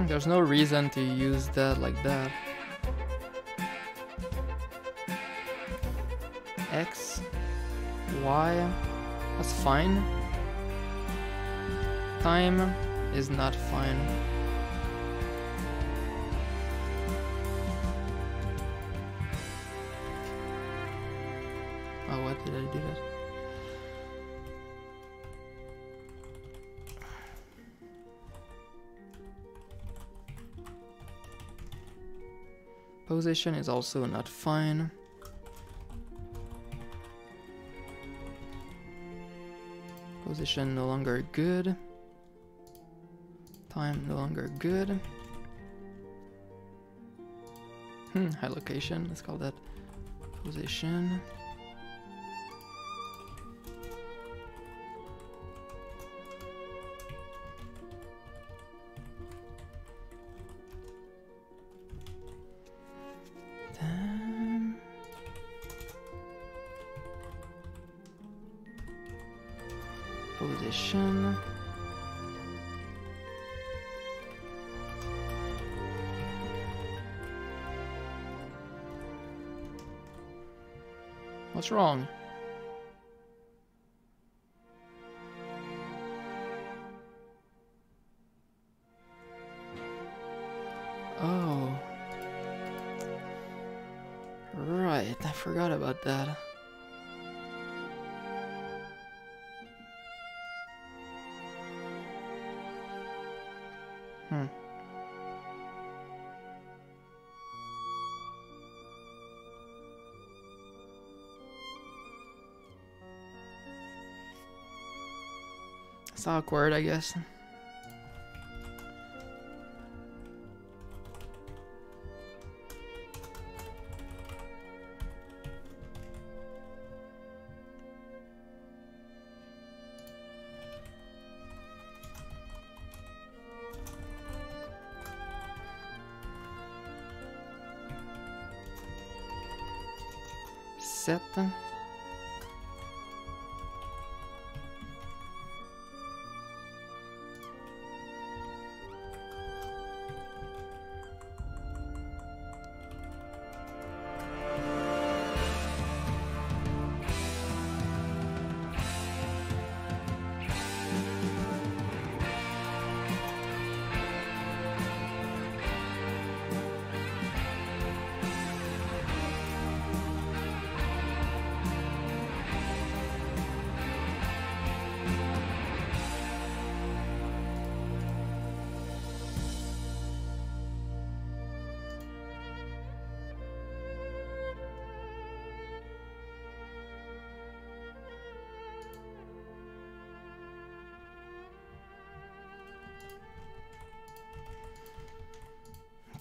There's no reason to use that like that. X, Y, that's fine. Time is not fine. Oh, what did I do that? Position is also not fine. Position no longer good. Time no longer good. High location, let's call that position. Position. What's wrong? Oh. Right, I forgot about that. It's awkward, I guess. Set.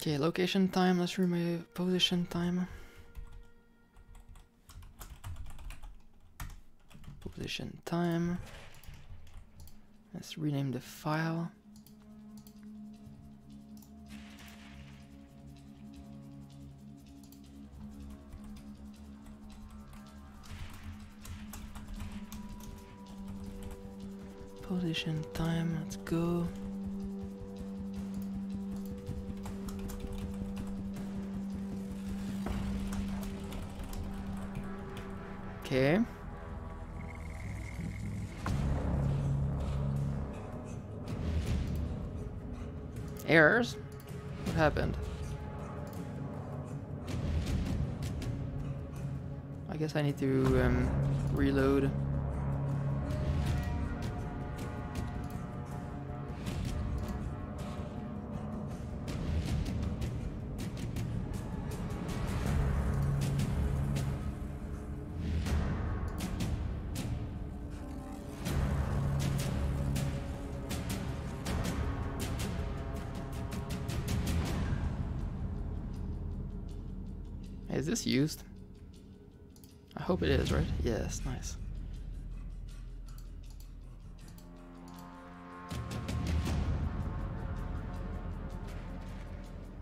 Okay, location time, let's remove position time. Position time. Let's rename the file. Position time, let's go. Okay. Errors? What happened? I guess I need to reload. Is this used? I hope it is, right? Yes, nice.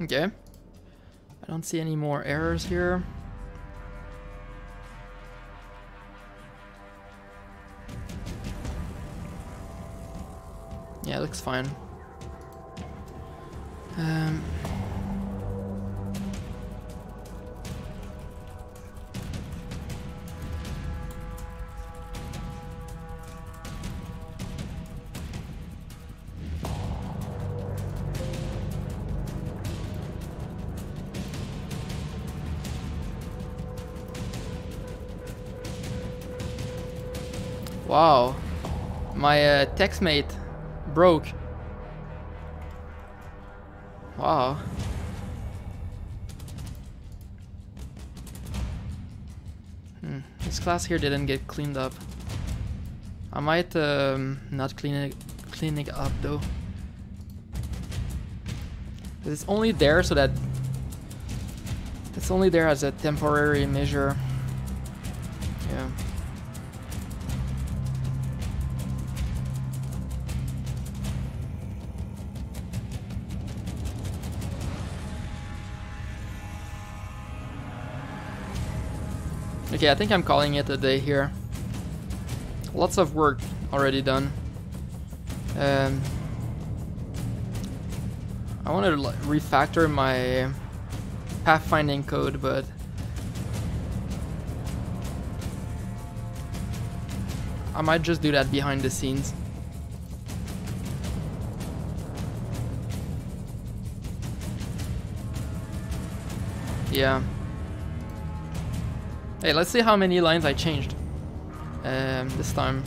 Okay. I don't see any more errors here. Yeah, it looks fine. Wow, my TextMate broke. Wow. This class here didn't get cleaned up. I might not clean it up though. It's only there so that it's only there as a temporary measure. Yeah. Okay, I think I'm calling it a day here. Lots of work already done. I wanted to refactor my pathfinding code, but I might just do that behind the scenes. Yeah. Hey, let's see how many lines I changed this time.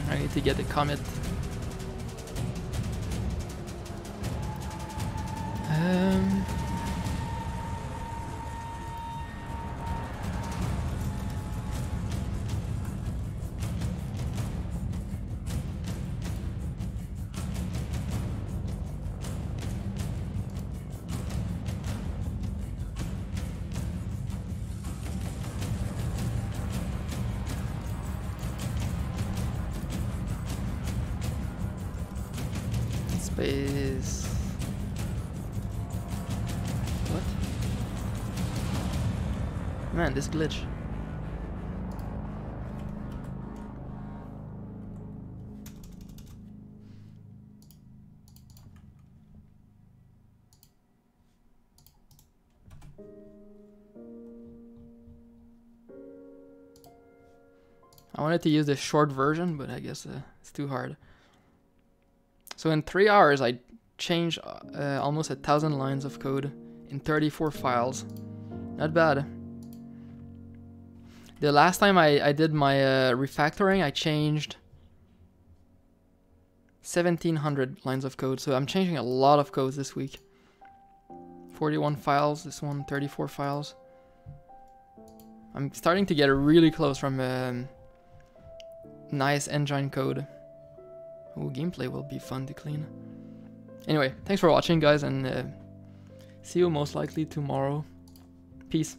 I need to get the commit. Space. What? Man, this glitch. I wanted to use the short version, but I guess it's too hard. So in 3 hours, I changed almost 1,000 lines of code in 34 files. Not bad. The last time I did my refactoring, I changed 1,700 lines of code. So I'm changing a lot of codes this week. 41 files, this one 34 files. I'm starting to get really close from nice engine code. Ooh, gameplay will be fun to clean. Anyway, thanks for watching, guys, and see you most likely tomorrow. Peace.